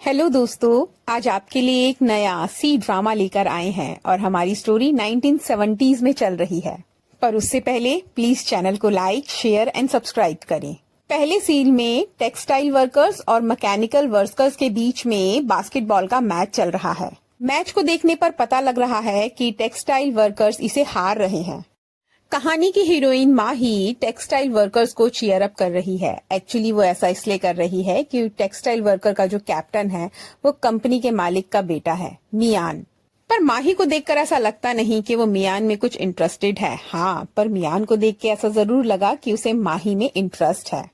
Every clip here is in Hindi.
हेलो दोस्तों, आज आपके लिए एक नया सी ड्रामा लेकर आए हैं और हमारी स्टोरी 1970s में चल रही है। पर उससे पहले प्लीज चैनल को लाइक, शेयर एंड सब्सक्राइब करें। पहले सीन में टेक्सटाइल वर्कर्स और मैकेनिकल वर्कर्स के बीच में बास्केटबॉल का मैच चल रहा है। मैच को देखने पर पता लग रहा है कि टेक्सटाइल वर्कर्स इसे हार रहे हैं। कहानी की हीरोइन माही टेक्सटाइल वर्कर्स को चीयर अप कर रही है। एक्चुअली वो ऐसा इसलिए कर रही है कि टेक्सटाइल वर्कर का जो कैप्टन है वो कंपनी के मालिक का बेटा है, मियान। पर माही को देखकर ऐसा लगता नहीं कि वो मियान में कुछ इंटरेस्टेड है। हाँ, पर मियान को देख के ऐसा जरूर लगा कि उसे माही में इंटरेस्ट है।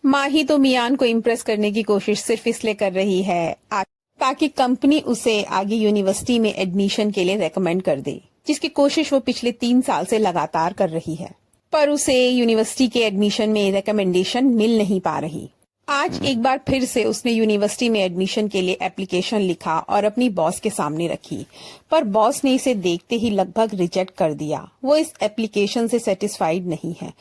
माही तो मियान को इम्प्रेस करने की कोशिश सिर्फ इसलिए कर रही है ताकि कंपनी उसे आगे यूनिवर्सिटी में एडमिशन के लिए रेकमेंड कर दे, जिसकी कोशिश वो पिछले 3 साल से लगातार कर रही है। पर उसे यूनिवर्सिटी के एडमिशन में रिकमेंडेशन मिल नहीं पा रही। आज एक बार फिर से उसने यूनिवर्सिटी में एडमिशन के लिए एप्लीकेशन लिखा और अपनी बॉस के सामने रखी, पर बॉस ने इसे देखते ही लगभग रिजेक्ट कर दिया। वो इस एप्लीकेशन से सेटिस्फाइड नहीं है।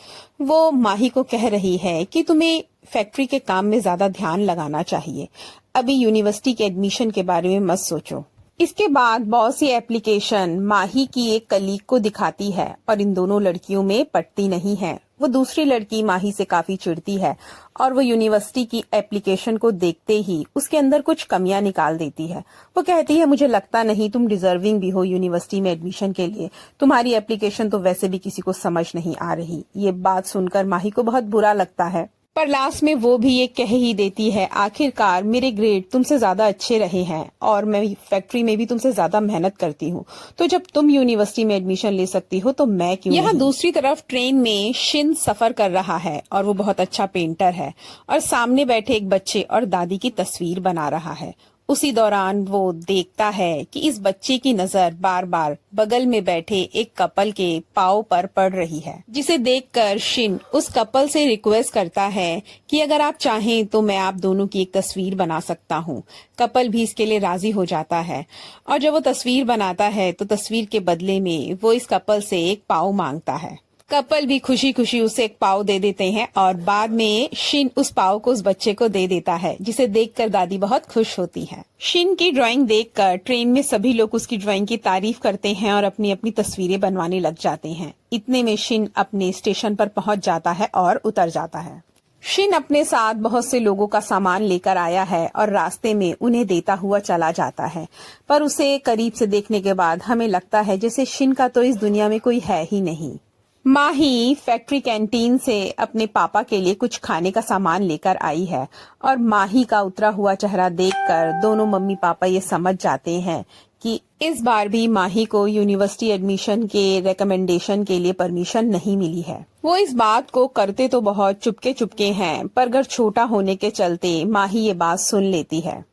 वो माही को कह रही है कि तुम्हें फैक्ट्री के काम में ज्यादा ध्यान लगाना चाहिए, अभी यूनिवर्सिटी के एडमिशन के बारे में मत सोचो। इसके बाद बॉस ये एप्लीकेशन माही की एक कलीग को दिखाती है और इन दोनों लड़कियों में पटती नहीं है। वो दूसरी लड़की माही से काफी चिढ़ती है और वो यूनिवर्सिटी की एप्लीकेशन को देखते ही उसके अंदर कुछ कमियां निकाल देती है। वो कहती है, मुझे लगता नहीं तुम डिजर्विंग भी हो यूनिवर्सिटी में एडमिशन के लिए, तुम्हारी एप्लीकेशन तो वैसे भी किसी को समझ नहीं आ रही। ये बात सुनकर माही को बहुत बुरा लगता है, पर लास्ट में वो भी ये कह ही देती है, आखिरकार मेरे ग्रेड तुमसे ज्यादा अच्छे रहे हैं और मैं फैक्ट्री में भी तुमसे ज्यादा मेहनत करती हूँ, तो जब तुम यूनिवर्सिटी में एडमिशन ले सकती हो तो मैं क्यों। यहाँ दूसरी तरफ ट्रेन में शिन सफर कर रहा है और वो बहुत अच्छा पेंटर है और सामने बैठे एक बच्चे और दादी की तस्वीर बना रहा है। उसी दौरान वो देखता है कि इस बच्चे की नजर बार बार बगल में बैठे एक कपल के पाँव पर पड़ रही है, जिसे देखकर शिन उस कपल से रिक्वेस्ट करता है कि अगर आप चाहें तो मैं आप दोनों की एक तस्वीर बना सकता हूँ। कपल भी इसके लिए राजी हो जाता है और जब वो तस्वीर बनाता है तो तस्वीर के बदले में वो इस कपल से एक पाँव मांगता है। कपल भी खुशी खुशी उसे एक पाव दे देते हैं और बाद में शिन उस पाव को उस बच्चे को दे देता है, जिसे देखकर दादी बहुत खुश होती है। शिन की ड्राइंग देखकर ट्रेन में सभी लोग उसकी ड्राइंग की तारीफ करते हैं और अपनी अपनी तस्वीरें बनवाने लग जाते हैं। इतने में शिन अपने स्टेशन पर पहुंच जाता है और उतर जाता है। शिन अपने साथ बहुत से लोगों का सामान लेकर आया है और रास्ते में उन्हें देता हुआ चला जाता है, पर उसे करीब से देखने के बाद हमें लगता है जैसे शिन का तो इस दुनिया में कोई है ही नहीं। माही फैक्ट्री कैंटीन से अपने पापा के लिए कुछ खाने का सामान लेकर आई है और माही का उतरा हुआ चेहरा देखकर दोनों मम्मी पापा ये समझ जाते हैं कि इस बार भी माही को यूनिवर्सिटी एडमिशन के रिकमेंडेशन के लिए परमिशन नहीं मिली है। वो इस बात को करते तो बहुत चुपके चुपके हैं, पर घर छोटा होने के चलते माही ये बात सुन लेती है,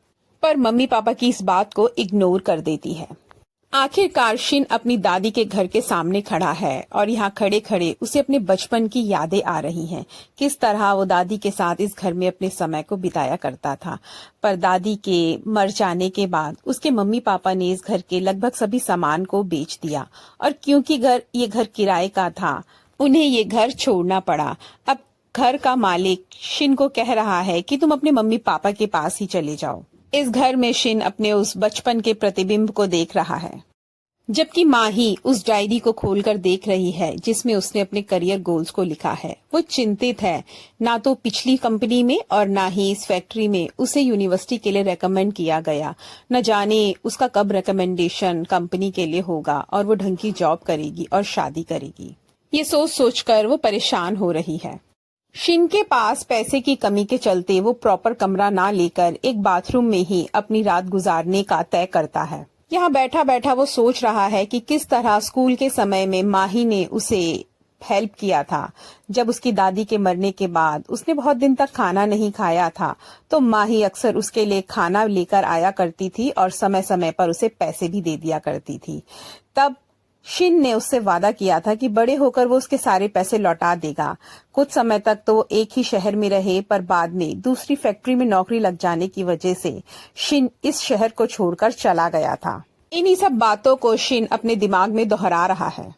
पर मम्मी पापा की इस बात को इग्नोर कर देती है। आखिरकार शिन अपनी दादी के घर के सामने खड़ा है और यहाँ खड़े खड़े उसे अपने बचपन की यादें आ रही हैं। किस तरह वो दादी के साथ इस घर में अपने समय को बिताया करता था। पर दादी के मर जाने के बाद उसके मम्मी पापा ने इस घर के लगभग सभी सामान को बेच दिया और क्योंकि ये घर किराए का था, उन्हें ये घर छोड़ना पड़ा। अब घर का मालिक शिन को कह रहा है कि तुम अपने मम्मी पापा के पास ही चले जाओ। इस घर में शिन अपने उस बचपन के प्रतिबिंब को देख रहा है, जबकि माही उस डायरी को खोलकर देख रही है जिसमें उसने अपने करियर गोल्स को लिखा है। वो चिंतित है, ना तो पिछली कंपनी में और ना ही इस फैक्ट्री में उसे यूनिवर्सिटी के लिए रेकमेंड किया गया। न जाने उसका कब रेकमेंडेशन कंपनी के लिए होगा और वो ढंग की जॉब करेगी और शादी करेगी। ये सोच सोचकर वो परेशान हो रही है। शिन के पास पैसे की कमी के चलते वो प्रॉपर कमरा ना लेकर एक बाथरूम में ही अपनी रात गुजारने का तय करता है। यहाँ बैठा बैठा वो सोच रहा है कि किस तरह स्कूल के समय में माही ने उसे हेल्प किया था। जब उसकी दादी के मरने के बाद उसने बहुत दिन तक खाना नहीं खाया था, तो माही अक्सर उसके लिए खाना लेकर आया करती थी और समय समय पर उसे पैसे भी दे दिया करती थी। तब शिन ने उससे वादा किया था कि बड़े होकर वो उसके सारे पैसे लौटा देगा। कुछ समय तक तो वो एक ही शहर में रहे, पर बाद में दूसरी फैक्ट्री में नौकरी लग जाने की वजह से शिन इस शहर को छोड़कर चला गया था। इन्हीं सब बातों को शिन अपने दिमाग में दोहरा रहा है।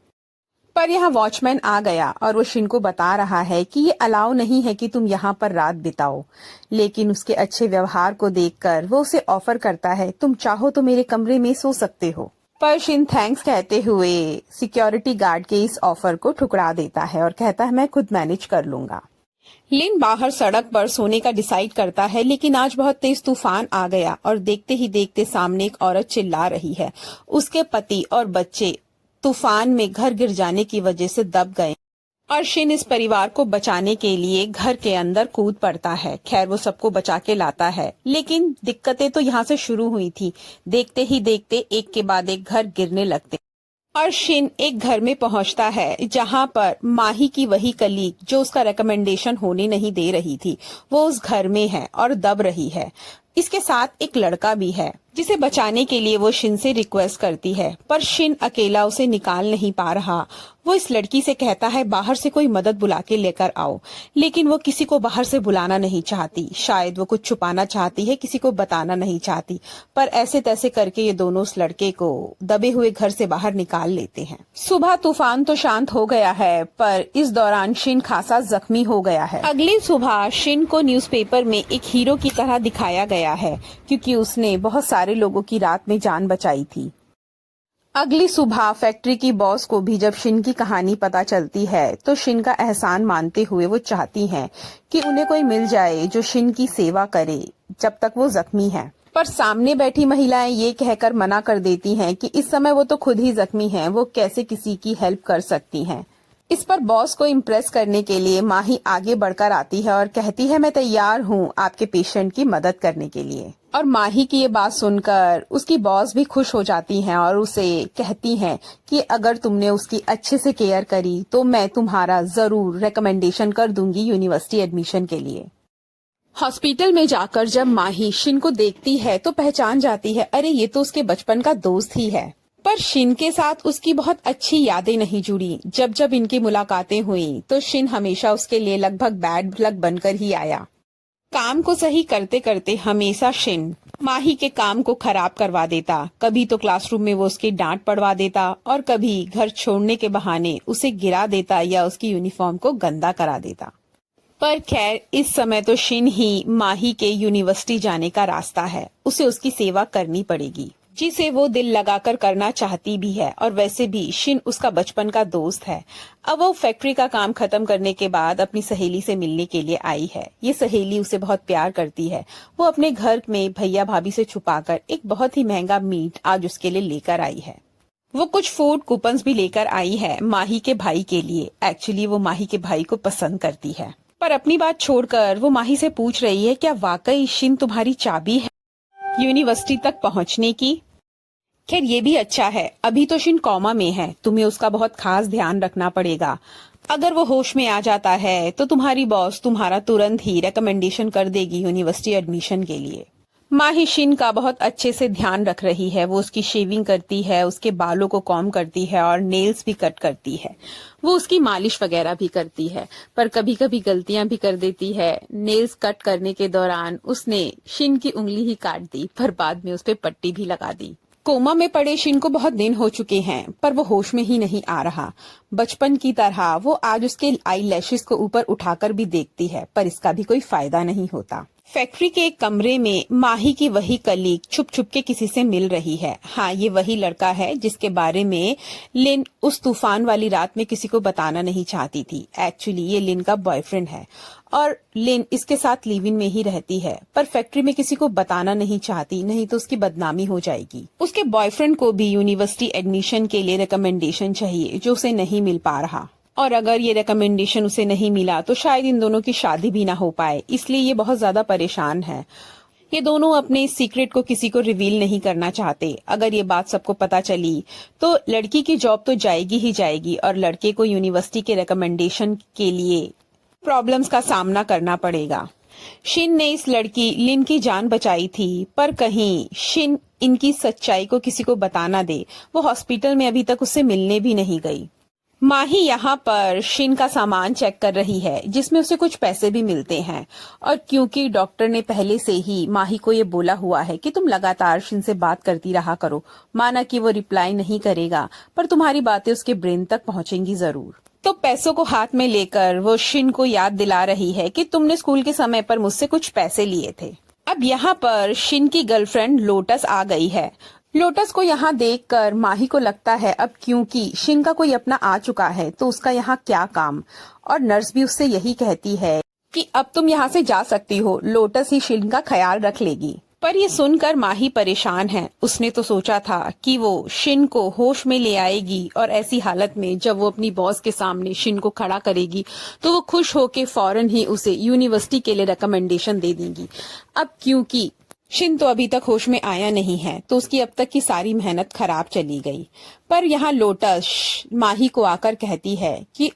पर यहाँ वॉचमैन आ गया और वो शिन को बता रहा है कि ये अलाउ नहीं है कि तुम यहाँ पर रात बिताओ। लेकिन उसके अच्छे व्यवहार को देखकर वो उसे ऑफर करता है, तुम चाहो तो मेरे कमरे में सो सकते हो। पर शिन थैंक्स कहते हुए सिक्योरिटी गार्ड के इस ऑफर को ठुकरा देता है और कहता है मैं खुद मैनेज कर लूंगा। लिन बाहर सड़क पर सोने का डिसाइड करता है, लेकिन आज बहुत तेज तूफान आ गया और देखते ही देखते सामने एक औरत चिल्ला रही है। उसके पति और बच्चे तूफान में घर गिर जाने की वजह से दब गए और शिन इस परिवार को बचाने के लिए घर के अंदर कूद पड़ता है। खैर वो सबको बचा के लाता है, लेकिन दिक्कतें तो यहाँ से शुरू हुई थी। देखते ही देखते एक के बाद एक घर गिरने लगते और शिन एक घर में पहुंचता है जहां पर माही की वही कलीग जो उसका रिकमेंडेशन होने नहीं दे रही थी, वो उस घर में है और दब रही है। इसके साथ एक लड़का भी है जिसे बचाने के लिए वो शिन से रिक्वेस्ट करती है, पर शिन अकेला उसे निकाल नहीं पा रहा। वो इस लड़की से कहता है बाहर से कोई मदद बुला के लेकर आओ, लेकिन वो किसी को बाहर से बुलाना नहीं चाहती। शायद वो कुछ छुपाना चाहती है, किसी को बताना नहीं चाहती। पर ऐसे तैसे करके ये दोनों उस लड़के को दबे हुए घर से बाहर निकाल लेते हैं। सुबह तूफान तो शांत हो गया है, पर इस दौरान शिन खासा जख्मी हो गया है। अगली सुबह शिन को न्यूज़पेपर में एक हीरो की तरह दिखाया गया है, क्योंकि उसने बहुत सारे लोगों की रात में जान बचाई थी। अगली सुबह फैक्ट्री की बॉस को भी जब शिन की कहानी पता चलती है, तो शिन का एहसान मानते हुए वो चाहती हैं कि उन्हें कोई मिल जाए जो शिन की सेवा करे जब तक वो जख्मी है। पर सामने बैठी महिलाएं ये कहकर मना कर देती हैं कि इस समय वो तो खुद ही जख्मी हैं, वो कैसे किसी की हेल्प कर सकती हैं। इस पर बॉस को इम्प्रेस करने के लिए माही आगे बढ़कर आती है और कहती है मैं तैयार हूँ आपके पेशेंट की मदद करने के लिए। और माही की ये बात सुनकर उसकी बॉस भी खुश हो जाती हैं और उसे कहती हैं कि अगर तुमने उसकी अच्छे से केयर करी तो मैं तुम्हारा जरूर रिकमेंडेशन कर दूंगी यूनिवर्सिटी एडमिशन के लिए। हॉस्पिटल में जाकर जब माही शिन को देखती है तो पहचान जाती है, अरे ये तो उसके बचपन का दोस्त ही है। पर शिन के साथ उसकी बहुत अच्छी यादें नहीं जुड़ी। जब जब इनकी मुलाकातें हुई तो शिन हमेशा उसके लिए लगभग बैड लक बनकर ही आया। काम को सही करते करते हमेशा शिन माही के काम को खराब करवा देता। कभी तो क्लासरूम में वो उसकी डांट पड़वा देता और कभी घर छोड़ने के बहाने उसे गिरा देता या उसकी यूनिफॉर्म को गंदा करा देता। पर खैर इस समय तो शिन ही माही के यूनिवर्सिटी जाने का रास्ता है। उसे उसकी सेवा करनी पड़ेगी, जिसे वो दिल लगाकर करना चाहती भी है। और वैसे भी शिन उसका बचपन का दोस्त है। अब वो फैक्ट्री का काम खत्म करने के बाद अपनी सहेली से मिलने के लिए आई है। ये सहेली उसे बहुत प्यार करती है। वो अपने घर में भैया भाभी से छुपाकर एक बहुत ही महंगा मीट आज उसके लिए लेकर आई है। वो कुछ फूड कूपन्स भी लेकर आई है माही के भाई के लिए। एक्चुअली वो माही के भाई को पसंद करती है। पर अपनी बात छोड़कर वो माही से पूछ रही है, क्या वाकई शिन तुम्हारी चाबी है यूनिवर्सिटी तक पहुंचने की? खैर ये भी अच्छा है, अभी तो शिन कोमा में है, तुम्हें उसका बहुत खास ध्यान रखना पड़ेगा। अगर वो होश में आ जाता है तो तुम्हारी बॉस तुम्हारा तुरंत ही रिकमेंडेशन कर देगी यूनिवर्सिटी एडमिशन के लिए। माही शिन का बहुत अच्छे से ध्यान रख रही है। वो उसकी शेविंग करती है, उसके बालों को कॉम्ब करती है और नेल्स भी कट करती है। वो उसकी मालिश वगैरह भी करती है, पर कभी कभी गलतियां भी कर देती है। नेल्स कट करने के दौरान उसने शिन की उंगली ही काट दी, पर बाद में उस पर पट्टी भी लगा दी। कोमा में पड़े शिन को बहुत दिन हो चुके हैं, पर वो होश में ही नहीं आ रहा। बचपन की तरह वो आज उसके आई लैशेस को ऊपर उठाकर भी देखती है, पर इसका भी कोई फायदा नहीं होता। फैक्ट्री के एक कमरे में माही की वही कलीग छुप छुप के किसी से मिल रही है। हाँ, ये वही लड़का है जिसके बारे में लिन उस तूफान वाली रात में किसी को बताना नहीं चाहती थी। एक्चुअली ये लिन का बॉयफ्रेंड है और लिन इसके साथ लिव इन में ही रहती है, पर फैक्ट्री में किसी को बताना नहीं चाहती, नहीं तो उसकी बदनामी हो जाएगी। उसके बॉयफ्रेंड को भी यूनिवर्सिटी एडमिशन के लिए रिकमेंडेशन चाहिए, जो उसे नहीं मिल पा रहा। और अगर ये रिकमेंडेशन उसे नहीं मिला तो शायद इन दोनों की शादी भी ना हो पाए, इसलिए ये बहुत ज्यादा परेशान है। ये दोनों अपने इस सीक्रेट को किसी को रिवील नहीं करना चाहते। अगर ये बात सबको पता चली तो लड़की की जॉब तो जाएगी ही जाएगी और लड़के को यूनिवर्सिटी के रिकमेंडेशन के लिए प्रॉब्लम्स का सामना करना पड़ेगा। शिन ने इस लड़की लिन की जान बचाई थी, पर कहीं शिन इनकी सच्चाई को किसी को बता ना दे। वो हॉस्पिटल में अभी तक उससे मिलने भी नहीं गई। माही यहाँ पर शिन का सामान चेक कर रही है, जिसमें उसे कुछ पैसे भी मिलते हैं। और क्योंकि डॉक्टर ने पहले से ही माही को ये बोला हुआ है कि तुम लगातार शिन से बात करती रहा करो, माना कि वो रिप्लाई नहीं करेगा पर तुम्हारी बातें उसके ब्रेन तक पहुंचेंगी जरूर। तो पैसों को हाथ में लेकर वो शिन को याद दिला रही है कि तुमने स्कूल के समय पर मुझसे कुछ पैसे लिए थे। अब यहाँ पर शिन की गर्लफ्रेंड लोटस आ गई है। लोटस को यहाँ देखकर माही को लगता है अब क्योंकि शिन का कोई अपना आ चुका है तो उसका यहाँ क्या काम, और नर्स भी उससे यही कहती है कि अब तुम यहाँ से जा सकती हो, लोटस ही शिन का ख्याल रख लेगी। पर ये सुनकर माही परेशान है। उसने तो सोचा था कि वो शिन को होश में ले आएगी और ऐसी हालत में जब वो अपनी बॉस के सामने शिन को खड़ा करेगी तो वो खुश होके फौरन ही उसे यूनिवर्सिटी के लिए रिकमेंडेशन दे देंगी। अब क्योंकि शिन तो अभी तक होश में आया नहीं है तो उसकी अब तक की सारी मेहनत खराब चली गई। पर यहाँ लोटस माही को आकर कहती है कि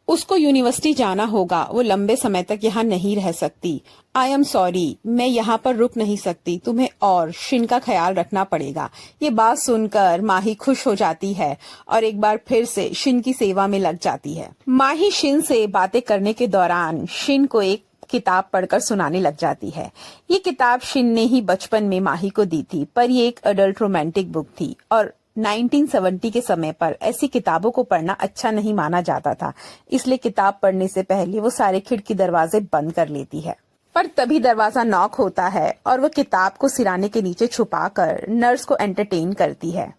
उसको यूनिवर्सिटी जाना होगा, वो लंबे समय तक यहाँ नहीं रह सकती। आई एम सॉरी, मैं यहाँ पर रुक नहीं सकती, तुम्हें और शिन का ख्याल रखना पड़ेगा। ये बात सुनकर माही खुश हो जाती है और एक बार फिर से शिन की सेवा में लग जाती है। माही शिन से बातें करने के दौरान शिन को एक किताब पढ़कर सुनाने लग जाती है। ये किताब शिन ने ही बचपन में माही को दी थी, पर ये एक अडल्ट रोमांटिक बुक थी और 1970 के समय पर ऐसी किताबों को पढ़ना अच्छा नहीं माना जाता था, इसलिए किताब पढ़ने से पहले वो सारे खिड़की दरवाजे बंद कर लेती है। पर तभी दरवाजा नॉक होता है और वो किताब को सिराने के नीचे छुपाकर नर्स को एंटरटेन करती है।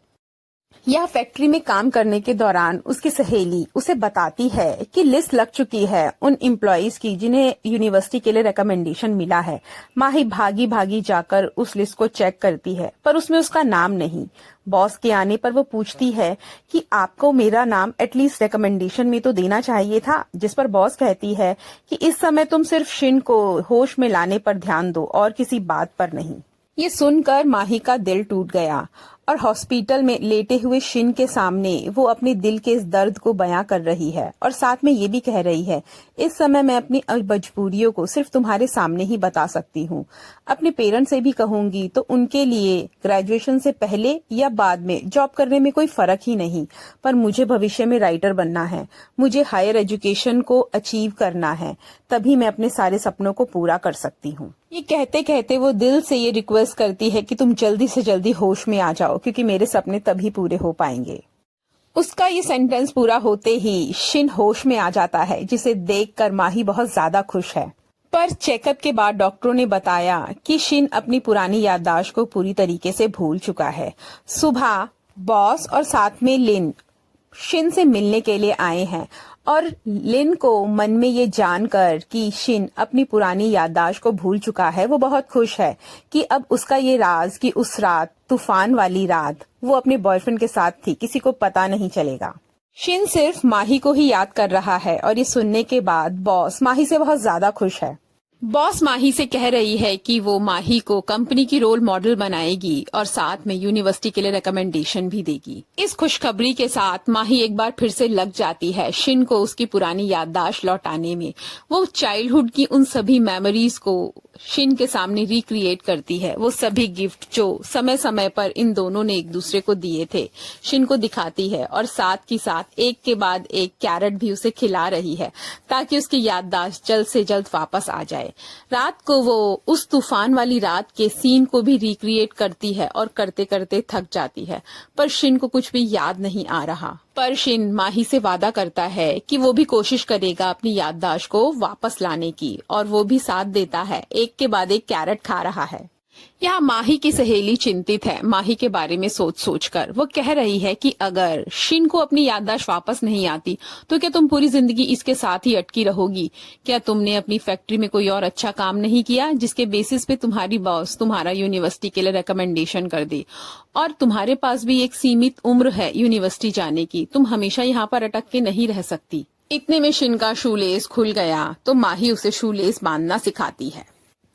यह फैक्ट्री में काम करने के दौरान उसकी सहेली उसे बताती है कि लिस्ट लग चुकी है उन एम्प्लॉइज की जिन्हें यूनिवर्सिटी के लिए रिकमेंडेशन मिला है। माही भागी भागी जाकर उस लिस्ट को चेक करती है पर उसमें उसका नाम नहीं। बॉस के आने पर वो पूछती है कि आपको मेरा नाम एटलीस्ट रिकमेंडेशन में तो देना चाहिए था, जिस पर बॉस कहती है कि इस समय तुम सिर्फ शिन को होश में लाने पर ध्यान दो और किसी बात पर नहीं। ये सुनकर माही का दिल टूट गया और हॉस्पिटल में लेटे हुए शिन के सामने वो अपने दिल के इस दर्द को बयां कर रही है और साथ में ये भी कह रही है, इस समय मैं अपनी मजबूरियों को सिर्फ तुम्हारे सामने ही बता सकती हूँ। अपने पेरेंट्स से भी कहूंगी तो उनके लिए ग्रेजुएशन से पहले या बाद में जॉब करने में कोई फर्क ही नहीं, पर मुझे भविष्य में राइटर बनना है, मुझे हायर एजुकेशन को अचीव करना है, तभी मैं अपने सारे सपनों को पूरा कर सकती हूँ। ये कहते कहते वो दिल से ये रिक्वेस्ट करती है कि तुम जल्दी से जल्दी होश में आ जाओ, क्योंकि मेरे सपने तभी पूरे हो पाएंगे। उसका ये सेंटेंस पूरा होते ही शिन होश में आ जाता है, जिसे देखकर माही बहुत ज्यादा खुश है। पर चेकअप के बाद डॉक्टरों ने बताया कि शिन अपनी पुरानी याददाश्त को पूरी तरीके से भूल चुका है। सुबह बॉस और साथ में लिन शिन से मिलने के लिए आए हैं और लिन को मन में ये जानकर कि शिन अपनी पुरानी याददाश्त को भूल चुका है, वो बहुत खुश है कि अब उसका ये राज कि उस रात, तूफान वाली रात, वो अपने बॉयफ्रेंड के साथ थी, किसी को पता नहीं चलेगा। शिन सिर्फ माही को ही याद कर रहा है और ये सुनने के बाद बॉस माही से बहुत ज्यादा खुश है। बॉस माही से कह रही है कि वो माही को कंपनी की रोल मॉडल बनाएगी और साथ में यूनिवर्सिटी के लिए रिकमेंडेशन भी देगी। इस खुशखबरी के साथ माही एक बार फिर से लग जाती है शिन को उसकी पुरानी याददाश्त लौटाने में। वो चाइल्डहुड की उन सभी मेमोरीज को शिन के सामने रिक्रिएट करती है। वो सभी गिफ्ट जो समय समय पर इन दोनों ने एक दूसरे को दिए थे शिन को दिखाती है और साथ ही साथ एक के बाद एक कैरेट भी उसे खिला रही है ताकि उसकी याददाश्त जल्द से जल्द वापस आ जाए। रात को वो उस तूफान वाली रात के सीन को भी रिक्रिएट करती है और करते करते थक जाती है, पर शिन को कुछ भी याद नहीं आ रहा। पर शिन माही से वादा करता है कि वो भी कोशिश करेगा अपनी याददाश्त को वापस लाने की और वो भी साथ देता है। एक के बाद एक कैरेट खा रहा है। यहाँ माही की सहेली चिंतित है माही के बारे में सोच सोच कर। वो कह रही है कि अगर शिन को अपनी याददाश्त वापस नहीं आती तो क्या तुम पूरी जिंदगी इसके साथ ही अटकी रहोगी? क्या तुमने अपनी फैक्ट्री में कोई और अच्छा काम नहीं किया जिसके बेसिस पे तुम्हारी बॉस तुम्हारा यूनिवर्सिटी के लिए रिकमेंडेशन कर दे? और तुम्हारे पास भी एक सीमित उम्र है यूनिवर्सिटी जाने की, तुम हमेशा यहाँ पर अटक के नहीं रह सकती। इतने में शिन का शूलेस खुल गया तो माही उसे शूलेस बांधना सिखाती है।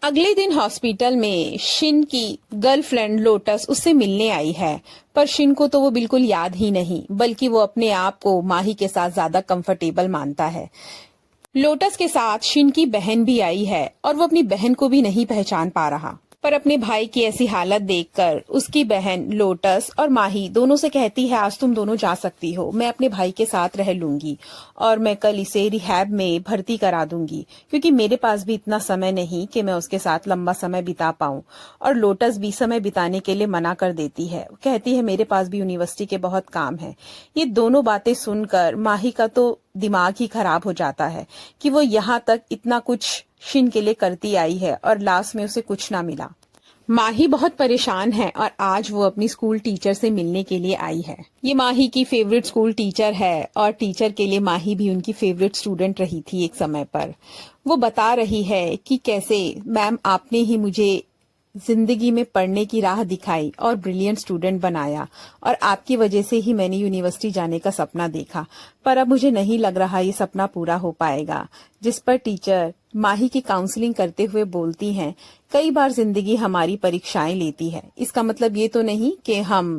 अगले दिन हॉस्पिटल में शिन की गर्लफ्रेंड लोटस उससे मिलने आई है, पर शिन को तो वो बिल्कुल याद ही नहीं, बल्कि वो अपने आप को माही के साथ ज्यादा कंफर्टेबल मानता है। लोटस के साथ शिन की बहन भी आई है और वो अपनी बहन को भी नहीं पहचान पा रहा। पर अपने भाई की ऐसी हालत देखकर उसकी बहन लोटस और माही दोनों से कहती है, आज तुम दोनों जा सकती हो, मैं अपने भाई के साथ रह लूंगी और मैं कल इसे रिहैब में भर्ती करा दूंगी, क्योंकि मेरे पास भी इतना समय नहीं कि मैं उसके साथ लंबा समय बिता पाऊं। और लोटस भी समय बिताने के लिए मना कर देती है, कहती है मेरे पास भी यूनिवर्सिटी के बहुत काम है। ये दोनों बातें सुनकर माही का तो दिमाग ही खराब हो जाता है कि वो यहाँ तक इतना कुछ शिन के लिए करती आई है और लास्ट में उसे कुछ ना मिला। माही बहुत परेशान है और आज वो अपनी स्कूल टीचर से मिलने के लिए आई है। ये माही की फेवरेट स्कूल टीचर है और टीचर के लिए माही भी उनकी फेवरेट स्टूडेंट रही थी एक समय पर। वो बता रही है कि कैसे मैम आपने ही मुझे जिंदगी में पढ़ने की राह दिखाई और ब्रिलियंट स्टूडेंट बनाया और आपकी वजह से ही मैंने यूनिवर्सिटी जाने का सपना देखा, पर अब मुझे नहीं लग रहा ये सपना पूरा हो पाएगा। जिस पर टीचर माही की काउंसलिंग करते हुए बोलती हैं, कई बार जिंदगी हमारी परीक्षाएं लेती है, इसका मतलब ये तो नहीं कि हम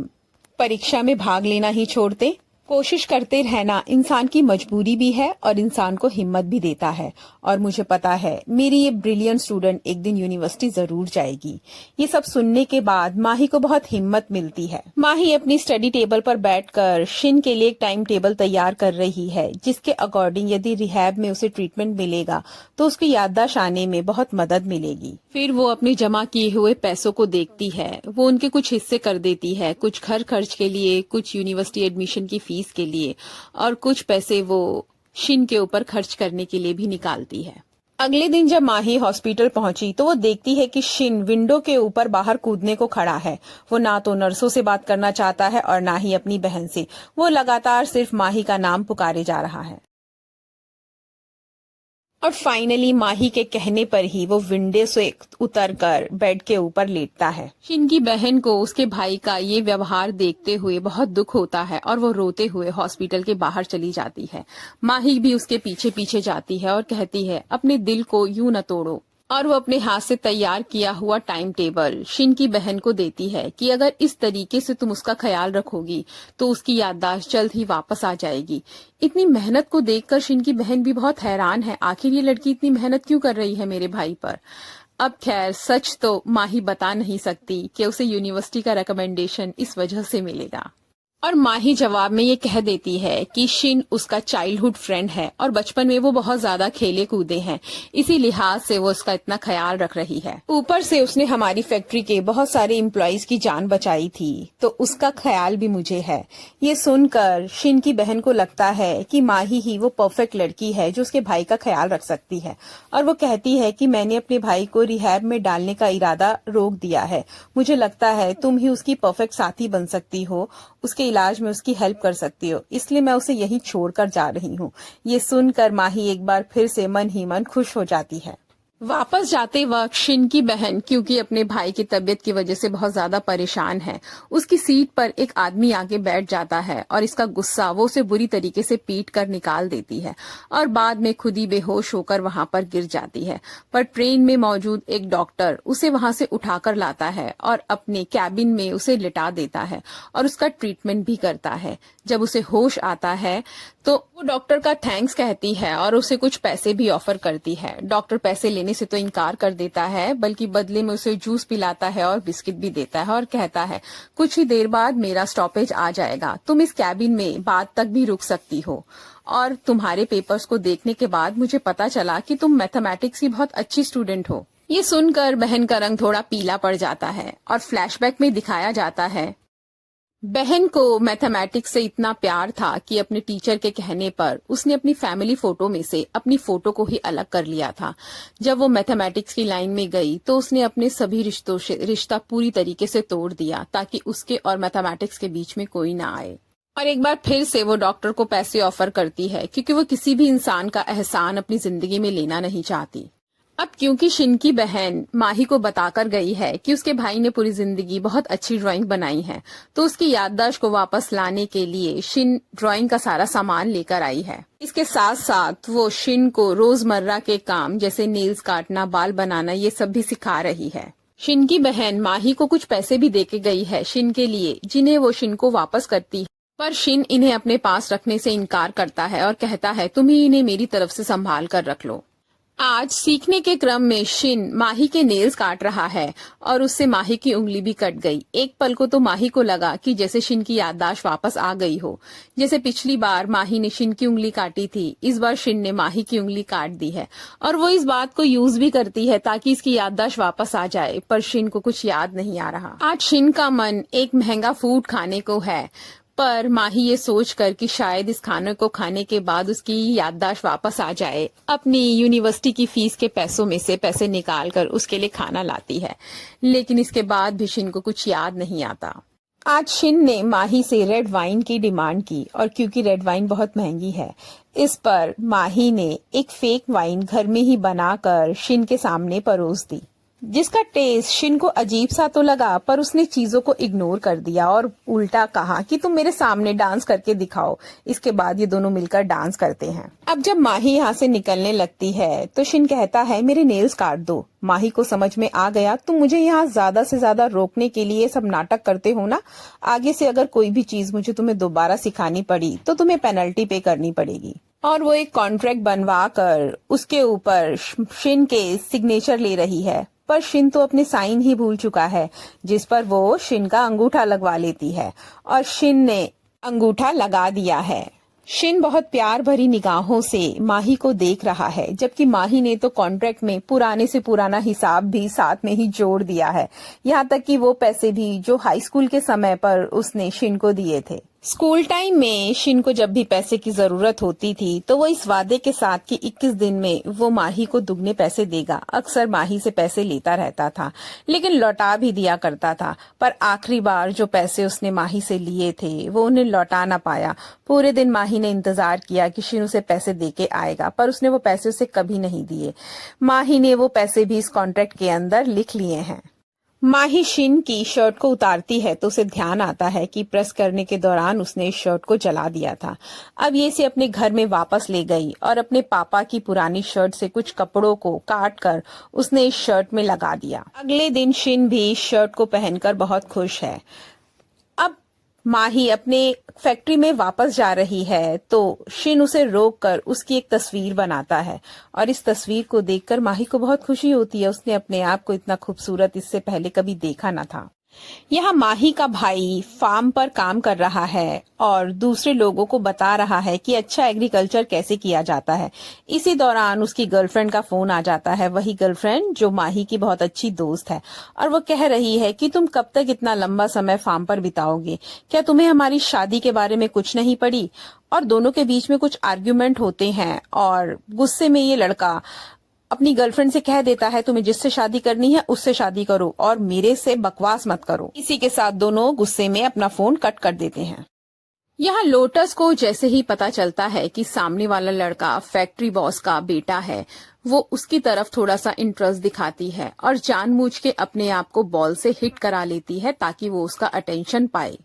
परीक्षा में भाग लेना ही छोड़ते। कोशिश करते रहना इंसान की मजबूरी भी है और इंसान को हिम्मत भी देता है। और मुझे पता है मेरी ये ब्रिलियंट स्टूडेंट एक दिन यूनिवर्सिटी जरूर जाएगी। ये सब सुनने के बाद माही को बहुत हिम्मत मिलती है। माही अपनी स्टडी टेबल पर बैठकर शिन के लिए एक टाइम टेबल तैयार कर रही है, जिसके अकॉर्डिंग यदि रिहैब में उसे ट्रीटमेंट मिलेगा तो उसकी याददाश्त आने में बहुत मदद मिलेगी। फिर वो अपने जमा किए हुए पैसों को देखती है, वो उनके कुछ हिस्से कर देती है, कुछ घर खर्च के लिए, कुछ यूनिवर्सिटी एडमिशन की फीस के लिए और कुछ पैसे वो शिन के ऊपर खर्च करने के लिए भी निकालती है। अगले दिन जब माही हॉस्पिटल पहुंची तो वो देखती है कि शिन विंडो के ऊपर बाहर कूदने को खड़ा है। वो ना तो नर्सों से बात करना चाहता है और ना ही अपनी बहन से। वो लगातार सिर्फ माही का नाम पुकारे जा रहा है। और फाइनली माही के कहने पर ही वो विंडो से उतरकर बेड के ऊपर लेटता है। शिन की बहन को उसके भाई का ये व्यवहार देखते हुए बहुत दुख होता है और वो रोते हुए हॉस्पिटल के बाहर चली जाती है। माही भी उसके पीछे पीछे जाती है और कहती है, अपने दिल को यूं न तोड़ो। और वो अपने हाथ से तैयार किया हुआ टाइम टेबल शिन की बहन को देती है कि अगर इस तरीके से तुम उसका ख्याल रखोगी तो उसकी याददाश्त जल्द ही वापस आ जाएगी। इतनी मेहनत को देखकर शिन की बहन भी बहुत हैरान है, आखिर ये लड़की इतनी मेहनत क्यों कर रही है मेरे भाई पर। अब खैर सच तो माही बता नहीं सकती कि उसे यूनिवर्सिटी का रिकमेंडेशन इस वजह से मिलेगा। और माही जवाब में ये कह देती है कि शिन उसका चाइल्डहुड फ्रेंड है और बचपन में वो बहुत ज्यादा खेले कूदे हैं, इसी लिहाज से वो उसका इतना ख्याल रख रही है। ऊपर से उसने हमारी फैक्ट्री के बहुत सारे एम्प्लॉइज की जान बचाई थी, तो उसका ख्याल भी मुझे है। ये सुनकर शिन की बहन को लगता है कि माही ही वो परफेक्ट लड़की है जो उसके भाई का ख्याल रख सकती है। और वो कहती है कि मैंने अपने भाई को रिहैब में डालने का इरादा रोक दिया है, मुझे लगता है तुम ही उसकी परफेक्ट साथी बन सकती हो, उसके इलाज में उसकी हेल्प कर सकती हो, इसलिए मैं उसे यहीं छोड़कर जा रही हूँ। ये सुनकर माही एक बार फिर से मन ही मन खुश हो जाती है। वापस जाते वक्त शिन की बहन, क्योंकि अपने भाई की तबीयत की वजह से बहुत ज्यादा परेशान है, उसकी सीट पर एक आदमी आके बैठ जाता है और इसका गुस्सा वो उसे बुरी तरीके से पीट कर निकाल देती है और बाद में खुद ही बेहोश होकर वहां पर गिर जाती है। पर ट्रेन में मौजूद एक डॉक्टर उसे वहां से उठाकर लाता है और अपने कैबिन में उसे लिटा देता है और उसका ट्रीटमेंट भी करता है। जब उसे होश आता है तो वो डॉक्टर का थैंक्स कहती है और उसे कुछ पैसे भी ऑफर करती है। डॉक्टर पैसे लेने से तो इनकार कर देता है, बल्कि बदले में उसे जूस पिलाता है और बिस्किट भी देता है और कहता है, कुछ ही देर बाद मेरा स्टॉपेज आ जाएगा, तुम इस कैबिन में बाद तक भी रुक सकती हो। और तुम्हारे पेपर्स को देखने के बाद मुझे पता चला कि तुम मैथमेटिक्स की बहुत अच्छी स्टूडेंट हो। ये सुनकर बहन का रंग थोड़ा पीला पड़ जाता है और फ्लैशबैक में दिखाया जाता है बहन को मैथमेटिक्स से इतना प्यार था कि अपने टीचर के कहने पर उसने अपनी फैमिली फोटो में से अपनी फोटो को ही अलग कर लिया था। जब वो मैथमेटिक्स की लाइन में गई तो उसने अपने सभी रिश्तों से रिश्ता पूरी तरीके से तोड़ दिया ताकि उसके और मैथमेटिक्स के बीच में कोई ना आए। और एक बार फिर से वो डॉक्टर को पैसे ऑफर करती है क्योंकि वो किसी भी इंसान का एहसान अपनी जिंदगी में लेना नहीं चाहती। अब क्योंकि शिन की बहन माही को बताकर गई है कि उसके भाई ने पूरी जिंदगी बहुत अच्छी ड्राइंग बनाई है, तो उसकी याददाश्त को वापस लाने के लिए शिन ड्राइंग का सारा सामान लेकर आई है। इसके साथ साथ वो शिन को रोजमर्रा के काम जैसे नेल्स काटना, बाल बनाना, ये सब भी सिखा रही है। शिन की बहन माही को कुछ पैसे भी देके गई है शिन के लिए, जिन्हें वो शिन को वापस करती है, पर शिन इन्हें अपने पास रखने से इनकार करता है और कहता है, तुम ही इन्हें मेरी तरफ से संभाल कर रख लो। आज सीखने के क्रम में शिन माही के नेल्स काट रहा है और उससे माही की उंगली भी कट गई। एक पल को तो माही को लगा कि जैसे शिन की याददाश्त वापस आ गई हो। जैसे पिछली बार माही ने शिन की उंगली काटी थी, इस बार शिन ने माही की उंगली काट दी है और वो इस बात को यूज भी करती है ताकि इसकी याददाश्त वापस आ जाए, पर शिन को कुछ याद नहीं आ रहा। आज शिन का मन एक महंगा फूड खाने को है, पर माही ये सोचकर कि शायद इस खाने को खाने के बाद उसकी याददाश्त वापस आ जाए, अपनी यूनिवर्सिटी की फीस के पैसों में से पैसे निकालकर उसके लिए खाना लाती है। लेकिन इसके बाद भी शिन को कुछ याद नहीं आता। आज शिन ने माही से रेड वाइन की डिमांड की और क्योंकि रेड वाइन बहुत महंगी है, इस पर माही ने एक फेक वाइन घर में ही बनाकर शिन के सामने परोस दी, जिसका टेस्ट शिन को अजीब सा तो लगा, पर उसने चीजों को इग्नोर कर दिया और उल्टा कहा कि तुम मेरे सामने डांस करके दिखाओ। इसके बाद ये दोनों मिलकर डांस करते हैं। अब जब माही यहाँ से निकलने लगती है तो शिन कहता है मेरे नेल्स काट दो। माही को समझ में आ गया, तुम मुझे यहाँ ज्यादा से ज्यादा रोकने के लिए सब नाटक करते हो ना, आगे से अगर कोई भी चीज मुझे तुम्हें दोबारा सिखानी पड़ी तो तुम्हें पेनल्टी पे करनी पड़ेगी। और वो एक कॉन्ट्रैक्ट बनवा कर उसके ऊपर शिन के सिग्नेचर ले रही है, पर शिन तो अपने साइन ही भूल चुका है, जिस पर वो शिन का अंगूठा लगवा लेती है और शिन ने अंगूठा लगा दिया है। शिन बहुत प्यार भरी निगाहों से माही को देख रहा है, जबकि माही ने तो कॉन्ट्रैक्ट में पुराने से पुराना हिसाब भी साथ में ही जोड़ दिया है, यहाँ तक कि वो पैसे भी जो हाई स्कूल के समय पर उसने शिन को दिए थे। स्कूल टाइम में शिन को जब भी पैसे की जरूरत होती थी तो वो इस वादे के साथ कि 21 दिन में वो माही को दुगने पैसे देगा, अक्सर माही से पैसे लेता रहता था, लेकिन लौटा भी दिया करता था। पर आखिरी बार जो पैसे उसने माही से लिए थे वो उन्हें लौटा ना पाया। पूरे दिन माही ने इंतजार किया कि शिन उसे पैसे दे के आएगा, पर उसने वो पैसे उसे कभी नहीं दिए। माही ने वो पैसे भी इस कॉन्ट्रैक्ट के अंदर लिख लिए हैं। माही शिन की शर्ट को उतारती है तो उसे ध्यान आता है कि प्रेस करने के दौरान उसने इस शर्ट को जला दिया था। अब ये इसे अपने घर में वापस ले गई और अपने पापा की पुरानी शर्ट से कुछ कपड़ों को काट कर उसने इस शर्ट में लगा दिया। अगले दिन शिन भी इस शर्ट को पहनकर बहुत खुश है। अब माही अपने फैक्ट्री में वापस जा रही है तो शिन उसे रोककर उसकी एक तस्वीर बनाता है और इस तस्वीर को देखकर माही को बहुत खुशी होती है। उसने अपने आप को इतना खूबसूरत इससे पहले कभी देखा न था। यहाँ माही का भाई फार्म पर काम कर रहा है और दूसरे लोगों को बता रहा है कि अच्छा एग्रीकल्चर कैसे किया जाता है। इसी दौरान उसकी गर्लफ्रेंड का फोन आ जाता है, वही गर्लफ्रेंड जो माही की बहुत अच्छी दोस्त है, और वो कह रही है कि तुम कब तक इतना लंबा समय फार्म पर बिताओगे, क्या तुम्हें हमारी शादी के बारे में कुछ नहीं पड़ी। और दोनों के बीच में कुछ आर्ग्यूमेंट होते हैं और गुस्से में ये लड़का अपनी गर्लफ्रेंड से कह देता है तुम्हें जिससे शादी करनी है उससे शादी करो और मेरे से बकवास मत करो। इसी के साथ दोनों गुस्से में अपना फोन कट कर देते हैं। यहाँ लोटस को जैसे ही पता चलता है कि सामने वाला लड़का फैक्ट्री बॉस का बेटा है, वो उसकी तरफ थोड़ा सा इंटरेस्ट दिखाती है और जानबूझ के अपने आप को बॉल से हिट करा लेती है ताकि वो उसका अटेंशन पाए।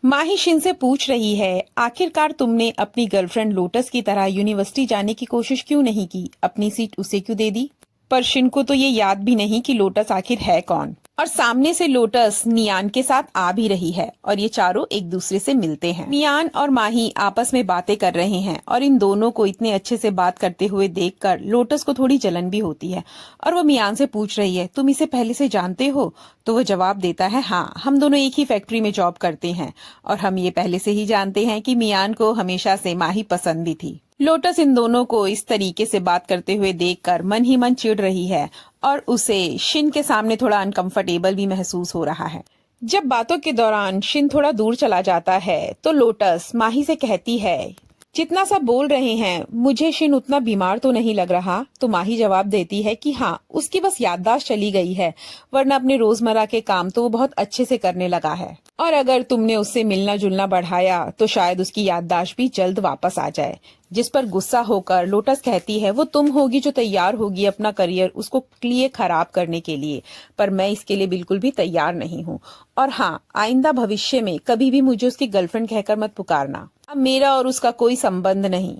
माही शिन से पूछ रही है आखिरकार तुमने अपनी गर्लफ्रेंड लोटस की तरह यूनिवर्सिटी जाने की कोशिश क्यों नहीं की, अपनी सीट उसे क्यों दे दी। पर शिन को तो ये याद भी नहीं कि लोटस आखिर है कौन। और सामने से लोटस नियान के साथ आ भी रही है और ये चारों एक दूसरे से मिलते हैं। नियान और माही आपस में बातें कर रहे हैं और इन दोनों को इतने अच्छे से बात करते हुए देखकर लोटस को थोड़ी जलन भी होती है और वो मियान से पूछ रही है तुम इसे पहले से जानते हो। तो वो जवाब देता है हाँ, हम दोनों एक ही फैक्ट्री में जॉब करते हैं और हम ये पहले से ही जानते हैं कि मियान को हमेशा से माही पसंद भी थी। लोटस इन दोनों को इस तरीके से बात करते हुए देखकर मन ही मन चिढ़ रही है और उसे शिन के सामने थोड़ा अनकंफर्टेबल भी महसूस हो रहा है। जब बातों के दौरान शिन थोड़ा दूर चला जाता है तो लोटस माही से कहती है जितना सा बोल रहे हैं मुझे शिन उतना बीमार तो नहीं लग रहा। तो माही जवाब देती है कि हाँ, उसकी बस याददाश्त चली गई है, वरना अपने रोजमर्रा के काम तो वो बहुत अच्छे से करने लगा है और अगर तुमने उससे मिलना जुलना बढ़ाया तो शायद उसकी याददाश्त भी जल्द वापस आ जाए। जिस पर गुस्सा होकर लोटस कहती है वो तुम होगी जो तैयार होगी अपना करियर उसको लिए खराब करने के लिए, पर मैं इसके लिए बिल्कुल भी तैयार नहीं हूँ। और हाँ, आइंदा भविष्य में कभी भी मुझे उसकी गर्लफ्रेंड कहकर मत पुकारना, अब मेरा और उसका कोई संबंध नहीं।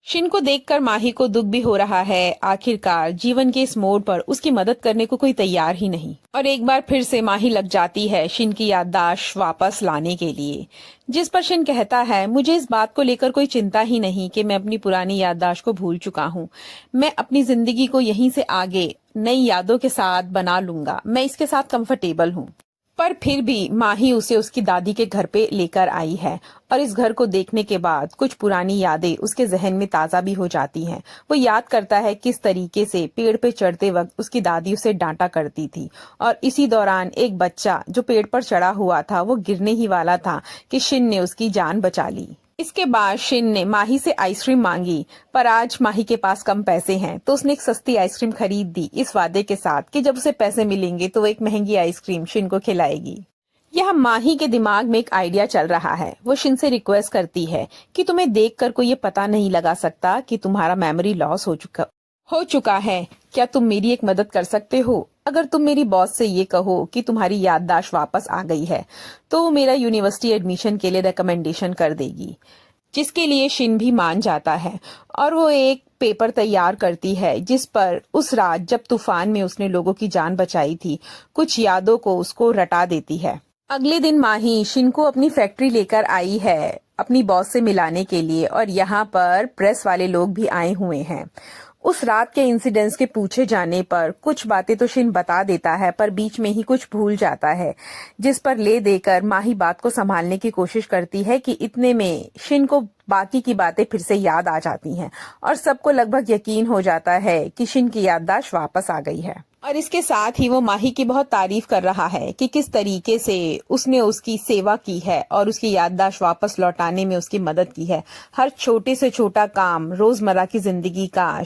शिन को देखकर माही को दुख भी हो रहा है। आखिरकार जीवन के इस मोड़ पर उसकी मदद करने को कोई तैयार ही नहीं। और एक बार फिर से माही लग जाती है शिन की याददाश्त वापस लाने के लिए, जिस पर शिन कहता है, मुझे इस बात को लेकर कोई चिंता ही नहीं कि मैं अपनी पुरानी याददाश्त को भूल चुका हूँ। मैं अपनी जिंदगी को यहीं से आगे नई यादों के साथ बना लूंगा। मैं इसके साथ कंफर्टेबल हूँ। पर फिर भी माही उसे उसकी दादी के घर पे लेकर आई है और इस घर को देखने के बाद कुछ पुरानी यादें उसके जहन में ताजा भी हो जाती हैं। वो याद करता है किस तरीके से पेड़ पे चढ़ते वक्त उसकी दादी उसे डांटा करती थी और इसी दौरान एक बच्चा जो पेड़ पर चढ़ा हुआ था वो गिरने ही वाला था कि शिन ने उसकी जान बचा ली। इसके बाद शिन ने माही से आइसक्रीम मांगी, पर आज माही के पास कम पैसे हैं तो उसने एक सस्ती आइसक्रीम खरीद दी, इस वादे के साथ कि जब उसे पैसे मिलेंगे तो वो एक महंगी आइसक्रीम शिन को खिलाएगी। यह माही के दिमाग में एक आइडिया चल रहा है। वो शिन से रिक्वेस्ट करती है कि तुम्हें देखकर कोई ये पता नहीं लगा सकता कि तुम्हारा मेमोरी लॉस हो चुका है। क्या तुम मेरी एक मदद कर सकते हो? अगर तुम मेरी बॉस से ये कहो कि तुम्हारी याददाश्त वापस आ गई है तो वो मेरा यूनिवर्सिटी एडमिशन के लिए रिकमेंडेशन कर देगी, जिसके लिए शिन भी मान जाता है और वो एक पेपर तैयार करती है जिस पर उस रात जब तूफान में उसने लोगों की जान बचाई थी कुछ यादों को उसको रटा देती है। अगले दिन माही शिन को अपनी फैक्ट्री लेकर आई है अपनी बॉस से मिलाने के लिए और यहाँ पर प्रेस वाले लोग भी आए हुए हैं। उस रात के इंसिडेंट्स के पूछे जाने पर कुछ बातें तो शिन बता देता है पर बीच में ही कुछ भूल जाता है, जिस पर ले देकर माही बात को संभालने की कोशिश करती है कि इतने में शिन को बाकी की बातें फिर से याद आ जाती हैं और सबको लगभग यकीन हो जाता है कि शिन की याददाश्त वापस आ गई है। और इसके साथ ही वो माही की बहुत तारीफ कर रहा है कि किस तरीके से उसने उसकी सेवा की है और उसकी याददाश्त वापस लौटाने में उसकी मदद की है। हर छोटे से छोटा काम रोजमर्रा की जिंदगी का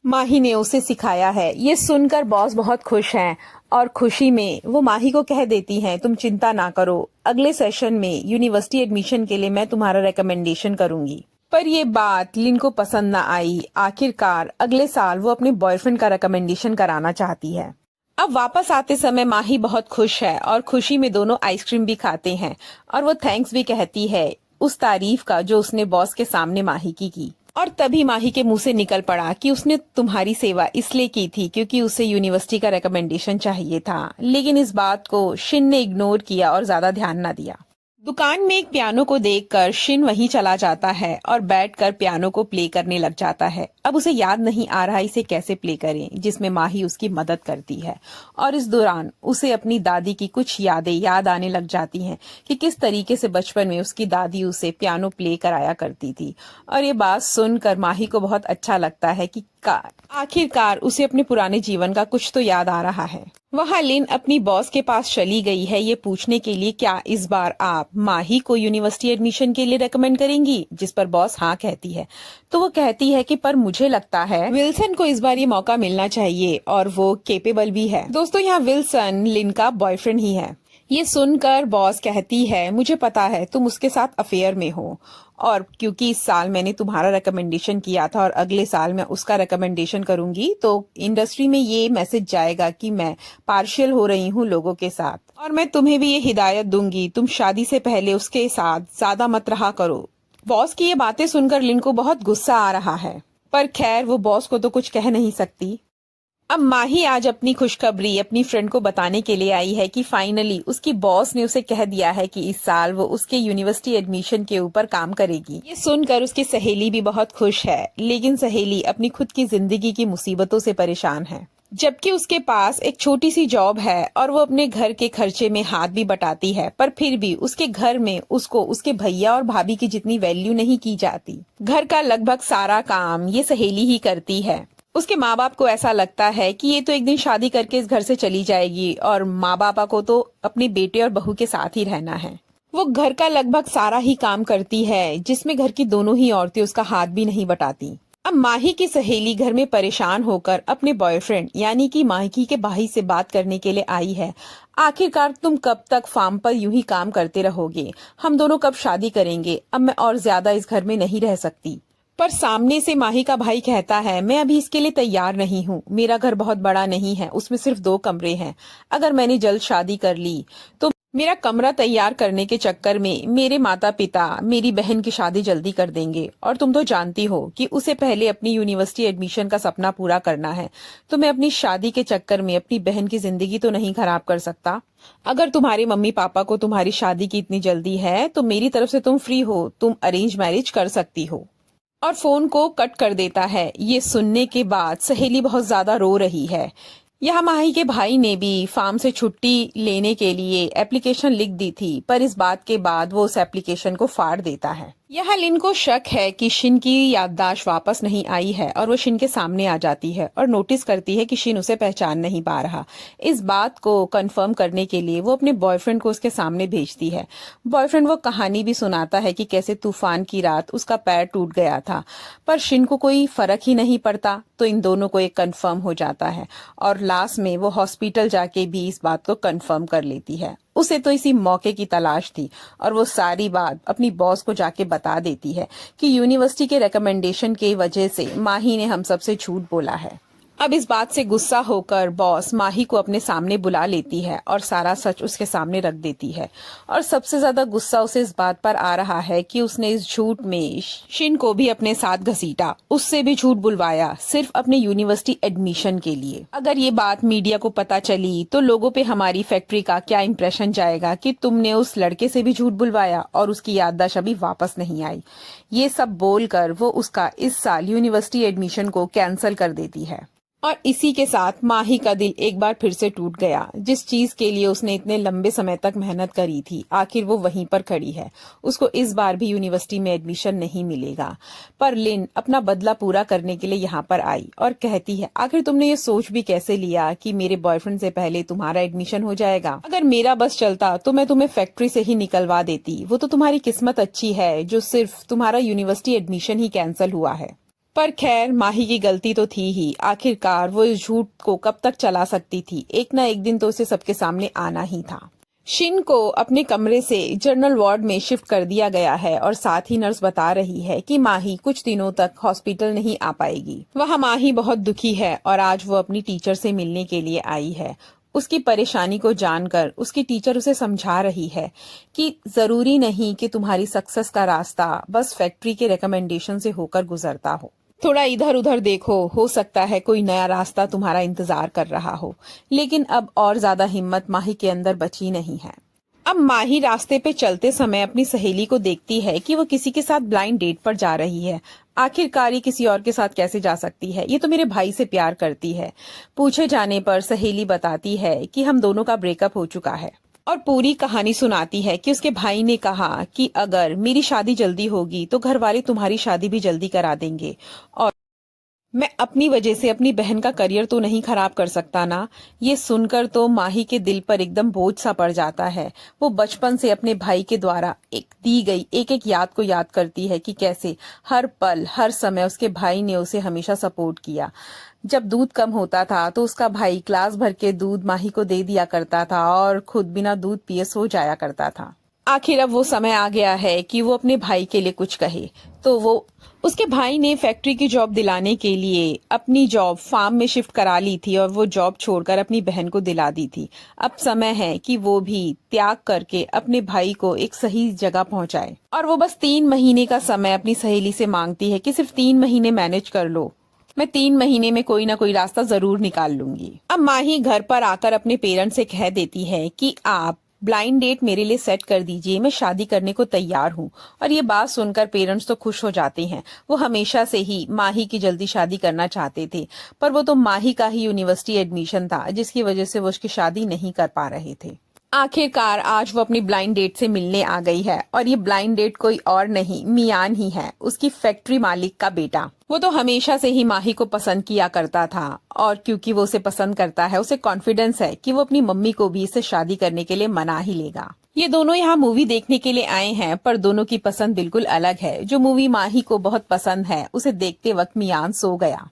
माही ने उसे सिखाया है। ये सुनकर बॉस बहुत खुश हैं और खुशी में वो माही को कह देती हैं, तुम चिंता ना करो, अगले सेशन में यूनिवर्सिटी एडमिशन के लिए मैं तुम्हारा रिकमेंडेशन करूंगी। पर ये बात लिन को पसंद न आई। आखिरकार अगले साल वो अपने बॉयफ्रेंड का रिकमेंडेशन कराना चाहती है। अब वापस आते समय माही बहुत खुश है और खुशी में दोनों आइसक्रीम भी खाते हैं और वो थैंक्स भी कहती है उस तारीफ का जो उसने बॉस के सामने माही की। और तभी माही के मुंह से निकल पड़ा कि उसने तुम्हारी सेवा इसलिए की थी क्योंकि उसे यूनिवर्सिटी का रिकमेंडेशन चाहिए था। लेकिन इस बात को शिन ने इग्नोर किया और ज्यादा ध्यान न दिया। दुकान में एक पियानो को देखकर शिन वहीं चला जाता है और बैठकर पियानो को प्ले करने लग जाता है। अब उसे याद नहीं आ रहा इसे कैसे प्ले करें, जिसमें माही उसकी मदद करती है और इस दौरान उसे अपनी दादी की कुछ यादें याद आने लग जाती हैं कि किस तरीके से बचपन में उसकी दादी उसे पियानो प्ले कराया करती थी। और ये बात सुनकर माही को बहुत अच्छा लगता है कि आखिरकार उसे अपने पुराने जीवन का कुछ तो याद आ रहा है। वहाँ लिन अपनी बॉस के पास चली गई है ये पूछने के लिए क्या इस बार आप माही को यूनिवर्सिटी एडमिशन के लिए रेकमेंड करेंगी, जिस पर बॉस हाँ कहती है। तो वो कहती है कि पर मुझे लगता है विल्सन को इस बार ये मौका मिलना चाहिए और वो केपेबल भी है। दोस्तों यहाँ विल्सन लिन का बॉयफ्रेंड ही है। ये सुनकर बॉस कहती है मुझे पता है तुम उसके साथ अफेयर में हो और क्योंकि इस साल मैंने तुम्हारा रिकमेंडेशन किया था और अगले साल मैं उसका रिकमेंडेशन करूंगी तो इंडस्ट्री में ये मैसेज जाएगा कि मैं पार्शियल हो रही हूँ लोगों के साथ। और मैं तुम्हें भी ये हिदायत दूंगी तुम शादी से पहले उसके साथ ज्यादा मत रहा करो। बॉस की ये बातें सुनकर लिन को बहुत गुस्सा आ रहा है, पर खैर वो बॉस को तो कुछ कह नहीं सकती। अब माही आज अपनी खुशखबरी अपनी फ्रेंड को बताने के लिए आई है कि फाइनली उसकी बॉस ने उसे कह दिया है कि इस साल वो उसके यूनिवर्सिटी एडमिशन के ऊपर काम करेगी। ये सुनकर उसकी सहेली भी बहुत खुश है, लेकिन सहेली अपनी खुद की जिंदगी की मुसीबतों से परेशान है। जबकि उसके पास एक छोटी सी जॉब है और वो अपने घर के खर्चे में हाथ भी बटाती है, पर फिर भी उसके घर में उसको उसके भैया और भाभी की जितनी वैल्यू नहीं की जाती। घर का लगभग सारा काम ये सहेली ही करती है। उसके माँ बाप को ऐसा लगता है कि ये तो एक दिन शादी करके इस घर से चली जाएगी और माँ बापा को तो अपने बेटे और बहू के साथ ही रहना है। वो घर का लगभग सारा ही काम करती है जिसमें घर की दोनों ही औरतें उसका हाथ भी नहीं बटाती। अब माही की सहेली घर में परेशान होकर अपने बॉयफ्रेंड यानी कि माही के भाई से बात करने के लिए आई है। आखिरकार तुम कब तक फार्म पर यूं ही काम करते रहोगे? हम दोनों कब शादी करेंगे? अब मैं और ज्यादा इस घर में नहीं रह सकती। पर सामने से माही का भाई कहता है मैं अभी इसके लिए तैयार नहीं हूँ। मेरा घर बहुत बड़ा नहीं है, उसमें सिर्फ 2 कमरे हैं। अगर मैंने जल्द शादी कर ली तो मेरा कमरा तैयार करने के चक्कर में मेरे माता पिता मेरी बहन की शादी जल्दी कर देंगे और तुम तो जानती हो कि उसे पहले अपनी यूनिवर्सिटी एडमिशन का सपना पूरा करना है, तो मैं अपनी शादी के चक्कर में अपनी बहन की जिंदगी तो नहीं खराब कर सकता। अगर तुम्हारे मम्मी पापा को तुम्हारी शादी की इतनी जल्दी है तो मेरी तरफ से तुम फ्री हो, तुम अरेंज मैरिज कर सकती हो। और फोन को कट कर देता है। ये सुनने के बाद सहेली बहुत ज्यादा रो रही है। यहाँ माही के भाई ने भी फार्म से छुट्टी लेने के लिए एप्लीकेशन लिख दी थी, पर इस बात के बाद वो उस एप्लीकेशन को फाड़ देता है। यहाँ लिन को शक है कि शिन की याददाश्त वापस नहीं आई है और वो शिन के सामने आ जाती है और नोटिस करती है कि शिन उसे पहचान नहीं पा रहा। इस बात को कंफर्म करने के लिए वो अपने बॉयफ्रेंड को उसके सामने भेजती है। बॉयफ्रेंड वो कहानी भी सुनाता है कि कैसे तूफान की रात उसका पैर टूट गया था, पर शिन को कोई फर्क ही नहीं पड़ता। तो इन दोनों को एक कंफर्म हो जाता है और लास्ट में वो हॉस्पिटल जाके भी इस बात को कंफर्म कर लेती है। उसे तो इसी मौके की तलाश थी और वो सारी बात अपनी बॉस को जाके बता देती है कि यूनिवर्सिटी के रिकमेंडेशन के वजह से माही ने हम सबसे झूठ बोला है। अब इस बात से गुस्सा होकर बॉस माही को अपने सामने बुला लेती है और सारा सच उसके सामने रख देती है। और सबसे ज्यादा गुस्सा उसे इस बात पर आ रहा है कि उसने इस झूठ में शिन को भी अपने साथ घसीटा, उससे भी झूठ बुलवाया सिर्फ अपने यूनिवर्सिटी एडमिशन के लिए। अगर ये बात मीडिया को पता चली तो लोगों पे हमारी फैक्ट्री का क्या इंप्रेशन जाएगा कि तुमने उस लड़के से भी झूठ बुलवाया और उसकी याददाश्त अभी वापस नहीं आई। ये सब बोलकर वो उसका इस साल यूनिवर्सिटी एडमिशन को कैंसिल कर देती है। और इसी के साथ माही का दिल एक बार फिर से टूट गया। जिस चीज के लिए उसने इतने लंबे समय तक मेहनत करी थी, आखिर वो वहीं पर खड़ी है। उसको इस बार भी यूनिवर्सिटी में एडमिशन नहीं मिलेगा। पर लिन अपना बदला पूरा करने के लिए यहाँ पर आई और कहती है, आखिर तुमने ये सोच भी कैसे लिया कि मेरे बॉयफ्रेंड से पहले तुम्हारा एडमिशन हो जाएगा? अगर मेरा बस चलता तो मैं तुम्हें फैक्ट्री से ही निकलवा देती। वो तो तुम्हारी किस्मत अच्छी है जो सिर्फ तुम्हारा यूनिवर्सिटी एडमिशन ही कैंसिल हुआ है। पर खैर, माही की गलती तो थी ही। आखिरकार वो इस झूठ को कब तक चला सकती थी? एक ना एक दिन तो उसे सबके सामने आना ही था। शिन को अपने कमरे से जनरल वार्ड में शिफ्ट कर दिया गया है और साथ ही नर्स बता रही है कि माही कुछ दिनों तक हॉस्पिटल नहीं आ पाएगी। वह माही बहुत दुखी है और आज वो अपनी टीचर से मिलने के लिए आई है। उसकी परेशानी को जानकर उसकी टीचर उसे समझा रही है कि जरूरी नहीं कि तुम्हारी सक्सेस का रास्ता बस फैक्ट्री के रिकमेंडेशन से होकर गुजरता हो। थोड़ा इधर उधर देखो, हो सकता है कोई नया रास्ता तुम्हारा इंतजार कर रहा हो। लेकिन अब और ज्यादा हिम्मत माही के अंदर बची नहीं है। अब माही रास्ते पे चलते समय अपनी सहेली को देखती है कि वो किसी के साथ ब्लाइंड डेट पर जा रही है। आखिरकार ये किसी और के साथ कैसे जा सकती है? ये तो मेरे भाई से प्यार करती है। पूछे जाने पर सहेली बताती है कि हम दोनों का ब्रेकअप हो चुका है और पूरी कहानी सुनाती है कि उसके भाई ने कहा कि अगर मेरी शादी जल्दी होगी तो घर वाले तुम्हारी शादी भी जल्दी करा देंगे और मैं अपनी वजह से अपनी बहन का करियर तो नहीं खराब कर सकता ना। ये सुनकर तो माही के दिल पर एकदम बोझ सा पड़ जाता है। वो बचपन से अपने भाई के द्वारा एक दी गई एक एक याद को याद करती है कि कैसे हर पल हर समय उसके भाई ने उसे हमेशा सपोर्ट किया। जब दूध कम होता था तो उसका भाई ग्लास भर के दूध माही को दे दिया करता था और खुद बिना दूध पिए सो जाया करता था। आखिर अब वो समय आ गया है कि वो अपने भाई के लिए कुछ कहे। तो वो उसके भाई ने फैक्ट्री की जॉब दिलाने के लिए अपनी जॉब फार्म में शिफ्ट करा ली थी और वो जॉब छोड़कर अपनी बहन को दिला दी थी। अब समय है कि वो भी त्याग करके अपने भाई को एक सही जगह पहुंचाए और वो बस 3 महीने का समय अपनी सहेली से मांगती है कि सिर्फ 3 महीने मैनेज कर लो, मैं 3 महीने में कोई ना कोई रास्ता जरूर निकाल लूंगी। अब माही घर पर आकर अपने पेरेंट्स से कह देती है कि आप ब्लाइंड डेट मेरे लिए सेट कर दीजिए, मैं शादी करने को तैयार हूँ। और ये बात सुनकर पेरेंट्स तो खुश हो जाते हैं। वो हमेशा से ही माही की जल्दी शादी करना चाहते थे, पर वो तो माही का ही यूनिवर्सिटी एडमिशन था जिसकी वजह से वो उसकी शादी नहीं कर पा रहे थे। आखिरकार आज वो अपनी ब्लाइंड डेट से मिलने आ गई है और ये ब्लाइंड डेट कोई और नहीं मियान ही है, उसकी फैक्ट्री मालिक का बेटा। वो तो हमेशा से ही माही को पसंद किया करता था और क्योंकि वो उसे पसंद करता है, उसे कॉन्फिडेंस है कि वो अपनी मम्मी को भी इससे शादी करने के लिए मना ही लेगा। ये दोनों यहाँ मूवी देखने के लिए आए हैं, पर दोनों की पसंद बिल्कुल अलग है। जो मूवी माही को बहुत पसंद है उसे देखते वक्त मियान सो गया।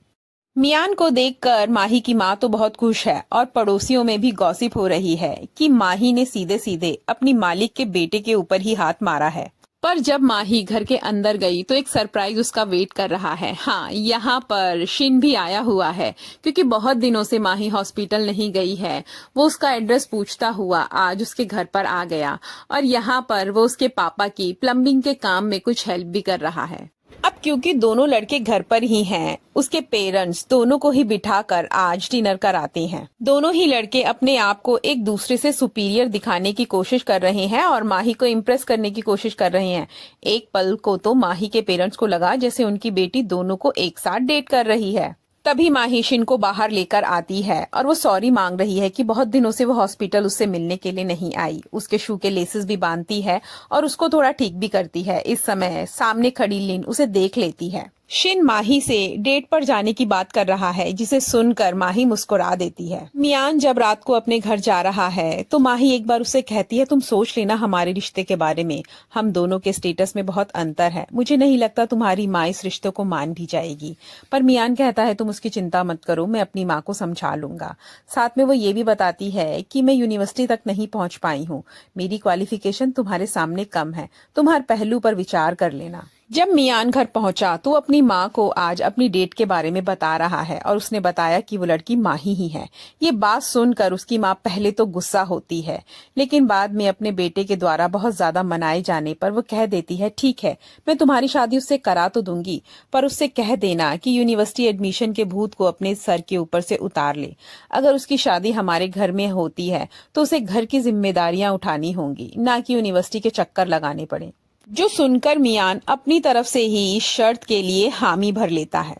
मियान को देखकर माही की माँ तो बहुत खुश है और पड़ोसियों में भी गॉसिप हो रही है कि माही ने सीधे सीधे अपनी मालिक के बेटे के ऊपर ही हाथ मारा है। पर जब माही घर के अंदर गई तो एक सरप्राइज उसका वेट कर रहा है। हाँ, यहाँ पर शिन भी आया हुआ है क्योंकि बहुत दिनों से माही हॉस्पिटल नहीं गई है। वो उसका एड्रेस पूछता हुआ आज उसके घर पर आ गया और यहाँ पर वो उसके पापा की प्लम्बिंग के काम में कुछ हेल्प भी कर रहा है। अब क्योंकि दोनों लड़के घर पर ही हैं, उसके पेरेंट्स दोनों को ही बिठाकर आज डिनर कराते हैं। दोनों ही लड़के अपने आप को एक दूसरे से सुपीरियर दिखाने की कोशिश कर रहे हैं और माही को इम्प्रेस करने की कोशिश कर रहे हैं। एक पल को तो माही के पेरेंट्स को लगा जैसे उनकी बेटी दोनों को एक साथ डेट कर रही है। तभी माही शिन को बाहर लेकर आती है और वो सॉरी मांग रही है कि बहुत दिनों से वो हॉस्पिटल उससे मिलने के लिए नहीं आई। उसके शू के लेसेस भी बांधती है और उसको थोड़ा ठीक भी करती है। इस समय सामने खड़ी लिन उसे देख लेती है। शिन माही से डेट पर जाने की बात कर रहा है, जिसे सुनकर माही मुस्कुरा देती है। मियान जब रात को अपने घर जा रहा है तो माही एक बार उसे कहती है, तुम सोच लेना हमारे रिश्ते के बारे में, हम दोनों के स्टेटस में बहुत अंतर है, मुझे नहीं लगता तुम्हारी माँ इस रिश्ते को मान भी जाएगी। पर मियान कहता है, तुम उसकी चिंता मत करो, मैं अपनी माँ को समझा लूंगा। साथ में वो ये भी बताती है कि मैं यूनिवर्सिटी तक नहीं पहुंच पाई हूँ, मेरी क्वालिफिकेशन तुम्हारे सामने कम है, तुम हर पहलू पर विचार कर लेना। जब मियान घर पहुंचा तो अपनी माँ को आज अपनी डेट के बारे में बता रहा है और उसने बताया कि वो लड़की माही ही है। ये बात सुनकर उसकी माँ पहले तो गुस्सा होती है, लेकिन बाद में अपने बेटे के द्वारा बहुत ज्यादा मनाए जाने पर वो कह देती है, ठीक है, मैं तुम्हारी शादी उससे करा तो दूंगी, पर उससे कह देना कि यूनिवर्सिटी एडमिशन के भूत को अपने सर के ऊपर से उतार ले। अगर उसकी शादी हमारे घर में होती है तो उसे घर की जिम्मेदारियां उठानी होंगी, ना कि यूनिवर्सिटी के चक्कर लगाने पड़े। जो सुनकर मियान अपनी तरफ से ही इस शर्त के लिए हामी भर लेता है।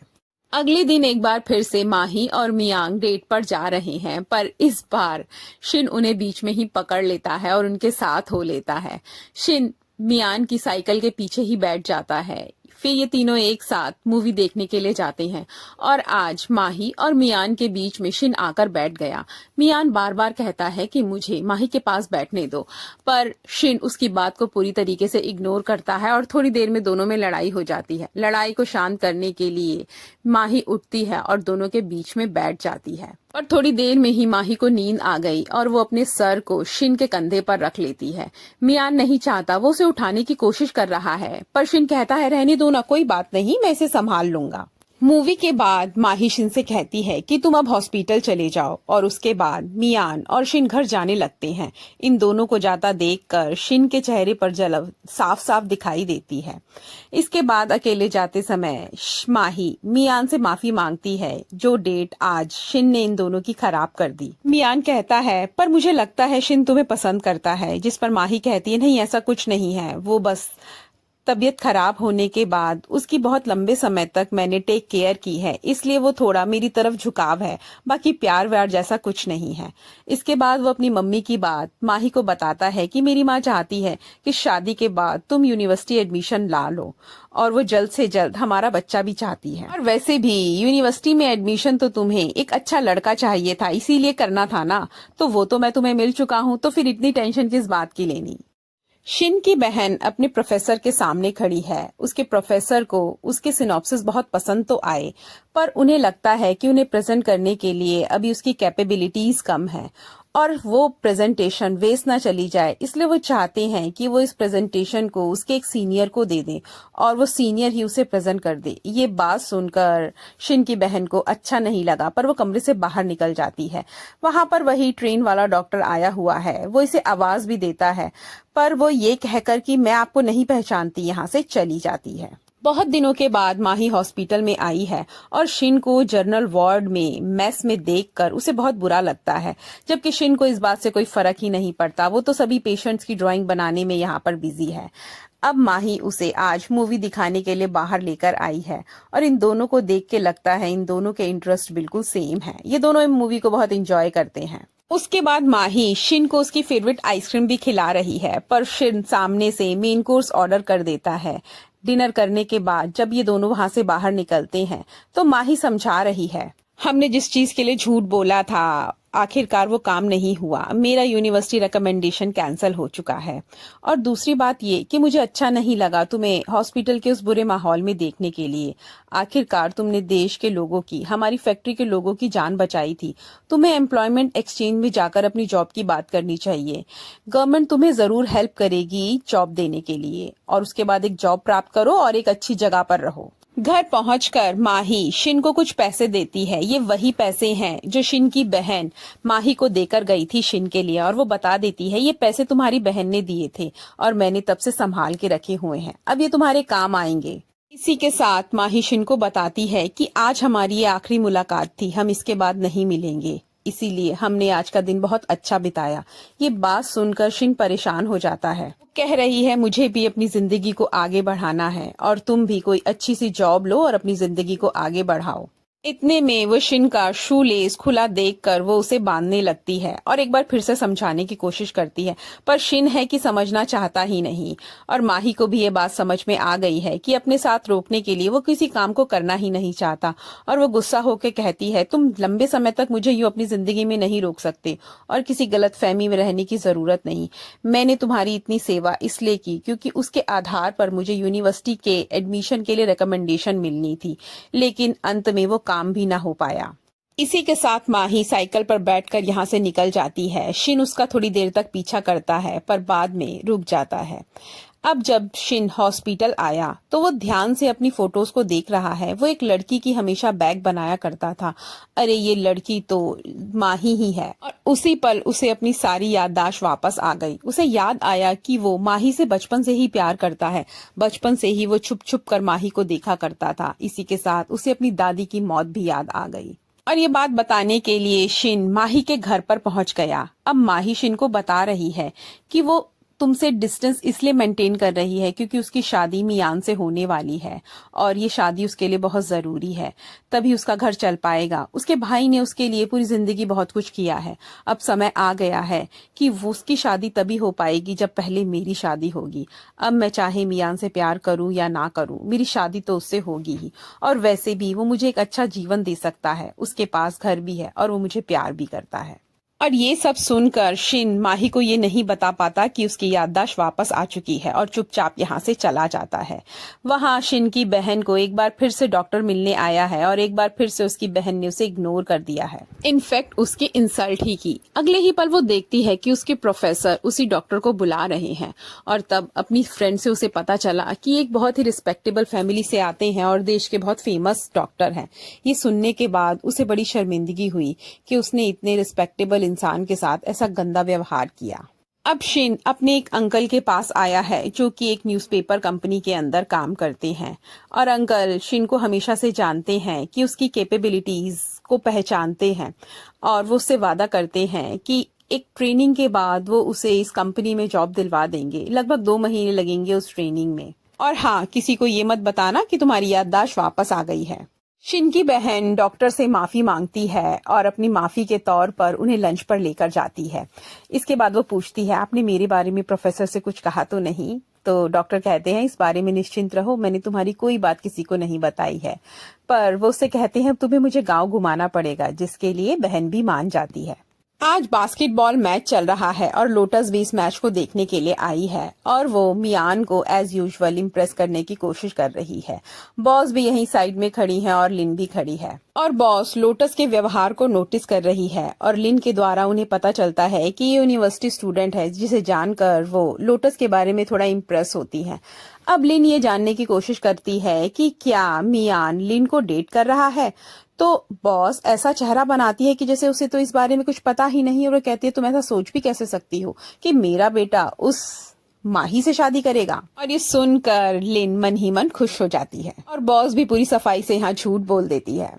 अगले दिन एक बार फिर से माही और मियांग डेट पर जा रहे हैं, पर इस बार शिन उन्हें बीच में ही पकड़ लेता है और उनके साथ हो लेता है। शिन मियान की साइकिल के पीछे ही बैठ जाता है। फिर ये तीनों एक साथ मूवी देखने के लिए जाते हैं और आज माही और मियान के बीच में शिन आकर बैठ गया। मियान बार बार कहता है कि मुझे माही के पास बैठने दो, पर शिन उसकी बात को पूरी तरीके से इग्नोर करता है और थोड़ी देर में दोनों में लड़ाई हो जाती है। लड़ाई को शांत करने के लिए माही उठती है और दोनों के बीच में बैठ जाती है। और थोड़ी देर में ही माही को नींद आ गई और वो अपने सर को शिन के कंधे पर रख लेती है। मियान नहीं चाहता, वो उसे उठाने की कोशिश कर रहा है, पर शिन कहता है, रहने दो ना, कोई बात नहीं, मैं इसे संभाल लूंगा। मूवी के बाद माही शिन से कहती है कि तुम अब हॉस्पिटल चले जाओ और उसके बाद मियान और शिन घर जाने लगते हैं। इन दोनों को जाता देखकर शिन के चेहरे पर जलन साफ साफ दिखाई देती है। इसके बाद अकेले जाते समय माही मियान से माफी मांगती है, जो डेट आज शिन ने इन दोनों की खराब कर दी। मियान कहता है, पर मुझे लगता है शिन तुम्हें पसंद करता है, जिस पर माही कहती है, नहीं ऐसा कुछ नहीं है, वो बस तबीयत खराब होने के बाद उसकी बहुत लंबे समय तक मैंने टेक केयर की है, इसलिए वो थोड़ा मेरी तरफ झुकाव है, बाकी प्यार व्यार जैसा कुछ नहीं है। इसके बाद वो अपनी मम्मी की बात माही को बताता है कि मेरी माँ चाहती है कि शादी के बाद तुम यूनिवर्सिटी एडमिशन ला लो और वो जल्द से जल्द हमारा बच्चा भी चाहती है। और वैसे भी यूनिवर्सिटी में एडमिशन तो तुम्हें एक अच्छा लड़का चाहिए था, इसीलिए करना था ना, तो वो तो मैं तुम्हें मिल चुका हूँ, तो फिर इतनी टेंशन किस बात की लेनी। शिन की बहन अपने प्रोफेसर के सामने खड़ी है। उसके प्रोफेसर को उसके सिनॉप्सिस बहुत पसंद तो आए, पर उन्हें लगता है कि उन्हें प्रेजेंट करने के लिए अभी उसकी कैपेबिलिटीज कम है और वो प्रेजेंटेशन वेस्ट ना चली जाए, इसलिए वो चाहते हैं कि वो इस प्रेजेंटेशन को उसके एक सीनियर को दे दें और वो सीनियर ही उसे प्रेजेंट कर दे। ये बात सुनकर शिन की बहन को अच्छा नहीं लगा, पर वो कमरे से बाहर निकल जाती है। वहां पर वही ट्रेन वाला डॉक्टर आया हुआ है, वो इसे आवाज भी देता है, पर वो ये कहकर कि मैं आपको नहीं पहचानती, यहाँ से चली जाती है। बहुत दिनों के बाद माही हॉस्पिटल में आई है और शिन को जनरल वार्ड में मेस में देखकर उसे बहुत बुरा लगता है, जबकि शिन को इस बात से कोई फर्क ही नहीं पड़ता, वो तो सभी पेशेंट्स की ड्राइंग बनाने में यहाँ पर बिजी है। अब माही उसे आज मूवी दिखाने के लिए बाहर लेकर आई है और इन दोनों को देख के लगता है इन दोनों के इंटरेस्ट बिल्कुल सेम है, ये दोनों मूवी को बहुत एंजॉय करते हैं। उसके बाद माही शिन को उसकी फेवरेट आइसक्रीम भी खिला रही है, पर शिन सामने से मेन कोर्स ऑर्डर कर देता है। डिनर करने के बाद जब ये दोनों वहां से बाहर निकलते हैं तो माही समझा रही है, हमने जिस चीज के लिए झूठ बोला था आखिरकार वो काम नहीं हुआ, मेरा यूनिवर्सिटी रिकमेंडेशन कैंसिल हो चुका है। और दूसरी बात ये कि मुझे अच्छा नहीं लगा तुम्हें हॉस्पिटल के उस बुरे माहौल में देखने के लिए। आखिरकार तुमने देश के लोगों की, हमारी फैक्ट्री के लोगों की जान बचाई थी। तुम्हें एम्प्लॉयमेंट एक्सचेंज में जाकर अपनी जॉब की बात करनी चाहिए। गवर्नमेंट तुम्हें जरूर हेल्प करेगी जॉब देने के लिए, और उसके बाद एक जॉब प्राप्त करो और एक अच्छी जगह पर रहो। घर पहुंचकर माही शिन को कुछ पैसे देती है। ये वही पैसे हैं जो शिन की बहन माही को देकर गई थी शिन के लिए, और वो बता देती है ये पैसे तुम्हारी बहन ने दिए थे और मैंने तब से संभाल के रखे हुए हैं, अब ये तुम्हारे काम आएंगे। इसी के साथ माही शिन को बताती है कि आज हमारी ये आखिरी मुलाकात थी, हम इसके बाद नहीं मिलेंगे, इसीलिए हमने आज का दिन बहुत अच्छा बिताया। ये बात सुनकर शिन परेशान हो जाता है। कह रही है मुझे भी अपनी जिंदगी को आगे बढ़ाना है और तुम भी कोई अच्छी सी जॉब लो और अपनी जिंदगी को आगे बढ़ाओ। इतने में वो शिन का शू लेस खुला देखकर वो उसे बांधने लगती है और एक बार फिर से समझाने की कोशिश करती है, पर शिन है कि समझना चाहता ही नहीं। और माही को भी ये बात समझ में आ गई है कि अपने साथ रोकने के लिए वो किसी काम को करना ही नहीं चाहता, और वो गुस्सा होकर कहती है तुम लंबे समय तक मुझे यूं अपनी जिंदगी में नहीं रोक सकते और किसी गलत फहमी में रहने की जरूरत नहीं। मैंने तुम्हारी इतनी सेवा इसलिए की क्योंकि उसके आधार पर मुझे यूनिवर्सिटी के एडमिशन के लिए रिकमेंडेशन मिलनी थी, लेकिन अंत में वो काम भी ना हो पाया। इसी के साथ माही साइकिल पर बैठकर यहाँ से निकल जाती है। शिन उसका थोड़ी देर तक पीछा करता है पर बाद में रुक जाता है। अब जब शिन हॉस्पिटल आया तो वो ध्यान से अपनी फोटोज को देख रहा है। वो एक लड़की की हमेशा बैग बनाया करता था। अरे ये लड़की तो माही ही है। और उसी पल उसे अपनी सारी याददाश्त वापस आ गई। उसे याद आया कि वो माही से बचपन से ही प्यार करता है। बचपन से ही वो छुप छुप कर माही को देखा करता था। इसी के साथ उसे अपनी दादी की मौत भी याद आ गई। और ये बात बताने के लिए शिन माही के घर पर पहुंच गया। अब माही शिन को बता रही है कि वो तुमसे डिस्टेंस इसलिए मेंटेन कर रही है क्योंकि उसकी शादी मियान से होने वाली है और ये शादी उसके लिए बहुत जरूरी है, तभी उसका घर चल पाएगा। उसके भाई ने उसके लिए पूरी जिंदगी बहुत कुछ किया है। अब समय आ गया है कि वो उसकी शादी तभी हो पाएगी जब पहले मेरी शादी होगी। अब मैं चाहे मियान से प्यार करूं या ना करूं, मेरी शादी तो उससे होगी ही। और वैसे भी वो मुझे एक अच्छा जीवन दे सकता है, उसके पास घर भी है और वो मुझे प्यार भी करता है। और ये सब सुनकर शिन माही को ये नहीं बता पाता कि उसकी याददाश्त वापस आ चुकी है और चुपचाप यहाँ से चला जाता है। वहाँ शिन की बहन को एक बार फिर से डॉक्टर मिलने आया है और एक बार फिर से उसकी बहन ने उसे इग्नोर कर दिया है, इनफैक्ट उसकी इंसल्ट ही की। अगले ही पल वो देखती है कि उसके प्रोफेसर उसी डॉक्टर को बुला रहे हैं और तब अपनी फ्रेंड से उसे पता चला कि एक बहुत ही रिस्पेक्टेबल फैमिली से आते हैं और देश के बहुत फेमस डॉक्टर हैं। ये सुनने के बाद उसे बड़ी शर्मिंदगी हुई कि उसने इतने रिस्पेक्टेबल इंसान के साथ ऐसा गंदा व्यवहार किया। अब शिन अपने एक अंकल के पास आया है जो कि एक न्यूज़पेपर कंपनी के अंदर काम करते हैं, और अंकल शिन को हमेशा से जानते हैं कि उसकी कैपेबिलिटीज को पहचानते हैं और वो उससे वादा करते हैं कि एक ट्रेनिंग के बाद वो उसे इस कंपनी में जॉब दिलवा देंगे। लगभग 2 महीने लगेंगे उस ट्रेनिंग में। और हाँ, किसी को ये मत बताना कि तुम्हारी याददाश्त वापस आ गई है। शिन की बहन डॉक्टर से माफी मांगती है और अपनी माफी के तौर पर उन्हें लंच पर लेकर जाती है। इसके बाद वो पूछती है आपने मेरे बारे में प्रोफेसर से कुछ कहा तो नहीं? तो डॉक्टर कहते हैं इस बारे में निश्चिंत रहो, मैंने तुम्हारी कोई बात किसी को नहीं बताई है। पर वो उससे कहते हैं तुम्हें मुझे गाँव घुमाना पड़ेगा, जिसके लिए बहन भी मान जाती है। आज बास्केटबॉल मैच चल रहा है और लोटस भी इस मैच को देखने के लिए आई है और वो मियान को एज यूजुअल इम्प्रेस करने की कोशिश कर रही है। बॉस भी यहीं साइड में खड़ी है और लिन भी खड़ी है और बॉस लोटस के व्यवहार को नोटिस कर रही है और लिन के द्वारा उन्हें पता चलता है कि ये यूनिवर्सिटी स्टूडेंट है, जिसे जानकर वो लोटस के बारे में थोड़ा इम्प्रेस होती है। अब लिन ये जानने की कोशिश करती है कि क्या मियान लिन को डेट कर रहा है, तो बॉस ऐसा चेहरा बनाती है कि जैसे उसे तो इस बारे में कुछ पता ही नहीं, और वो कहती है तुम ऐसा सोच भी कैसे सकती हो कि मेरा बेटा उस माही से शादी करेगा। और ये सुनकर लिन मन ही मन खुश हो जाती है और बॉस भी पूरी सफाई से यहाँ झूठ बोल देती है।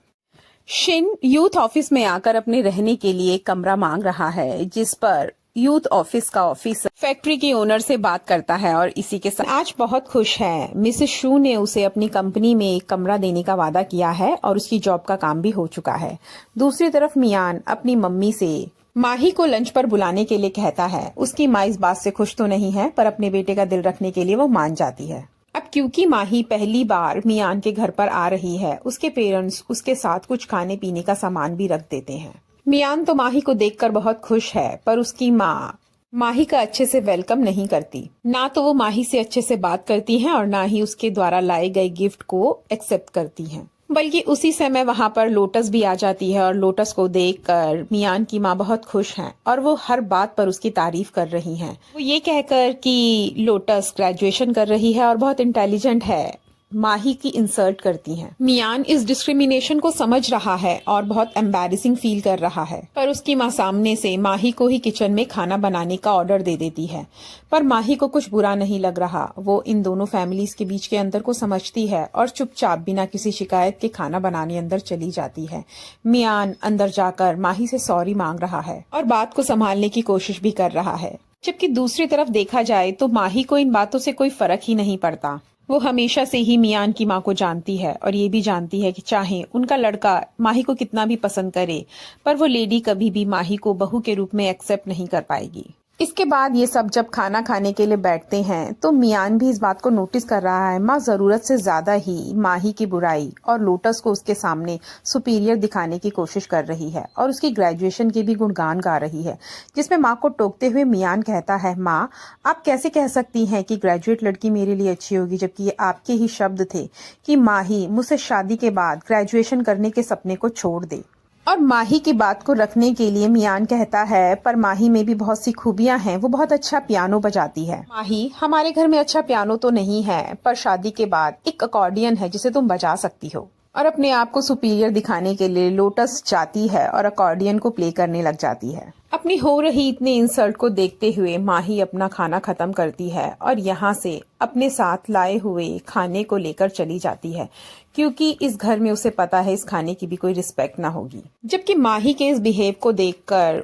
शिन यूथ ऑफिस में आकर अपने रहने के लिए कमरा मांग रहा है, जिस पर यूथ ऑफिस का ऑफिसर फैक्ट्री के ओनर से बात करता है और इसी के साथ आज बहुत खुश है। मिसेस शू ने उसे अपनी कंपनी में एक कमरा देने का वादा किया है और उसकी जॉब का काम भी हो चुका है। दूसरी तरफ मियान अपनी मम्मी से माही को लंच पर बुलाने के लिए कहता है। उसकी माँ इस बात से खुश तो नहीं है, पर अपने बेटे का दिल रखने के लिए वो मान जाती है। अब क्योंकि माही पहली बार मियान के घर पर आ रही है, उसके पेरेंट्स उसके साथ कुछ खाने पीने का सामान भी रख देते हैं। मियान तो माही को देखकर बहुत खुश है, पर उसकी माँ माही का अच्छे से वेलकम नहीं करती। ना तो वो माही से अच्छे से बात करती हैं और ना ही उसके द्वारा लाए गए गिफ्ट को एक्सेप्ट करती हैं। बल्कि उसी समय वहां पर लोटस भी आ जाती है और लोटस को देखकर मियान की माँ बहुत खुश हैं और वो हर बात पर उसकी तारीफ कर रही हैं। वो ये कहकर कि लोटस ग्रेजुएशन कर रही है और बहुत इंटेलिजेंट है, माही की इंसल्ट करती हैं। मियान इस डिस्क्रिमिनेशन को समझ रहा है और बहुत एम्बैरेसिंग फील कर रहा है, पर उसकी माँ सामने से माही को ही किचन में खाना बनाने का ऑर्डर दे देती है। पर माही को कुछ बुरा नहीं लग रहा, वो इन दोनों फैमिलीज के बीच के अंतर को समझती है और चुपचाप बिना किसी शिकायत के खाना बनाने अंदर चली जाती है। मियान अंदर जाकर माही से सॉरी मांग रहा है और बात को संभालने की कोशिश भी कर रहा है। जबकि दूसरी तरफ देखा जाए तो माही को इन बातों से कोई फर्क ही नहीं पड़ता। वो हमेशा से ही मियान की माँ को जानती है और ये भी जानती है कि चाहे उनका लड़का माही को कितना भी पसंद करे, पर वो लेडी कभी भी माही को बहू के रूप में एक्सेप्ट नहीं कर पाएगी। इसके बाद ये सब जब खाना खाने के लिए बैठते हैं तो मियान भी इस बात को नोटिस कर रहा है, माँ जरूरत से ज्यादा ही माही की बुराई और लोटस को उसके सामने सुपीरियर दिखाने की कोशिश कर रही है और उसकी ग्रेजुएशन के भी गुणगान गा रही है, जिसमें माँ को टोकते हुए मियान कहता है, माँ आप कैसे कह सकती हैं कि ग्रेजुएट लड़की मेरे लिए अच्छी होगी, जबकि ये आपके ही शब्द थे कि माही मुझसे शादी के बाद ग्रेजुएशन करने के सपने को छोड़ दे। और माही की बात को रखने के लिए मियान कहता है, पर माही में भी बहुत सी खूबियां हैं, वो बहुत अच्छा पियानो बजाती है। माही हमारे घर में अच्छा पियानो तो नहीं है, पर शादी के बाद एक अकॉर्डियन है जिसे तुम बजा सकती हो। और अपने आप को सुपीरियर दिखाने के लिए लोटस जाती है और अकॉर्डियन को प्ले करने लग जाती है। अपनी हो रही इतनी इंसल्ट को देखते हुए माही अपना खाना खत्म करती है और यहाँ से अपने साथ लाए हुए खाने को लेकर चली जाती है, क्योंकि इस घर में उसे पता है इस खाने की भी कोई रिस्पेक्ट ना होगी। जबकि माही के इस बिहेव को देखकर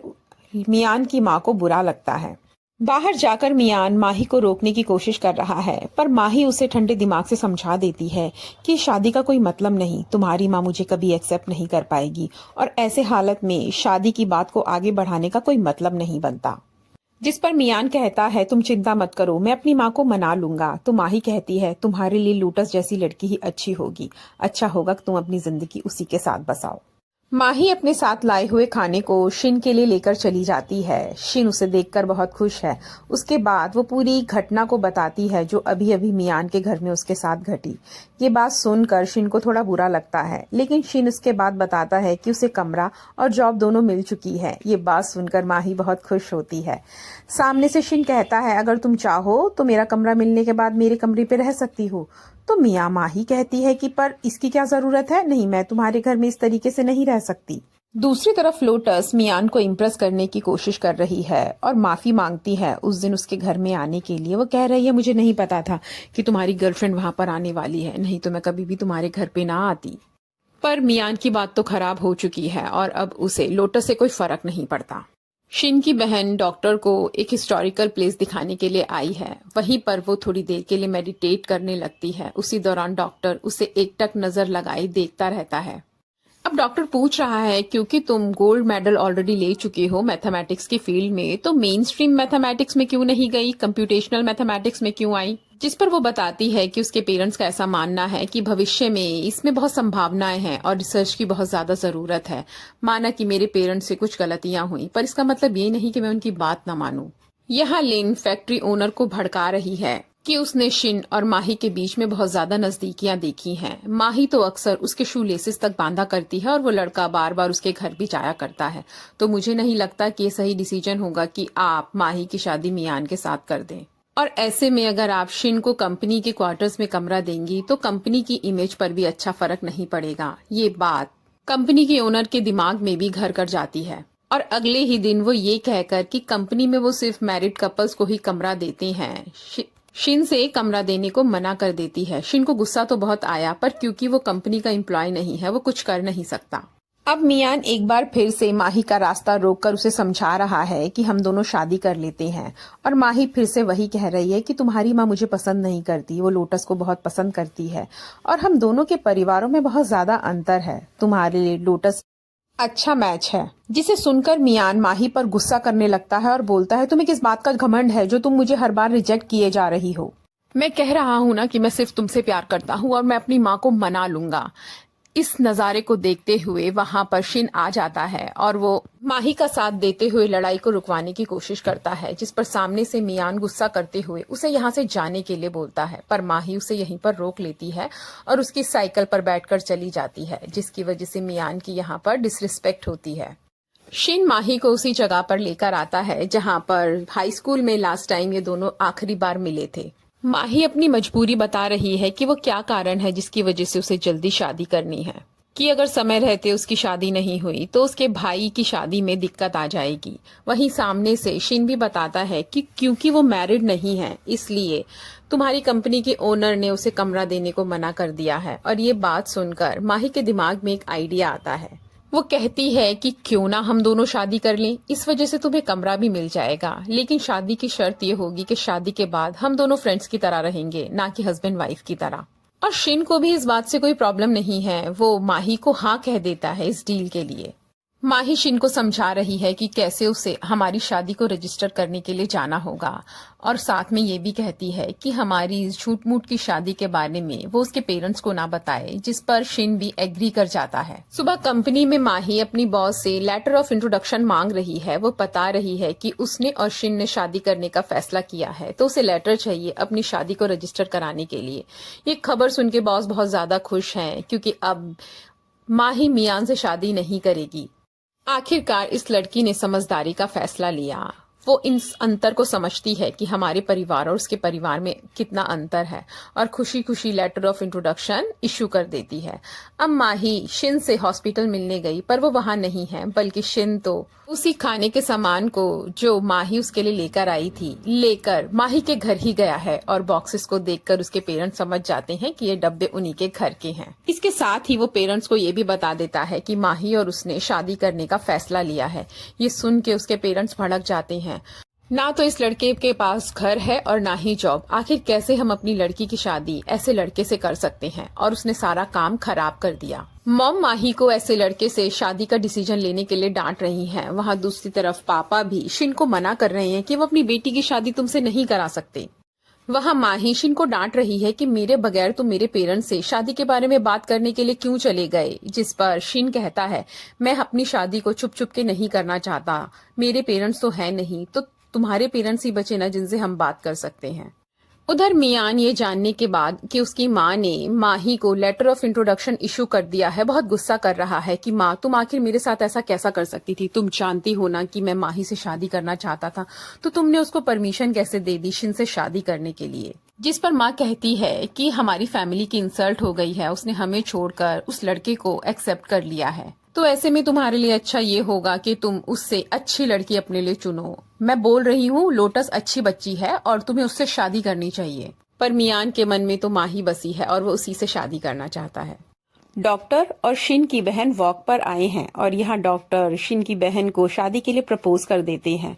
मियान की माँ को बुरा लगता है। बाहर जाकर मियान माही को रोकने की कोशिश कर रहा है, पर माही उसे ठंडे दिमाग से समझा देती है कि शादी का कोई मतलब नहीं, तुम्हारी माँ मुझे कभी एक्सेप्ट नहीं कर पाएगी और ऐसे हालत में शादी की बात को आगे बढ़ाने का कोई मतलब नहीं बनता। जिस पर मियान कहता है, तुम चिंता मत करो, मैं अपनी माँ को मना लूंगा। तो माही कहती है, तुम्हारे लिए लोटस जैसी लड़की ही अच्छी होगी, अच्छा होगा कि तुम अपनी जिंदगी उसी के साथ बसाओ। माही अपने साथ लाए हुए खाने को शिन के लिए लेकर चली जाती है। शिन उसे देखकर बहुत खुश है। उसके बाद वो पूरी घटना को बताती है जो अभी अभी मियान के घर में उसके साथ घटी। ये बात सुनकर शिन को थोड़ा बुरा लगता है, लेकिन शिन उसके बाद बताता है कि उसे कमरा और जॉब दोनों मिल चुकी है। ये बात सुनकर माही बहुत खुश होती है। सामने से शिन कहता है, अगर तुम चाहो तो मेरा कमरा मिलने के बाद मेरे कमरे पे रह सकती हो। तो मियाँ माही कहती है कि पर इसकी क्या जरूरत है, नहीं मैं तुम्हारे घर में इस तरीके से नहीं रह सकती। दूसरी तरफ लोटस मियान को इम्प्रेस करने की कोशिश कर रही है और माफी मांगती है उस दिन उसके घर में आने के लिए। वो कह रही है, मुझे नहीं पता था कि तुम्हारी गर्लफ्रेंड वहां पर आने वाली है, नहीं तो मैं कभी भी तुम्हारे घर पे ना आती। पर मियान की बात तो खराब हो चुकी है और अब उसे लोटस से कोई फर्क नहीं पड़ता। शिन की बहन डॉक्टर को एक हिस्टोरिकल प्लेस दिखाने के लिए आई है। वहीं पर वो थोड़ी देर के लिए मेडिटेट करने लगती है। उसी दौरान डॉक्टर उसे एकटक नजर लगाए देखता रहता है। अब डॉक्टर पूछ रहा है, क्योंकि तुम गोल्ड मेडल ऑलरेडी ले चुके हो मैथमेटिक्स की फील्ड में, तो मेन स्ट्रीम मैथमेटिक्स में क्यों नहीं गई, कंप्यूटेशनल मैथमेटिक्स में क्यों आई? जिस पर वो बताती है कि उसके पेरेंट्स का ऐसा मानना है कि भविष्य में इसमें बहुत संभावनाएं हैं और रिसर्च की बहुत ज्यादा जरूरत है। माना कि मेरे पेरेंट्स से कुछ गलतियां हुई, पर इसका मतलब ये नहीं कि मैं उनकी बात ना मानूं। यहाँ लिन फैक्ट्री ओनर को भड़का रही है कि उसने शिन और माही के बीच में बहुत ज्यादा नजदीकियां देखी हैं। माही तो अक्सर उसके शू लेसिस तक बांधा करती है और वो लड़का बार बार उसके घर भी जाया करता है। तो मुझे नहीं लगता कि ये सही डिसीजन होगा कि आप माही की शादी मियान के साथ कर दें। और ऐसे में अगर आप शिन को कंपनी के क्वार्टर्स में कमरा देंगी तो कंपनी की इमेज पर भी अच्छा फर्क नहीं पड़ेगा। ये बात कंपनी के ओनर के दिमाग में भी घर कर जाती है और अगले ही दिन वो ये कहकर कि कंपनी में वो सिर्फ मैरिड कपल्स को ही कमरा देते हैं, शिन से कमरा देने को मना कर देती है। शिन को गुस्सा तो बहुत आया, पर क्योंकि वो कंपनी का एम्प्लॉय नहीं है वो कुछ कर नहीं सकता। अब मियान एक बार फिर से माही का रास्ता रोककर उसे समझा रहा है कि हम दोनों शादी कर लेते हैं, और माही फिर से वही कह रही है कि तुम्हारी माँ मुझे पसंद नहीं करती, वो लोटस को बहुत पसंद करती है और हम दोनों के परिवारों में बहुत ज्यादा अंतर है, तुम्हारे लिए लोटस अच्छा मैच है। जिसे सुनकर मियान माही पर गुस्सा करने लगता है और बोलता है, तुम्हें किस बात का घमंड है जो तुम मुझे हर बार रिजेक्ट किए जा रही हो? मैं कह रहा हूँ ना कि मैं सिर्फ तुमसे प्यार करता हूँ और मैं अपनी माँ को मना लूंगा। इस नज़ारे को देखते हुए वहां पर शिन आ जाता है और वो माही का साथ देते हुए लड़ाई को रुकवाने की कोशिश करता है, जिस पर सामने से मियान गुस्सा करते हुए उसे यहाँ से जाने के लिए बोलता है, पर माही उसे यहीं पर रोक लेती है और उसकी साइकिल पर बैठकर चली जाती है, जिसकी वजह से मियान की यहाँ पर डिसरिस्पेक्ट होती है। शिन माही को उसी जगह पर लेकर आता है जहाँ पर हाई स्कूल में लास्ट टाइम ये दोनों आखिरी बार मिले थे। माही अपनी मजबूरी बता रही है कि वो क्या कारण है जिसकी वजह से उसे जल्दी शादी करनी है, कि अगर समय रहते उसकी शादी नहीं हुई तो उसके भाई की शादी में दिक्कत आ जाएगी। वहीं सामने से शिन भी बताता है कि क्योंकि वो मैरिड नहीं है इसलिए तुम्हारी कंपनी के ओनर ने उसे कमरा देने को मना कर दिया है। और ये बात सुनकर माही के दिमाग में एक आइडिया आता है। वो कहती है कि क्यों ना हम दोनों शादी कर लें, इस वजह से तुम्हें कमरा भी मिल जाएगा, लेकिन शादी की शर्त ये होगी कि शादी के बाद हम दोनों फ्रेंड्स की तरह रहेंगे, ना कि हस्बैंड वाइफ की तरह। और शिन को भी इस बात से कोई प्रॉब्लम नहीं है, वो माही को हाँ कह देता है इस डील के लिए। माही शिन को समझा रही है कि कैसे उसे हमारी शादी को रजिस्टर करने के लिए जाना होगा, और साथ में ये भी कहती है कि हमारी इस झूठ मूठ की शादी के बारे में वो उसके पेरेंट्स को ना बताए, जिस पर शिन भी एग्री कर जाता है। सुबह कंपनी में माही अपनी बॉस से लेटर ऑफ इंट्रोडक्शन मांग रही है। वो बता रही है कि उसने और शिन ने शादी करने का फैसला किया है, तो उसे लेटर चाहिए अपनी शादी को रजिस्टर कराने के लिए। ये खबर सुन के बॉस बहुत ज्यादा खुश हैं, क्योंकि अब माही मियान से शादी नहीं करेगी। आखिरकार इस लड़की ने समझदारी का फैसला लिया। वो इस अंतर को समझती है कि हमारे परिवार और उसके परिवार में कितना अंतर है, और खुशी खुशी लेटर ऑफ इंट्रोडक्शन इशू कर देती है। अब माही शिन से हॉस्पिटल मिलने गई, पर वो वहां नहीं है, बल्कि शिन तो उसी खाने के सामान को जो माही उसके लिए लेकर आई थी लेकर माही के घर ही गया है, और बॉक्सेस को देखकर उसके पेरेंट्स समझ जाते हैं कि ये डब्बे उन्हीं के घर के हैं। इसके साथ ही वो पेरेंट्स को ये भी बता देता है कि माही और उसने शादी करने का फैसला लिया है। ये सुन के उसके पेरेंट्स भड़क जाते हैं। ना तो इस लड़के के पास घर है और ना ही जॉब, आखिर कैसे हम अपनी लड़की की शादी ऐसे लड़के से कर सकते हैं, और उसने सारा काम खराब कर दिया। मॉम माही को ऐसे लड़के से शादी का डिसीजन लेने के लिए डांट रही हैं। वहाँ दूसरी तरफ पापा भी शिन को मना कर रहे हैं कि वो अपनी बेटी की शादी तुमसे नहीं करा सकते। वहाँ माही शिन को डांट रही है कि मेरे बगैर तुम मेरे पेरेंट्स से शादी के बारे में बात करने के लिए क्यों चले गए, जिस पर शिन कहता है मैं अपनी शादी को छुप छुप के नहीं करना चाहता, मेरे पेरेंट्स तो है नहीं, तो तुम्हारे पेरेंट्स ही बचे ना जिनसे हम बात कर सकते हैं। उधर मियान ये जानने के बाद कि उसकी माँ ने माही को लेटर ऑफ इंट्रोडक्शन इशू कर दिया है, बहुत गुस्सा कर रहा है कि माँ तुम आखिर मेरे साथ ऐसा कैसा कर सकती थी, तुम जानती हो ना कि मैं माही से शादी करना चाहता था, तो तुमने उसको परमिशन कैसे दे दी शिन से शादी करने के लिए। जिस पर माँ कहती है कि हमारी फैमिली की इंसल्ट हो गई है, उसने हमें छोड़कर उस लड़के को एक्सेप्ट कर लिया है, तो ऐसे में तुम्हारे लिए अच्छा ये होगा कि तुम उससे अच्छी लड़की अपने लिए चुनो। मैं बोल रही हूँ लोटस अच्छी बच्ची है और तुम्हें उससे शादी करनी चाहिए। पर मियान के मन में तो माही बसी है और वो उसी से शादी करना चाहता है। डॉक्टर और शिन की बहन वॉक पर आए हैं और यहाँ डॉक्टर शिन की बहन को शादी के लिए प्रपोज कर देते हैं,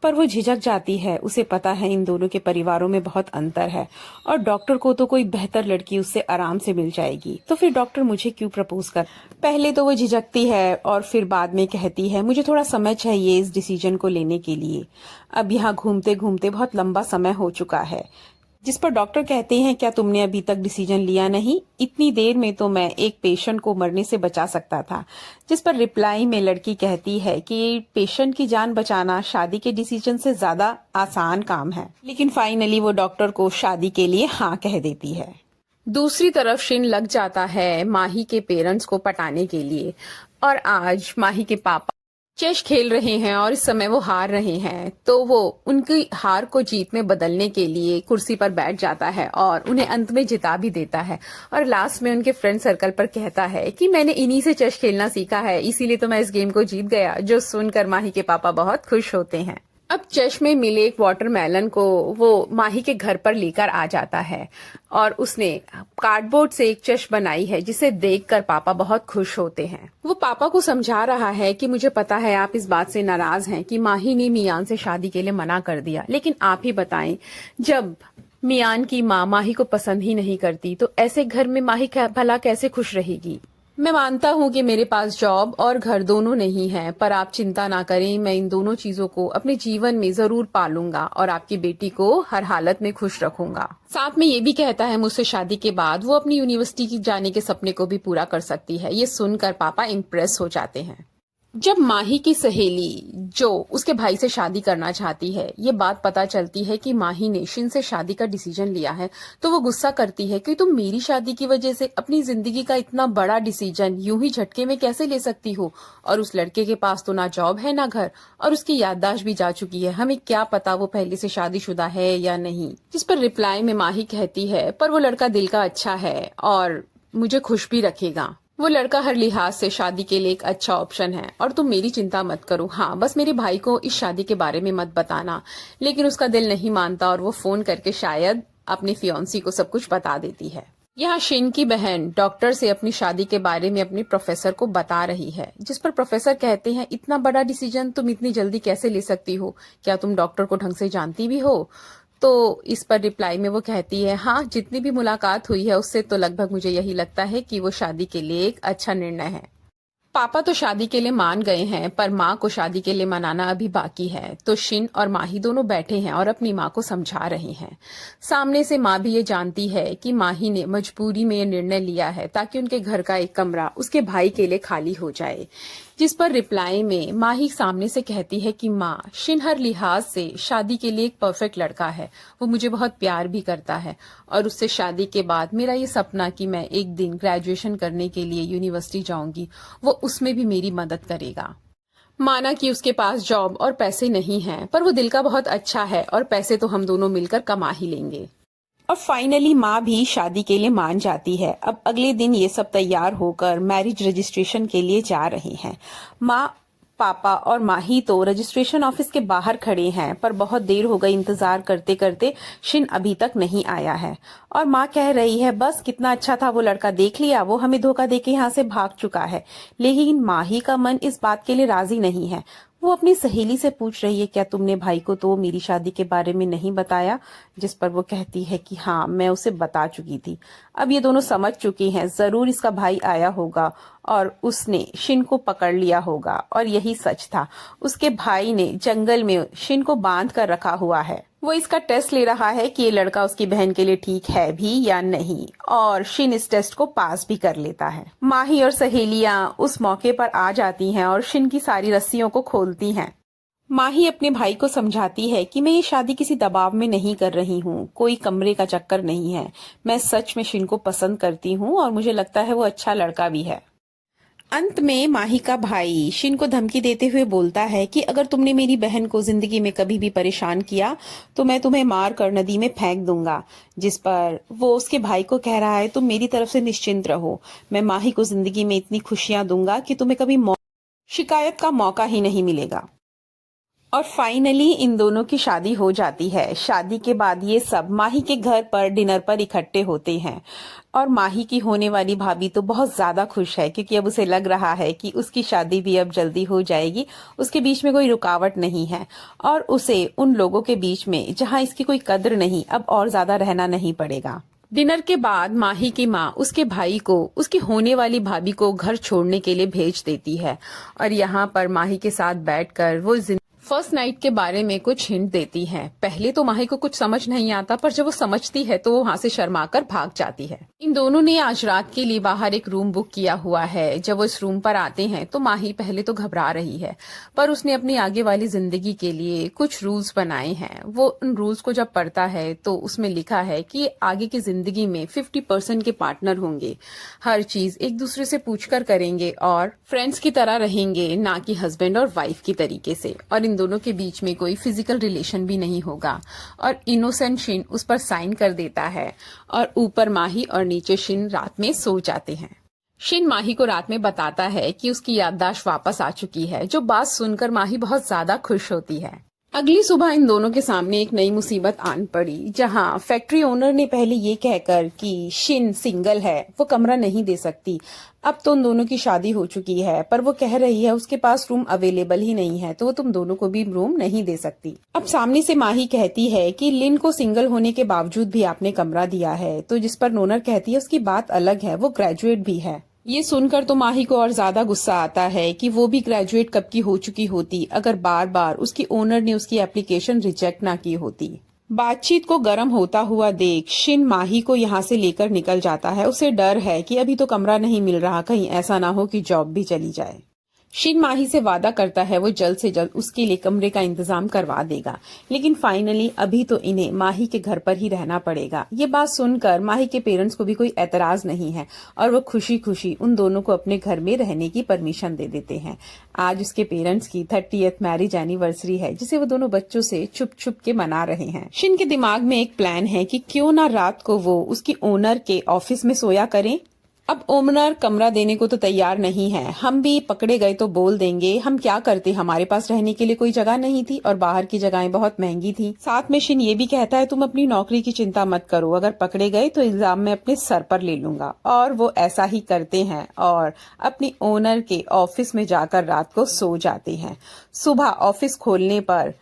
पर वो झिझक जाती है। उसे पता है इन दोनों के परिवारों में बहुत अंतर है और डॉक्टर को तो कोई बेहतर लड़की उससे आराम से मिल जाएगी, तो फिर डॉक्टर मुझे क्यों प्रपोज कर। पहले तो वो झिझकती है और फिर बाद में कहती है मुझे थोड़ा समय चाहिए इस डिसीजन को लेने के लिए। अब यहाँ घूमते घूमते बहुत लंबा समय हो चुका है, जिस पर डॉक्टर कहते हैं क्या तुमने अभी तक डिसीजन लिया नहीं, इतनी देर में तो मैं एक पेशेंट को मरने से बचा सकता था। जिस पर रिप्लाई में लड़की कहती है कि पेशेंट की जान बचाना शादी के डिसीजन से ज्यादा आसान काम है, लेकिन फाइनली वो डॉक्टर को शादी के लिए हाँ कह देती है। दूसरी तरफ शिन लग जाता है माही के पेरेंट्स को पटाने के लिए, और आज माही के पापा चेस खेल रहे हैं और इस समय वो हार रहे हैं, तो वो उनकी हार को जीत में बदलने के लिए कुर्सी पर बैठ जाता है और उन्हें अंत में जिता भी देता है। और लास्ट में उनके फ्रेंड सर्कल पर कहता है कि मैंने इन्हीं से चेस खेलना सीखा है, इसीलिए तो मैं इस गेम को जीत गया, जो सुनकर माही के पापा बहुत खुश होते हैं। अब चेस में मिले एक वाटरमेलन को वो माही के घर पर लेकर आ जाता है और उसने कार्डबोर्ड से एक चेस बनाई है, जिसे देखकर पापा बहुत खुश होते हैं। वो पापा को समझा रहा है कि मुझे पता है आप इस बात से नाराज हैं कि माही ने मियान से शादी के लिए मना कर दिया, लेकिन आप ही बताएं, जब मियान की माँ माही को पसंद ही नहीं करती तो ऐसे घर में माही भला कैसे खुश रहेगी। मैं मानता हूँ कि मेरे पास जॉब और घर दोनों नहीं है, पर आप चिंता ना करें, मैं इन दोनों चीजों को अपने जीवन में जरूर पालूंगा और आपकी बेटी को हर हालत में खुश रखूंगा। साथ में ये भी कहता है मुझसे शादी के बाद वो अपनी यूनिवर्सिटी की जाने के सपने को भी पूरा कर सकती है। ये सुनकर पापा इम्प्रेस हो जाते हैं। जब माही की सहेली जो उसके भाई से शादी करना चाहती है, ये बात पता चलती है कि माही ने शिन से शादी का डिसीजन लिया है, तो वो गुस्सा करती है कि तुम मेरी शादी की वजह से अपनी जिंदगी का इतना बड़ा डिसीजन यूं ही झटके में कैसे ले सकती हो। और उस लड़के के पास तो ना जॉब है ना घर, और उसकी याददाश्त भी जा चुकी है, हमें क्या पता वो पहले से शादीशुदा है या नहीं। जिस पर रिप्लाई में माही कहती है, पर वो लड़का दिल का अच्छा है और मुझे खुश भी रखेगा। वो लड़का हर लिहाज से शादी के लिए एक अच्छा ऑप्शन है और तुम मेरी चिंता मत करो। हाँ, बस मेरे भाई को इस शादी के बारे में मत बताना। लेकिन उसका दिल नहीं मानता और वो फोन करके शायद अपनी फियांसी को सब कुछ बता देती है। यहाँ शिन की बहन डॉक्टर से अपनी शादी के बारे में अपने प्रोफेसर को बता रही है, जिस पर प्रोफेसर कहते हैं इतना बड़ा डिसीजन तुम इतनी जल्दी कैसे ले सकती हो, क्या तुम डॉक्टर को ढंग से जानती भी हो। तो इस पर रिप्लाई में वो कहती है, हाँ, जितनी भी मुलाकात हुई है उससे तो लगभग मुझे यही लगता है कि वो शादी के लिए एक अच्छा निर्णय है। पापा तो शादी के लिए मान गए हैं, पर माँ को शादी के लिए मनाना अभी बाकी है। तो शिन और माही दोनों बैठे हैं और अपनी माँ को समझा रहे हैं। सामने से माँ भी ये जानती है कि माही ने मजबूरी में ये निर्णय लिया है ताकि उनके घर का एक कमरा उसके भाई के लिए खाली हो जाए। जिस पर रिप्लाई में माही सामने से कहती है कि माँ, शिन हर लिहाज से शादी के लिए एक परफेक्ट लड़का है, वो मुझे बहुत प्यार भी करता है और उससे शादी के बाद मेरा ये सपना कि मैं एक दिन ग्रेजुएशन करने के लिए यूनिवर्सिटी जाऊंगी, वो उसमें भी मेरी मदद करेगा। माना कि उसके पास जॉब और पैसे नहीं हैं, पर वो दिल का बहुत अच्छा है और पैसे तो हम दोनों मिलकर कमा ही लेंगे। और फाइनली माँ भी शादी के लिए मान जाती है। अब अगले दिन ये सब तैयार होकर मैरिज रजिस्ट्रेशन के लिए जा रहे हैं। माँ, पापा और माही तो रजिस्ट्रेशन ऑफिस के बाहर खड़े हैं, पर बहुत देर हो गई इंतजार करते करते, शिन अभी तक नहीं आया है। और माँ कह रही है, बस कितना अच्छा था वो लड़का, देख लिया, वो हमें धोखा देके यहाँ से भाग चुका है। लेकिन माही का मन इस बात के लिए राजी नहीं है। वो अपनी सहेली से पूछ रही है, क्या तुमने भाई को तो मेरी शादी के बारे में नहीं बताया। जिस पर वो कहती है कि हाँ, मैं उसे बता चुकी थी। अब ये दोनों समझ चुकी हैं, जरूर इसका भाई आया होगा और उसने शिन को पकड़ लिया होगा। और यही सच था, उसके भाई ने जंगल में शिन को बांध कर रखा हुआ है। वो इसका टेस्ट ले रहा है कि ये लड़का उसकी बहन के लिए ठीक है भी या नहीं, और शिन इस टेस्ट को पास भी कर लेता है। माही और सहेलियां उस मौके पर आ जाती हैं और शिन की सारी रस्सियों को खोलती हैं। माही अपने भाई को समझाती है कि मैं ये शादी किसी दबाव में नहीं कर रही हूँ, कोई कमरे का चक्कर नहीं है। मैं सच में शिन को पसंद करती हूँ और मुझे लगता है वो अच्छा लड़का भी है। अंत में माही का भाई शिन को धमकी देते हुए बोलता है कि अगर तुमने मेरी बहन को जिंदगी में कभी भी परेशान किया तो मैं तुम्हें मार कर नदी में फेंक दूंगा। जिस पर वो उसके भाई को कह रहा है, तुम मेरी तरफ से निश्चिंत रहो, मैं माही को जिंदगी में इतनी खुशियां दूंगा कि तुम्हें कभी शिकायत का मौका ही नहीं मिलेगा। और फाइनली इन दोनों की शादी हो जाती है। शादी के बाद ये सब माही के घर पर डिनर पर इकट्ठे होते हैं और माही की होने वाली भाभी तो बहुत ज्यादा खुश है, क्योंकि अब उसे लग रहा है कि उसकी शादी भी अब जल्दी हो जाएगी, उसके बीच में कोई रुकावट नहीं है और उसे उन लोगों के बीच में जहां इसकी कोई कद्र नहीं, अब और ज्यादा रहना नहीं पड़ेगा। डिनर के बाद माही की माँ उसके भाई को उसकी होने वाली भाभी को घर छोड़ने के लिए भेज देती है और यहाँ पर माही के साथ बैठकर वो फर्स्ट नाइट के बारे में कुछ हिंट देती है। पहले तो माही को कुछ समझ नहीं आता, पर जब वो समझती है तो वो वहाँ से शर्माकर भाग जाती है। इन दोनों ने आज रात के लिए बाहर एक रूम बुक किया हुआ है। जब वो इस रूम पर आते हैं तो माही पहले तो घबरा रही है, पर उसने अपनी आगे वाली जिंदगी के लिए कुछ रूल्स बनाए हैं। वो उन रूल्स को जब पढ़ता है तो उसमें लिखा है कि आगे की जिंदगी में 50% के पार्टनर होंगे, हर चीज एक दूसरे से पूछकर करेंगे और फ्रेंड्स की तरह रहेंगे, ना कि हस्बैंड और वाइफ की तरीके से। और दोनों के बीच में कोई फिजिकल रिलेशन भी नहीं होगा। और इनोसेंट शिन उस पर साइन कर देता है और ऊपर माही और नीचे शिन रात में सो जाते हैं। शिन माही को रात में बताता है कि उसकी याददाश्त वापस आ चुकी है, जो बात सुनकर माही बहुत ज्यादा खुश होती है। अगली सुबह इन दोनों के सामने एक नई मुसीबत आन पड़ी, जहां फैक्ट्री ओनर ने पहले ये कहकर कि शिन सिंगल है, वो कमरा नहीं दे सकती। अब तो उन दोनों की शादी हो चुकी है, पर वो कह रही है उसके पास रूम अवेलेबल ही नहीं है, तो वो तुम दोनों को भी रूम नहीं दे सकती। अब सामने से माही कहती है कि लिन को सिंगल होने के बावजूद भी आपने कमरा दिया है, तो जिस पर ओनर कहती है उसकी बात अलग है, वो ग्रेजुएट भी है। ये सुनकर तो माही को और ज्यादा गुस्सा आता है कि वो भी ग्रेजुएट कब की हो चुकी होती अगर बार बार उसकी ओनर ने उसकी एप्लीकेशन रिजेक्ट ना की होती। बातचीत को गर्म होता हुआ देख शिन माही को यहाँ से लेकर निकल जाता है। उसे डर है कि अभी तो कमरा नहीं मिल रहा, कहीं ऐसा ना हो कि जॉब भी चली जाए। शिन माही से वादा करता है वो जल्द से जल्द उसके लिए कमरे का इंतजाम करवा देगा, लेकिन फाइनली अभी तो इन्हें माही के घर पर ही रहना पड़ेगा। ये बात सुनकर माही के पेरेंट्स को भी कोई एतराज नहीं है और वो खुशी खुशी उन दोनों को अपने घर में रहने की परमिशन दे देते हैं। आज उसके पेरेंट्स की 30th मैरिज एनिवर्सरी है, जिसे वो दोनों बच्चों से छुप छुप के मना रहे हैं। शिन के दिमाग में एक प्लान है कि क्यों ना रात को वो उसकी ओनर के ऑफिस में सोया करें। अब ओनर कमरा देने को तो तैयार नहीं है, हम भी पकड़े गए तो बोल देंगे हम क्या करते, हमारे पास रहने के लिए कोई जगह नहीं थी और बाहर की जगहें बहुत महंगी थी। साथ में शिन ये भी कहता है तुम अपनी नौकरी की चिंता मत करो, अगर पकड़े गए तो इल्जाम मैं अपने सर पर ले लूंगा। और वो ऐसा ही करते हैं और अपनी ओनर के ऑफिस में जाकर रात को सो जाते हैं। सुबह ऑफिस खोलने पर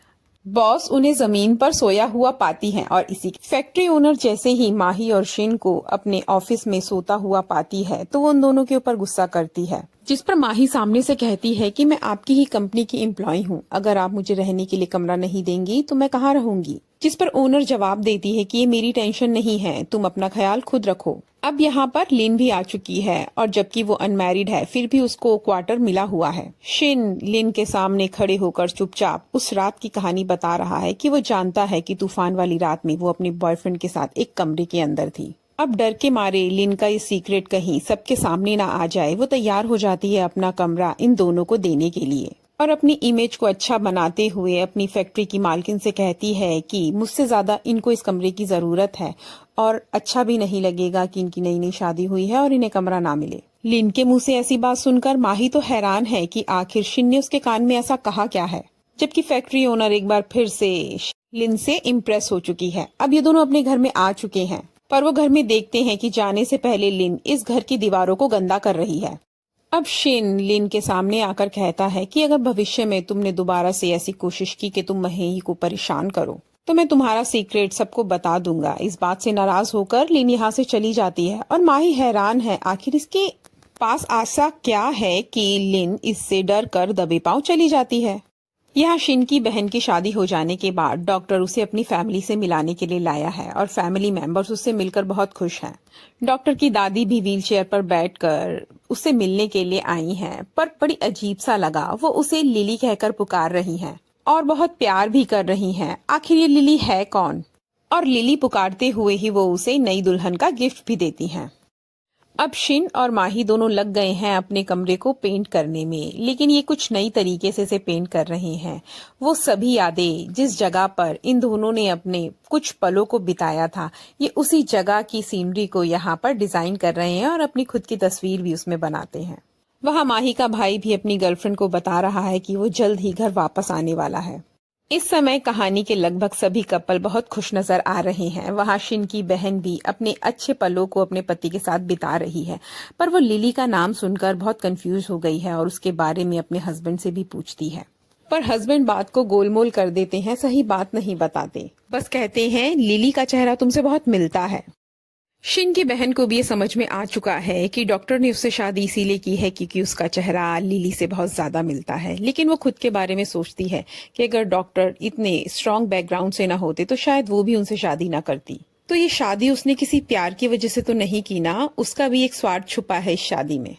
बॉस उन्हें जमीन पर सोया हुआ पाती हैं और इसी फैक्ट्री ओनर जैसे ही माही और शिन को अपने ऑफिस में सोता हुआ पाती है तो वो उन दोनों के ऊपर गुस्सा करती है, जिस पर माही सामने से कहती है कि मैं आपकी ही कंपनी की एम्प्लॉय हूँ, अगर आप मुझे रहने के लिए कमरा नहीं देंगी तो मैं कहाँ रहूंगी। जिस पर ओनर जवाब देती है कि ये मेरी टेंशन नहीं है, तुम अपना ख्याल खुद रखो। अब यहाँ पर लिन भी आ चुकी है और जबकि वो अनमैरिड है फिर भी उसको क्वार्टर मिला हुआ है। शिन लिन के सामने खड़े होकर चुपचाप उस रात की कहानी बता रहा है कि वो जानता है कि तूफान वाली रात में वो अपने बॉयफ्रेंड के साथ एक कमरे के अंदर थी। अब डर के मारे लिन का ये सीक्रेट कहीं सबके सामने ना आ जाए, वो तैयार हो जाती है अपना कमरा इन दोनों को देने के लिए और अपनी इमेज को अच्छा बनाते हुए अपनी फैक्ट्री की मालकिन से कहती है कि मुझसे ज्यादा इनको इस कमरे की जरूरत है और अच्छा भी नहीं लगेगा कि इनकी नई नई शादी हुई है और इन्हें कमरा ना मिले। लिन के मुंह से ऐसी बात सुनकर माही तो हैरान है कि आखिर शिन ने उसके कान में ऐसा कहा क्या है, जबकि फैक्ट्री ओनर एक बार फिर से लिन से इम्प्रेस हो चुकी है। अब ये दोनों अपने घर में आ चुके हैं पर वो घर में देखते हैं कि जाने से पहले लिन इस घर की दीवारों को गंदा कर रही है। अब शिन लिन के सामने आकर कहता है कि अगर भविष्य में तुमने दोबारा से ऐसी कोशिश की कि तुम मही को परेशान करो तो मैं तुम्हारा सीक्रेट सबको बता दूंगा। इस बात से नाराज होकर लिन यहाँ से चली जाती है और माही हैरान है आखिर इसके पास ऐसा क्या है कि लिन इससे डर कर दबे पांव चली जाती है। यहाँ शिन की बहन की शादी हो जाने के बाद डॉक्टर उसे अपनी फैमिली से मिलाने के लिए लाया है और फैमिली मेंबर्स उससे मिलकर बहुत खुश हैं। डॉक्टर की दादी भी व्हीलचेयर पर बैठकर उससे मिलने के लिए आई हैं, पर बड़ी अजीब सा लगा, वो उसे लिली कहकर पुकार रही हैं और बहुत प्यार भी कर रही हैं। आखिर ये लिली है कौन? और लिली पुकारते हुए ही वो उसे नई दुल्हन का गिफ्ट भी देती हैं। अब शिन और माही दोनों लग गए हैं अपने कमरे को पेंट करने में, लेकिन ये कुछ नई तरीके से इसे पेंट कर रहे हैं। वो सभी यादें जिस जगह पर इन दोनों ने अपने कुछ पलों को बिताया था, ये उसी जगह की सीनरी को यहाँ पर डिजाइन कर रहे हैं और अपनी खुद की तस्वीर भी उसमें बनाते हैं। वहाँ माही का भाई भी अपनी गर्लफ्रेंड को बता रहा है कि वो जल्द ही घर वापस आने वाला है। इस समय कहानी के लगभग सभी कपल बहुत खुश नजर आ रहे हैं। वहाँ शिन की बहन भी अपने अच्छे पलों को अपने पति के साथ बिता रही है, पर वो लिली का नाम सुनकर बहुत कंफ्यूज हो गई है और उसके बारे में अपने हस्बैंड से भी पूछती है, पर हस्बैंड बात को गोलमोल कर देते हैं, सही बात नहीं बताते, बस कहते हैं लिली का चेहरा तुमसे बहुत मिलता है। शिन की बहन को भी ये समझ में आ चुका है कि डॉक्टर ने उससे शादी इसीलिए की है क्योंकि उसका चेहरा लिली से बहुत ज्यादा मिलता है, लेकिन वो खुद के बारे में सोचती है कि अगर डॉक्टर इतने स्ट्रॉन्ग बैकग्राउंड से ना होते तो शायद वो भी उनसे शादी ना करती। तो ये शादी उसने किसी प्यार की वजह से तो नहीं की ना, उसका भी एक स्वार्थ छुपा है इस शादी में।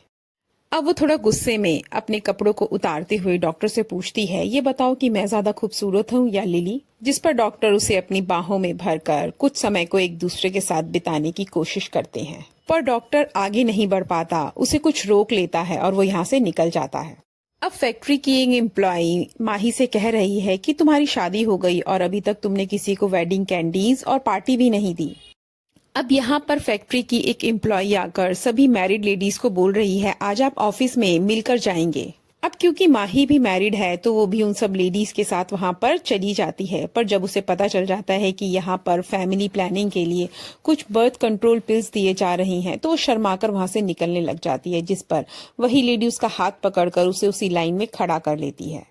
अब वो थोड़ा गुस्से में अपने कपड़ों को उतारते हुए डॉक्टर से पूछती है, ये बताओ कि मैं ज्यादा खूबसूरत हूँ या लिली? जिस पर डॉक्टर उसे अपनी बाहों में भरकर कुछ समय को एक दूसरे के साथ बिताने की कोशिश करते हैं, पर डॉक्टर आगे नहीं बढ़ पाता, उसे कुछ रोक लेता है और वो यहाँ से निकल जाता है। अब फैक्ट्री की एक एम्प्लॉय माही से कह रही है कि तुम्हारी शादी हो गई और अभी तक तुमने किसी को वेडिंग कैंडीज और पार्टी भी नहीं दी। अब यहाँ पर फैक्ट्री की एक एम्प्लॉय आकर सभी मैरिड लेडीज को बोल रही है, आज आप ऑफिस में मिलकर जाएंगे। अब क्योंकि माही भी मैरिड है तो वो भी उन सब लेडीज के साथ वहाँ पर चली जाती है, पर जब उसे पता चल जाता है कि यहाँ पर फैमिली प्लानिंग के लिए कुछ बर्थ कंट्रोल पिल्स दिए जा रही हैं तो वो शर्माकर वहाँ से निकलने लग जाती है, जिस पर वही लेडी उसका हाथ पकड़कर उसे उसी लाइन में खड़ा कर लेती है।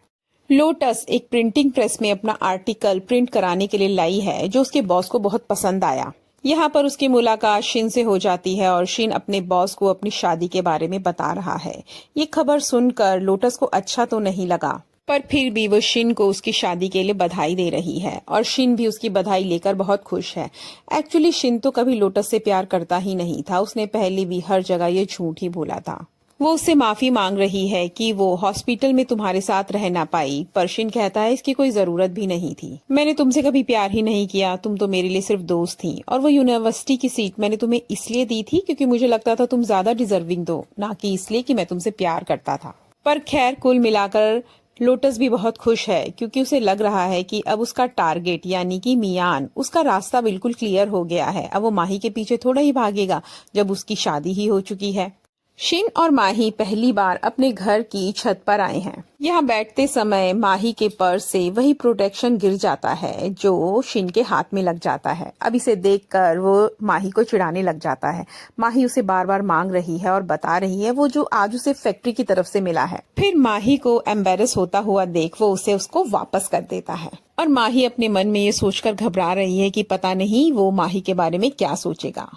लोटस एक प्रिंटिंग प्रेस में अपना आर्टिकल प्रिंट कराने के लिए लाई है जो उसके बॉस को बहुत पसंद आया। यहाँ पर उसकी मुलाकात शिन से हो जाती है और शिन अपने बॉस को अपनी शादी के बारे में बता रहा है। ये खबर सुनकर लोटस को अच्छा तो नहीं लगा, पर फिर भी वो शिन को उसकी शादी के लिए बधाई दे रही है और शिन भी उसकी बधाई लेकर बहुत खुश है। एक्चुअली शिन तो कभी लोटस से प्यार करता ही नहीं था, उसने पहले भी हर जगह ये झूठ ही बोला था। वो उससे माफी मांग रही है कि वो हॉस्पिटल में तुम्हारे साथ रह ना पाई, पर शिन कहता है इसकी कोई जरूरत भी नहीं थी। मैंने तुमसे कभी प्यार ही नहीं किया, तुम तो मेरे लिए सिर्फ दोस्त थी, और वो यूनिवर्सिटी की सीट मैंने तुम्हें इसलिए दी थी क्योंकि मुझे लगता था तुम ज्यादा डिजर्विंग दो, ना कि इसलिए कि मैं तुमसे प्यार करता था। पर खैर, कुल मिलाकर लोटस भी बहुत खुश है क्योंकि उसे लग रहा है कि अब उसका टारगेट यानी कि मियान, उसका रास्ता बिल्कुल क्लियर हो गया है। अब वो माही के पीछे थोड़ा ही भागेगा जब उसकी शादी ही हो चुकी है। शिन और माही पहली बार अपने घर की छत पर आए हैं। यहाँ बैठते समय माही के पर्स से वही प्रोटेक्शन गिर जाता है जो शिन के हाथ में लग जाता है। अब इसे देखकर वो माही को चिढ़ाने लग जाता है। माही उसे बार बार मांग रही है और बता रही है वो जो आज उसे फैक्ट्री की तरफ से मिला है। फिर माही को एम्बेरस होता हुआ देख वो उसे उसको वापस कर देता है और माही अपने मन में ये सोचकर घबरा रही है कि पता नहीं वो माही के बारे में क्या सोचेगा।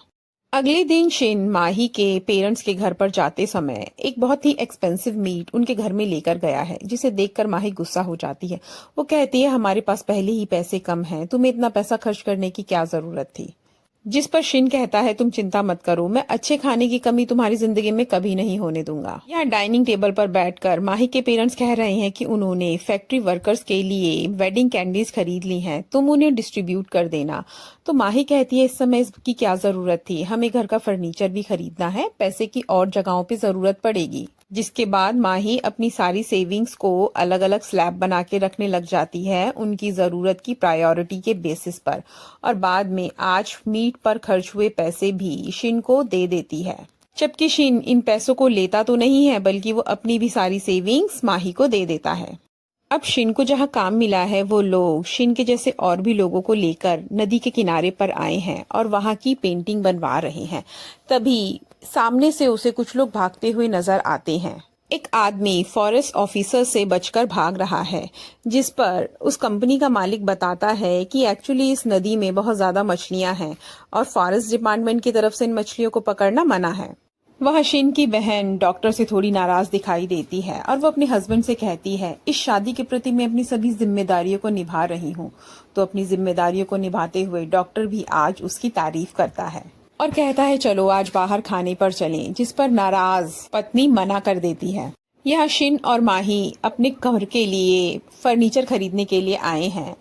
अगले दिन शिन माही के पेरेंट्स के घर पर जाते समय एक बहुत ही एक्सपेंसिव मीट उनके घर में लेकर गया है, जिसे देखकर माही गुस्सा हो जाती है। वो कहती है हमारे पास पहले ही पैसे कम हैं, तुम्हें इतना पैसा खर्च करने की क्या जरूरत थी। जिस पर शिन कहता है तुम चिंता मत करो, मैं अच्छे खाने की कमी तुम्हारी जिंदगी में कभी नहीं होने दूंगा। यहाँ डाइनिंग टेबल पर बैठकर माही के पेरेंट्स कह रहे हैं कि उन्होंने फैक्ट्री वर्कर्स के लिए वेडिंग कैंडीज खरीद ली हैं, तुम उन्हें डिस्ट्रीब्यूट कर देना। तो माही कहती है इस समय इसकी क्या जरूरत थी, हमें घर का फर्नीचर भी खरीदना है, पैसे की और जगहों पे जरूरत पड़ेगी। जिसके बाद माही अपनी सारी सेविंग्स को अलग अलग स्लैब बना के रखने लग जाती है उनकी जरूरत की प्रायोरिटी के बेसिस पर, और बाद में आज मीट पर खर्च हुए पैसे भी शिन को दे देती है। जबकि शिन इन पैसों को लेता तो नहीं है बल्कि वो अपनी भी सारी सेविंग्स माही को दे देता है। अब शिन को जहाँ काम मिला है वो लोग शिन के जैसे और भी लोगों को लेकर नदी के किनारे पर आए हैं और वहाँ की पेंटिंग बनवा रहे हैं। तभी सामने से उसे कुछ लोग भागते हुए नजर आते हैं। एक आदमी फॉरेस्ट ऑफिसर से बचकर भाग रहा है, जिस पर उस कंपनी का मालिक बताता है कि एक्चुअली इस नदी में बहुत ज्यादा मछलियां हैं और फॉरेस्ट डिपार्टमेंट की तरफ से इन मछलियों को पकड़ना मना है। वह शिन की बहन डॉक्टर से थोड़ी नाराज दिखाई देती है और वो अपने हस्बैंड से कहती है इस शादी के प्रति मैं अपनी सभी जिम्मेदारियों को निभा रही हूँ। तो अपनी जिम्मेदारियों को निभाते हुए डॉक्टर भी आज उसकी तारीफ करता है और कहता है चलो आज बाहर खाने पर चलें, जिस पर नाराज पत्नी मना कर देती है। यहाँ शिन और माही अपने घर के लिए फर्नीचर खरीदने के लिए आए हैं।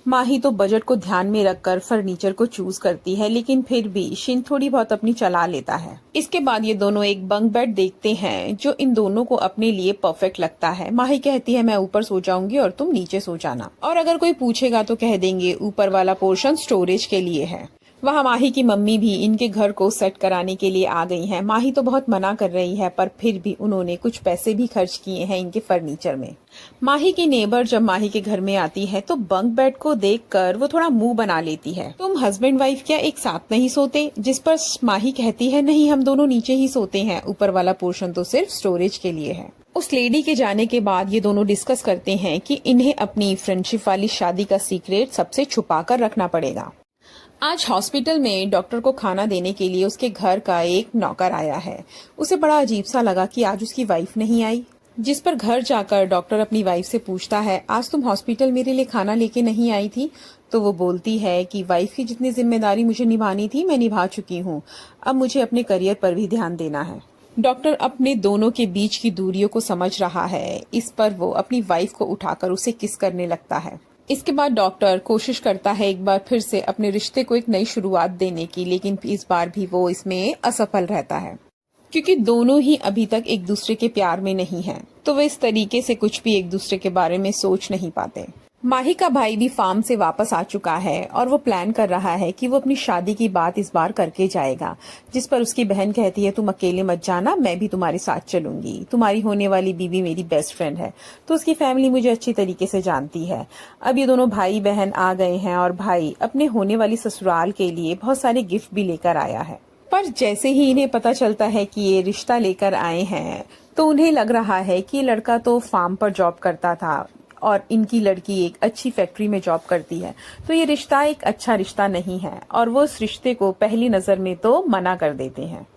माही तो बजट को ध्यान में रखकर फर्नीचर को चूज करती है, लेकिन फिर भी शिन थोड़ी बहुत अपनी चला लेता है। इसके बाद ये दोनों एक बंक बेड देखते हैं जो इन दोनों को अपने लिए परफेक्ट लगता है। माही कहती है मैं ऊपर सो जाऊंगी और तुम नीचे सो जाना, और अगर कोई पूछेगा तो कह देंगे ऊपर वाला पोर्शन स्टोरेज के लिए है। वहाँ माही की मम्मी भी इनके घर को सेट कराने के लिए आ गई हैं। माही तो बहुत मना कर रही है, पर फिर भी उन्होंने कुछ पैसे भी खर्च किए हैं इनके फर्नीचर में। माही की नेबर जब माही के घर में आती है तो बंक बेड को देखकर वो थोड़ा मुंह बना लेती है, तुम हस्बैंड वाइफ क्या एक साथ नहीं सोते? जिस पर माही कहती है नहीं, हम दोनों नीचे ही सोते हैं, ऊपर वाला पोर्शन तो सिर्फ स्टोरेज के लिए है। उस लेडी के जाने के बाद ये दोनों डिस्कस करते हैं कि इन्हें अपनी फ्रेंडशिप वाली शादी का सीक्रेट सबसे छुपा कर रखना पड़ेगा। आज हॉस्पिटल में डॉक्टर को खाना देने के लिए उसके घर का एक नौकर आया है। उसे बड़ा अजीब सा लगा कि आज उसकी वाइफ नहीं आई, जिस पर घर जाकर डॉक्टर अपनी वाइफ से पूछता है आज तुम हॉस्पिटल मेरे लिए खाना लेके नहीं आई थी? तो वो बोलती है कि वाइफ की जितनी जिम्मेदारी मुझे निभानी थी मैं निभा चुकी हूँ, अब मुझे अपने करियर पर भी ध्यान देना है। डॉक्टर अपने दोनों के बीच की दूरियों को समझ रहा है, इस पर वो अपनी वाइफ को उठाकर उसे किस करने लगता है। इसके बाद डॉक्टर कोशिश करता है एक बार फिर से अपने रिश्ते को एक नई शुरुआत देने की, लेकिन इस बार भी वो इसमें असफल रहता है क्योंकि दोनों ही अभी तक एक दूसरे के प्यार में नहीं हैं, तो वे इस तरीके से कुछ भी एक दूसरे के बारे में सोच नहीं पाते। माही का भाई भी फार्म से वापस आ चुका है और वो प्लान कर रहा है कि वो अपनी शादी की बात इस बार करके जाएगा, जिस पर उसकी बहन कहती है तुम अकेले मत जाना, मैं भी तुम्हारे साथ चलूंगी, तुम्हारी होने वाली बीवी मेरी बेस्ट फ्रेंड है, तो उसकी फैमिली मुझे अच्छी तरीके से जानती है। अब ये दोनों भाई बहन आ गए हैं और भाई अपने होने वाली ससुराल के लिए बहुत सारे गिफ्ट भी लेकर आया है। पर जैसे ही इन्हें पता चलता है कि ये रिश्ता लेकर आए हैं तो उन्हें लग रहा है कि ये लड़का तो फार्म पर जॉब करता था और इनकी लड़की एक अच्छी फैक्ट्री में जॉब करती है, तो ये रिश्ता एक अच्छा रिश्ता नहीं है और वो उस रिश्ते को पहली नजर में तो मना कर देते हैं।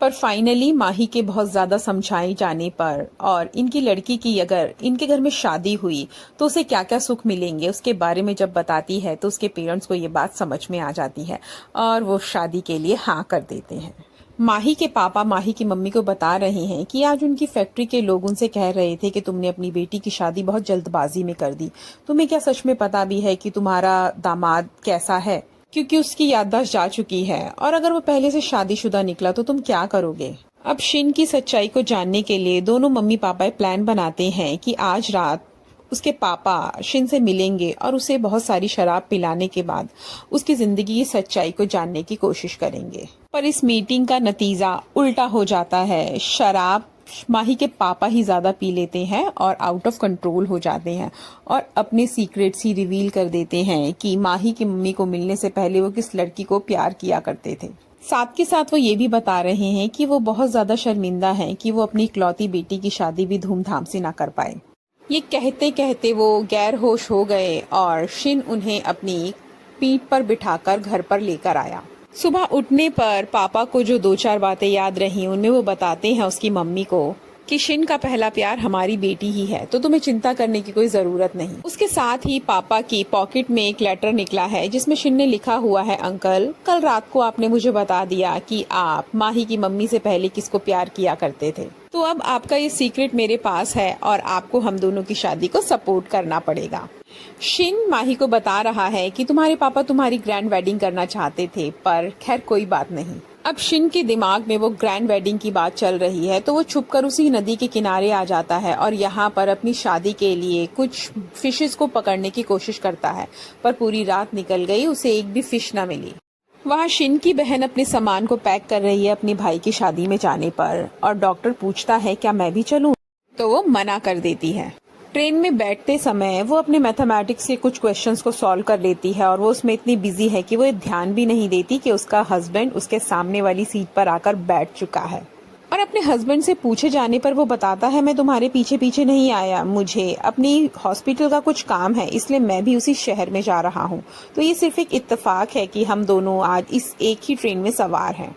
पर फाइनली माही के बहुत ज्यादा समझाए जाने पर और इनकी लड़की की अगर इनके घर में शादी हुई तो उसे क्या क्या सुख मिलेंगे उसके बारे में जब बताती है तो उसके पेरेंट्स को ये बात समझ में आ जाती है और वो शादी के लिए हाँ कर देते हैं। माही के पापा माही की मम्मी को बता रहे हैं कि आज उनकी फैक्ट्री के लोग उनसे कह रहे थे कि तुमने अपनी बेटी की शादी बहुत जल्दबाजी में कर दी। तुम्हें क्या सच में पता भी है कि तुम्हारा दामाद कैसा है? क्योंकि उसकी याददाश्त जा चुकी है और अगर वो पहले से शादीशुदा निकला तो तुम क्या करोगे? अब शिन की सच्चाई को जानने के लिए दोनों मम्मी पापा प्लान बनाते हैं कि आज रात उसके पापा शिन से मिलेंगे और उसे बहुत सारी शराब पिलाने के बाद उसकी जिंदगी की सच्चाई को जानने की कोशिश करेंगे। पर इस मीटिंग का नतीजा उल्टा हो जाता है। शराब माही के पापा ही ज्यादा पी लेते हैं और आउट ऑफ कंट्रोल हो जाते हैं और अपने सीक्रेट्स ही रिवील कर देते हैं कि माही की मम्मी को मिलने से पहले वो किस लड़की को प्यार किया करते थे। साथ के साथ वो ये भी बता रहे हैं कि वो बहुत ज्यादा शर्मिंदा हैं कि वो अपनी इकलौती बेटी की शादी भी धूमधाम से ना कर पाए। ये कहते कहते वो गैर होश हो गए और शिन उन्हें अपनी पीठ पर बिठाकर घर पर लेकर आया। सुबह उठने पर पापा को जो 2-4 बातें याद रही उनमें वो बताते हैं उसकी मम्मी को कि शिन का पहला प्यार हमारी बेटी ही है, तो तुम्हें चिंता करने की कोई जरूरत नहीं। उसके साथ ही पापा की पॉकेट में एक लेटर निकला है जिसमें शिन ने लिखा हुआ है, अंकल कल रात को आपने मुझे बता दिया कि आप माही की मम्मी से पहले किसको प्यार किया करते थे, तो अब आपका ये सीक्रेट मेरे पास है और आपको हम दोनों की शादी को सपोर्ट करना पड़ेगा। शिन माही को बता रहा है कि तुम्हारे पापा तुम्हारी ग्रैंड वेडिंग करना चाहते थे, पर खैर कोई बात नहीं। अब शिन के दिमाग में वो ग्रैंड वेडिंग की बात चल रही है तो वो छुपकर उसी नदी के किनारे आ जाता है और यहाँ पर अपनी शादी के लिए कुछ फिशेस को पकड़ने की कोशिश करता है, पर पूरी रात निकल गई, उसे एक भी फिश न मिली। वहाँ शिन की बहन अपने सामान को पैक कर रही है अपने भाई की शादी में जाने पर और डॉक्टर पूछता है क्या मैं भी चलूं, तो वो मना कर देती है। ट्रेन में बैठते समय वो अपने मैथमेटिक्स के कुछ क्वेश्चंस को सॉल्व कर लेती है और वो उसमें इतनी बिजी है कि वो ये ध्यान भी नहीं देती कि उसका हस्बैंड उसके सामने वाली सीट पर आकर बैठ चुका है। और अपने हस्बैंड से पूछे जाने पर वो बताता है, मैं तुम्हारे पीछे पीछे नहीं आया, मुझे अपनी हॉस्पिटल का कुछ काम है इसलिए मैं भी उसी शहर में जा रहा हूँ। तो ये सिर्फ एक इत्तेफाक है कि हम दोनों आज इस एक ही ट्रेन में सवार हैं।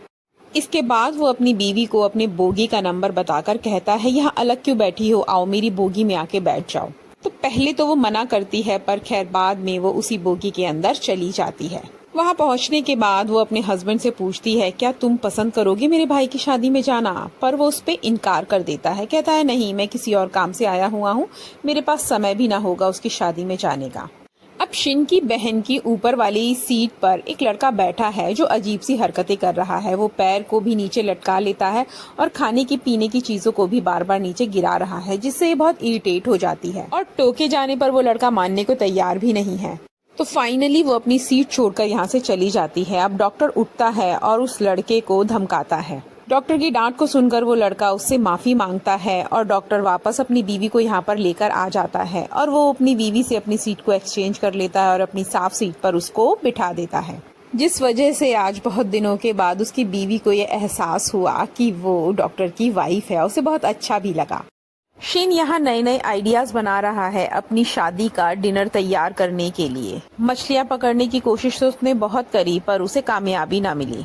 इसके बाद वो अपनी बीवी को अपने बोगी का नंबर बताकर कहता है, यहाँ अलग क्यों बैठी हो, आओ मेरी बोगी में आके बैठ जाओ। तो पहले तो वो मना करती है पर खैर बाद में वो उसी बोगी के अंदर चली जाती है। वहाँ पहुँचने के बाद वो अपने हस्बैंड से पूछती है, क्या तुम पसंद करोगे मेरे भाई की शादी में जाना? पर वो उस पे इनकार कर देता है, कहता है नहीं, मैं किसी और काम से आया हुआ हूँ, मेरे पास समय भी ना होगा उसकी शादी में जाने का। अब शिन की बहन की ऊपर वाली सीट पर एक लड़का बैठा है जो अजीब सी हरकतें कर रहा है। वो पैर को भी नीचे लटका लेता है और खाने की पीने की चीजों को भी बार बार नीचे गिरा रहा है, जिससे ये बहुत इरिटेट हो जाती है और टोके जाने पर वो लड़का मानने को तैयार भी नहीं है। तो फाइनली वो अपनी सीट छोड़कर यहाँ से चली जाती है। अब डॉक्टर उठता है और उस लड़के को धमकाता है। डॉक्टर की डांट को सुनकर वो लड़का उससे माफी मांगता है और डॉक्टर वापस अपनी बीवी को यहाँ पर लेकर आ जाता है और वो अपनी बीवी से अपनी सीट को एक्सचेंज कर लेता है और अपनी साफ सीट पर उसको बिठा देता है, जिस वजह से आज बहुत दिनों के बाद उसकी बीवी को ये एहसास हुआ कि वो डॉक्टर की वाइफ है। उसे बहुत अच्छा भी लगा। शिन यहाँ नए नए आइडियाज बना रहा है अपनी शादी का डिनर तैयार करने के लिए। मछलियाँ पकड़ने की कोशिश तो उसने बहुत करी पर उसे कामयाबी ना मिली।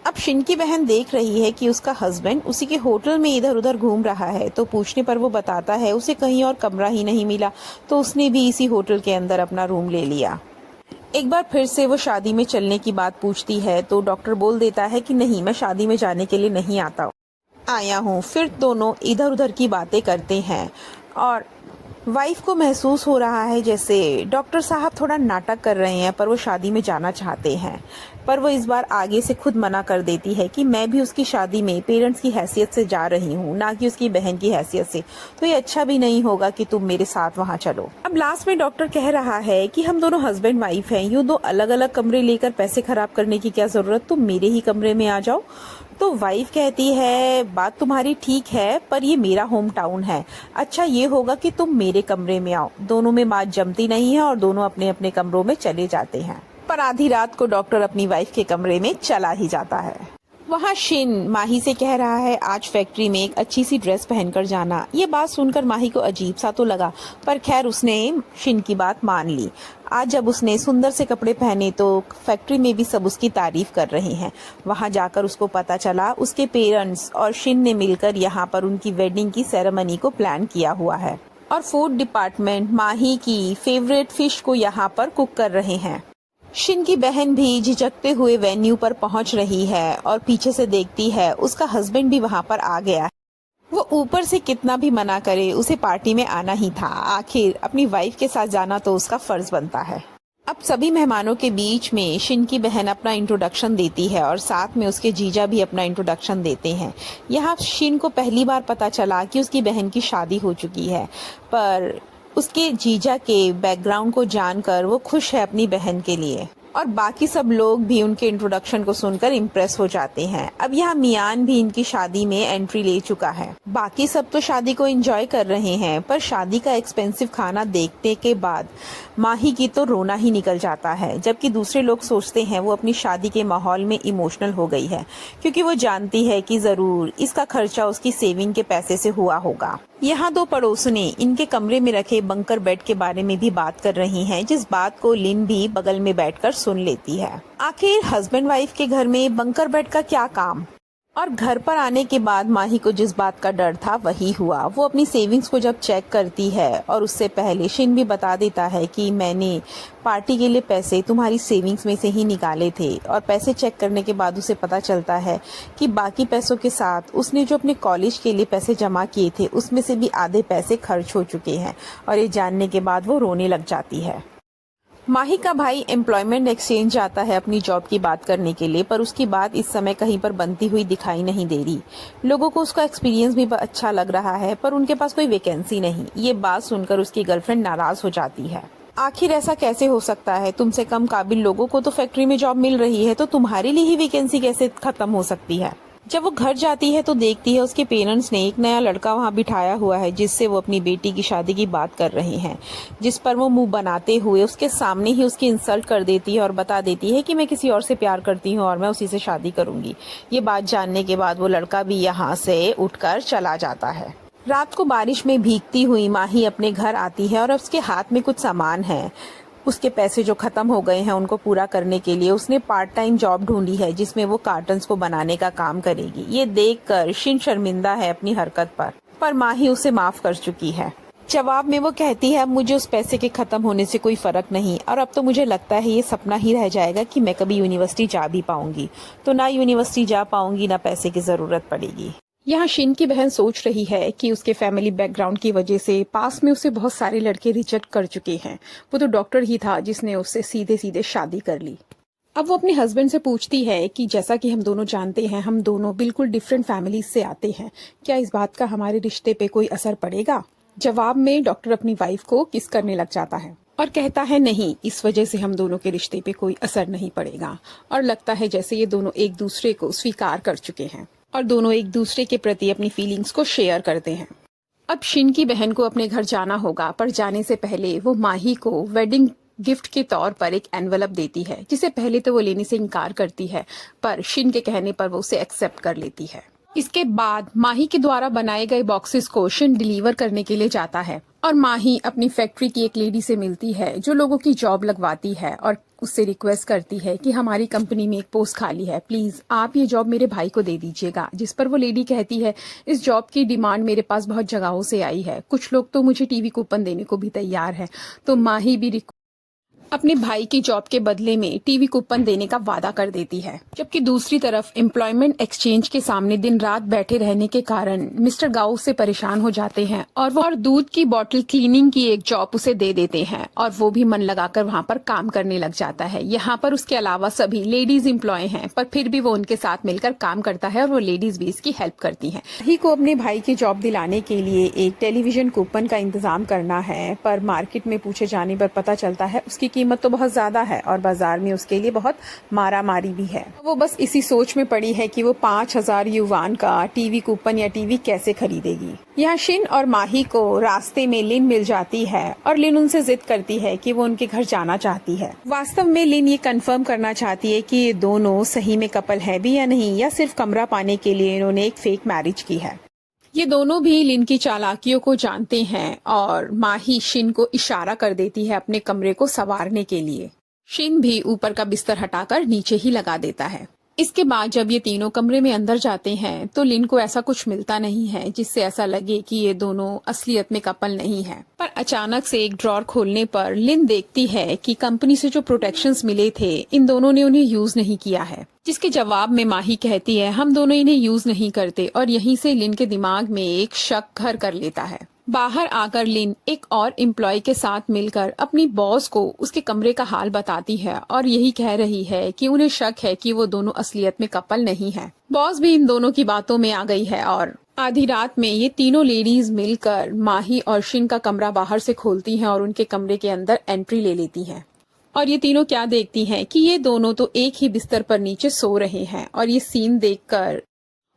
अब शिन की बहन देख रही है कि उसका हस्बैंड उसी के होटल में इधर उधर घूम रहा है, तो पूछने पर वो बताता है उसे कहीं और कमरा ही नहीं मिला, तो उसने भी इसी होटल के अंदर अपना रूम ले लिया। एक बार फिर से वो शादी में चलने की बात पूछती है तो डॉक्टर बोल देता है कि नहीं, मैं शादी में जाने के लिए नहीं आया हूँ। फिर दोनों इधर उधर की बातें करते हैं और वाइफ को महसूस हो रहा है जैसे डॉक्टर साहब थोड़ा नाटक कर रहे हैं, पर वो शादी में जाना चाहते हैं। पर वो इस बार आगे से खुद मना कर देती है कि मैं भी उसकी शादी में पेरेंट्स की हैसियत से जा रही हूँ, ना कि उसकी बहन की हैसियत से, तो ये अच्छा भी नहीं होगा कि तुम मेरे साथ वहाँ चलो। अब लास्ट में डॉक्टर कह रहा है कि हम दोनों हस्बैंड वाइफ हैं, यूँ दो अलग अलग कमरे लेकर पैसे खराब करने की क्या जरूरत, तुम मेरे ही कमरे में आ जाओ। तो वाइफ कहती है बात तुम्हारी ठीक है, पर ये मेरा होम टाउन है, अच्छा ये होगा कि तुम मेरे कमरे में आओ। दोनों में बात जमती नहीं है और दोनों अपने अपने कमरों में चले जाते हैं। पर आधी रात को डॉक्टर अपनी वाइफ के कमरे में चला ही जाता है। वहाँ शिन माही से कह रहा है आज फैक्ट्री में एक अच्छी सी ड्रेस पहनकर जाना। ये बात सुनकर माही को अजीब सा तो लगा, पर खैर उसने शिन की बात मान ली। आज जब उसने सुंदर से कपड़े पहने तो फैक्ट्री में भी सब उसकी तारीफ कर रहे हैं। वहाँ जाकर उसको पता चला उसके पेरेंट्स और शिन ने मिलकर यहाँ पर उनकी वेडिंग की सेरेमनी को प्लान किया हुआ है और फूड डिपार्टमेंट माही की फेवरेट फिश को यहाँ पर कुक कर रहे हैं। शिन की बहन भी झिझकते हुए वेन्यू पर पहुंच रही है और पीछे से देखती है उसका हस्बैंड भी वहां पर आ गया है। वो ऊपर से कितना भी मना करे उसे पार्टी में आना ही था। आखिर अपनी वाइफ के साथ जाना तो उसका फर्ज बनता है। अब सभी मेहमानों के बीच में शिन की बहन अपना इंट्रोडक्शन देती है और साथ में उसके जीजा भी अपना इंट्रोडक्शन देते हैं। यहाँ शिन को पहली बार पता चला कि उसकी बहन की शादी हो चुकी है, पर उसके जीजा के बैकग्राउंड को जानकर वो खुश है अपनी बहन के लिए और बाकी सब लोग भी उनके इंट्रोडक्शन को सुनकर इम्प्रेस हो जाते हैं। अब यहाँ मियान भी इनकी शादी में एंट्री ले चुका है। बाकी सब तो शादी को एंजॉय कर रहे हैं, पर शादी का एक्सपेंसिव खाना देखने के बाद माही की तो रोना ही निकल जाता है, जबकि दूसरे लोग सोचते हैं वो अपनी शादी के माहौल में इमोशनल हो गई है, क्योंकि वो जानती है कि जरूर इसका खर्चा उसकी सेविंग के पैसे से हुआ होगा। यहाँ दो पड़ोसने इनके कमरे में रखे बंकर बेड के बारे में भी बात कर रही हैं, जिस बात को लिन भी बगल में बैठकर सुन लेती है। आखिर हस्बैंड वाइफ के घर में बंकर बेड का क्या काम? और घर पर आने के बाद माही को जिस बात का डर था वही हुआ। वो अपनी सेविंग्स को जब चेक करती है और उससे पहले शिन भी बता देता है कि मैंने पार्टी के लिए पैसे तुम्हारी सेविंग्स में से ही निकाले थे, और पैसे चेक करने के बाद उसे पता चलता है कि बाकी पैसों के साथ उसने जो अपने कॉलेज के लिए पैसे जमा किए थे उसमें से भी आधे पैसे खर्च हो चुके हैं, और ये जानने के बाद वो रोने लग जाती है। माही का भाई एम्प्लॉयमेंट एक्सचेंज जाता है अपनी जॉब की बात करने के लिए, पर उसकी बात इस समय कहीं पर बनती हुई दिखाई नहीं दे रही। लोगों को उसका एक्सपीरियंस भी अच्छा लग रहा है, पर उनके पास कोई वैकेंसी नहीं। ये बात सुनकर उसकी गर्लफ्रेंड नाराज हो जाती है। आखिर ऐसा कैसे हो सकता है? तुमसे कम काबिल लोगों को तो फैक्ट्री में जॉब मिल रही है, तो तुम्हारे लिए ही वैकेंसी कैसे खत्म हो सकती है? जब वो घर जाती है तो देखती है उसके पेरेंट्स ने एक नया लड़का वहाँ बिठाया हुआ है, जिससे वो अपनी बेटी की शादी की बात कर रहे हैं, जिस पर वो मुंह बनाते हुए उसके सामने ही उसकी इंसल्ट कर देती है और बता देती है कि मैं किसी और से प्यार करती हूँ और मैं उसी से शादी करूंगी। ये बात जानने के बाद वो लड़का भी यहाँ से उठकर चला जाता है। रात को बारिश में भीगती हुई माही अपने घर आती है और उसके हाथ में कुछ सामान है। उसके पैसे जो खत्म हो गए हैं उनको पूरा करने के लिए उसने पार्ट टाइम जॉब ढूंढी है, जिसमें वो कार्टन्स को बनाने का काम करेगी। ये देखकर शिन शर्मिंदा है अपनी हरकत पर माही उसे माफ कर चुकी है। जवाब में वो कहती है मुझे उस पैसे के खत्म होने से कोई फर्क नहीं, और अब तो मुझे लगता है ये सपना ही रह जाएगा कि मैं कभी यूनिवर्सिटी जा भी पाऊंगी। तो ना यूनिवर्सिटी जा पाऊंगी ना पैसे की जरूरत पड़ेगी। यहाँ शिन की बहन सोच रही है कि उसके फैमिली बैकग्राउंड की वजह से पास में उसे बहुत सारे लड़के रिजेक्ट कर चुके हैं। वो तो डॉक्टर ही था जिसने उससे सीधे सीधे शादी कर ली। अब वो अपने हस्बैंड से पूछती है कि जैसा कि हम दोनों जानते हैं, हम दोनों बिल्कुल डिफरेंट फैमिलीज से आते हैं, क्या इस बात का हमारे रिश्ते पे कोई असर पड़ेगा? जवाब में डॉक्टर अपनी वाइफ को किस करने लग जाता है और कहता है नहीं, इस वजह से हम दोनों के रिश्ते पे कोई असर नहीं पड़ेगा। और लगता है जैसे ये दोनों एक दूसरे को स्वीकार कर चुके हैं और दोनों एक दूसरे के प्रति अपनी फीलिंग्स को शेयर करते हैं। अब शिन की बहन को अपने घर जाना होगा, पर जाने से पहले वो माही को वेडिंग गिफ्ट के तौर पर एक एनवलप देती है, जिसे पहले तो वो लेने से इनकार करती है, पर शिन के कहने पर वो उसे एक्सेप्ट कर लेती है। इसके बाद माही के द्वारा बनाए गए बॉक्सेस को शिन डिलीवर करने के लिए जाता है और माही अपनी फैक्ट्री की एक लेडी से मिलती है जो लोगों की जॉब लगवाती है और उससे रिक्वेस्ट करती है कि हमारी कंपनी में एक पोस्ट खाली है, प्लीज आप ये जॉब मेरे भाई को दे दीजिएगा। जिस पर वो लेडी कहती है इस जॉब की डिमांड मेरे पास बहुत जगहों से आई है, कुछ लोग तो मुझे टीवी कूपन देने को भी तैयार है। तो माही भी अपने भाई की जॉब के बदले में टीवी कूपन देने का वादा कर देती है। जबकि दूसरी तरफ एम्प्लॉयमेंट एक्सचेंज के सामने दिन रात बैठे रहने के कारण मिस्टर गाउ से परेशान हो जाते हैं और वो दूध की बोतल क्लीनिंग की एक जॉब उसे दे देते हैं और वो भी मन लगाकर वहाँ पर काम करने लग जाता है। यहाँ पर उसके अलावा सभी लेडीज एम्प्लॉय हैं, पर फिर भी वो उनके साथ मिलकर काम करता है और वो लेडीज भी इसकी हेल्प करती हैं। ही को अपने भाई की जॉब दिलाने के लिए एक टेलीविजन कूपन का इंतजाम करना है, पर मार्केट में पूछे जाने पर पता चलता है उसकी कीमत तो बहुत ज्यादा है और बाजार में उसके लिए बहुत मारा मारी भी है। वो बस इसी सोच में पड़ी है कि वो 5,000 युवान का टीवी कूपन या टीवी कैसे खरीदेगी। यहाँ शिन और माही को रास्ते में लिन मिल जाती है और लिन उनसे जिद करती है कि वो उनके घर जाना चाहती है। वास्तव में लिन ये कंफर्म करना चाहती है कि ये दोनों सही में कपल है भी या नहीं, या सिर्फ कमरा पाने के लिए इन्होंने एक फेक मैरिज की है। ये दोनों भी लिन की चालाकियों को जानते हैं और माही शिन को इशारा कर देती है अपने कमरे को संवारने के लिए। शिन भी ऊपर का बिस्तर हटाकर नीचे ही लगा देता है। इसके बाद जब ये तीनों कमरे में अंदर जाते हैं तो लिन को ऐसा कुछ मिलता नहीं है जिससे ऐसा लगे कि ये दोनों असलियत में कपल नहीं है। पर अचानक से एक ड्रॉर खोलने पर लिन देखती है कि कंपनी से जो प्रोटेक्शंस मिले थे इन दोनों ने उन्हें यूज नहीं किया है, जिसके जवाब में माही कहती है हम दोनों इन्हें यूज नहीं करते, और यहीं से लिन के दिमाग में एक शक घर कर लेता है। बाहर आकर लिन एक और एम्प्लॉय के साथ मिलकर अपनी बॉस को उसके कमरे का हाल बताती है और यही कह रही है कि उन्हें शक है कि वो दोनों असलियत में कपल नहीं है। बॉस भी इन दोनों की बातों में आ गई है और आधी रात में ये तीनों लेडीज मिलकर माही और शिन का कमरा बाहर से खोलती हैं और उनके कमरे के अंदर एंट्री ले लेती हैं। और ये तीनों क्या देखती हैं कि ये दोनों तो एक ही बिस्तर पर नीचे सो रहे हैं। और ये सीन देखकर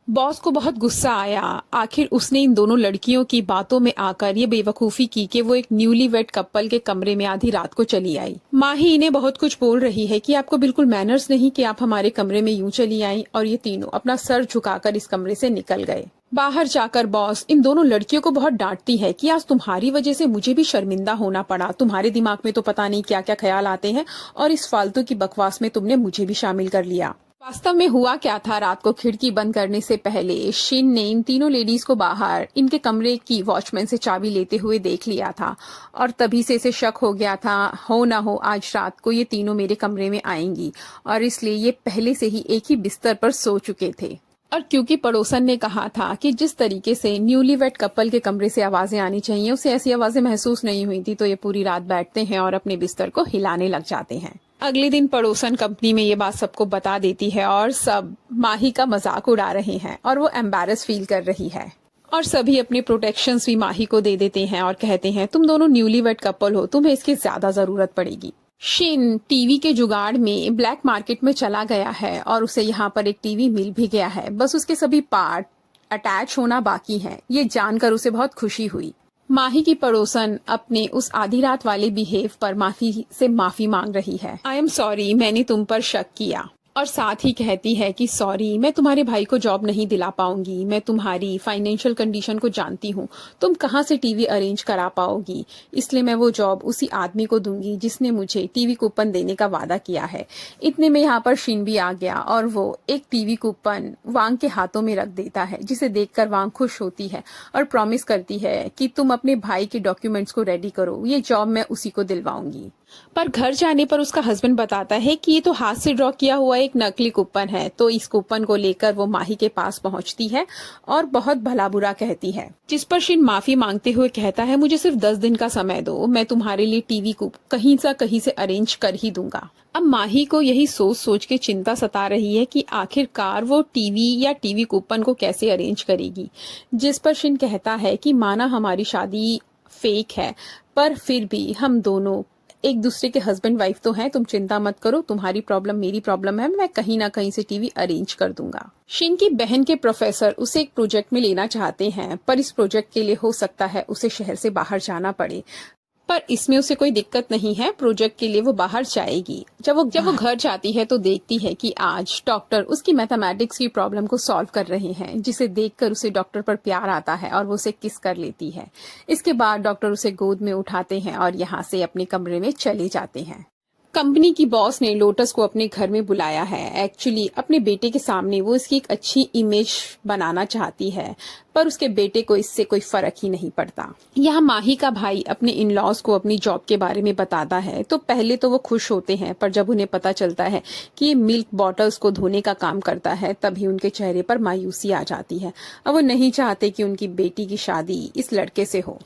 बॉस को बहुत गुस्सा आया। आखिर उसने इन दोनों लड़कियों की बातों में आकर ये बेवकूफी की कि वो एक न्यूली वेड कपल के कमरे में आधी रात को चली आई। माही इन्हें बहुत कुछ बोल रही है कि आपको बिल्कुल मैनर्स नहीं कि आप हमारे कमरे में यूं चली आई, और ये तीनों अपना सर झुकाकर इस कमरे से निकल गए। बाहर जाकर बॉस इन दोनों लड़कियों को बहुत डांटती है कि आज तुम्हारी वजह से मुझे भी शर्मिंदा होना पड़ा। तुम्हारे दिमाग में तो पता नहीं क्या क्या ख्याल आते हैं और इस फालतू की बकवास में तुमने मुझे भी शामिल कर लिया। वास्तव में हुआ क्या था, रात को खिड़की बंद करने से पहले शिन ने इन तीनों लेडीज को बाहर इनके कमरे की वॉचमैन से चाबी लेते हुए देख लिया था और तभी से इसे शक हो गया था हो ना हो आज रात को ये तीनों मेरे कमरे में आएंगी, और इसलिए ये पहले से ही एक ही बिस्तर पर सो चुके थे। और क्योंकि पड़ोसन ने कहा था कि जिस तरीके से न्यूली वेड कपल के कमरे से आवाजें आनी चाहिए उसे ऐसी आवाजें महसूस नहीं हुई थी, तो ये पूरी रात बैठते हैं और अपने बिस्तर को हिलाने लग जाते हैं। अगले दिन पड़ोसन कंपनी में ये बात सबको बता देती है और सब माही का मजाक उड़ा रहे हैं और वो एम्बैरस फील कर रही है। और सभी अपने प्रोटेक्शंस भी माही को दे देते हैं और कहते हैं तुम दोनों न्यूली वेड कपल हो, तुम्हें इसकी ज्यादा जरूरत पड़ेगी। शिन टीवी के जुगाड़ में ब्लैक मार्केट में चला गया है और उसे यहाँ पर एक टीवी मिल भी गया है, बस उसके सभी पार्ट अटैच होना बाकी है। ये जानकर उसे बहुत खुशी हुई। माही की पड़ोसन अपने उस आधी रात वाले बिहेव पर माफी मांग रही है। आई एम सॉरी, मैंने तुम पर शक किया, और साथ ही कहती है कि सॉरी, मैं तुम्हारे भाई को जॉब नहीं दिला पाऊंगी। मैं तुम्हारी फाइनेंशियल कंडीशन को जानती हूँ, तुम कहाँ से टीवी अरेंज करा पाओगी, इसलिए मैं वो जॉब उसी आदमी को दूंगी जिसने मुझे टीवी कूपन देने का वादा किया है। इतने में यहाँ पर शिन भी आ गया और वो एक टीवी कूपन वांग के हाथों में रख देता है, जिसे देखकर वांग खुश होती है और प्रॉमिस करती है कि तुम अपने भाई के डॉक्यूमेंट्स को रेडी करो, ये जॉब मैं उसी को दिलवाऊंगी। पर घर जाने पर उसका हस्बैंड बताता है कि ये तो हाथ से ड्रॉ किया हुआ एक नकली कूपन है। तो इस कूपन को लेकर वो माही के पास पहुंचती है और बहुत भला बुरा कहती है, जिस पर शिन माफी मांगते हुए कहता है मुझे सिर्फ 10 दिन का समय दो, मैं तुम्हारे लिए टीवी को कहीं से अरेंज कर ही दूंगा। अब माही को यही सोच सोच के चिंता सता रही है कि आखिरकार वो टीवी या टीवी कूपन को कैसे अरेंज करेगी, जिस पर शिन कहता है कि माना हमारी शादी फेक है पर फिर भी हम दोनों एक दूसरे के हस्बैंड वाइफ तो हैं, तुम चिंता मत करो, तुम्हारी प्रॉब्लम मेरी प्रॉब्लम है, मैं कहीं ना कहीं से टीवी अरेंज कर दूंगा। शिन की बहन के प्रोफेसर उसे एक प्रोजेक्ट में लेना चाहते हैं, पर इस प्रोजेक्ट के लिए हो सकता है उसे शहर से बाहर जाना पड़े, पर इसमें उसे कोई दिक्कत नहीं है, प्रोजेक्ट के लिए वो बाहर जाएगी। जब वो घर जाती है तो देखती है कि आज डॉक्टर उसकी मैथमेटिक्स की प्रॉब्लम को सॉल्व कर रहे हैं, जिसे देखकर उसे डॉक्टर पर प्यार आता है और वो उसे किस कर लेती है। इसके बाद डॉक्टर उसे गोद में उठाते हैं और यहाँ से अपने कमरे में चले जाते हैं। कंपनी की बॉस ने लोटस को अपने घर में बुलाया है। एक्चुअली अपने बेटे के सामने वो इसकी एक अच्छी इमेज बनाना चाहती है, पर उसके बेटे को इससे कोई फर्क ही नहीं पड़ता। यहाँ माही का भाई अपने इन लॉज को अपनी जॉब के बारे में बताता है तो पहले तो वो खुश होते हैं, पर जब उन्हें पता चलता है कि ये मिल्क बॉटल्स को धोने का काम करता है तभी उनके चेहरे पर मायूसी आ जाती है। अब वो नहीं चाहते कि उनकी बेटी की शादी इस लड़के से हो,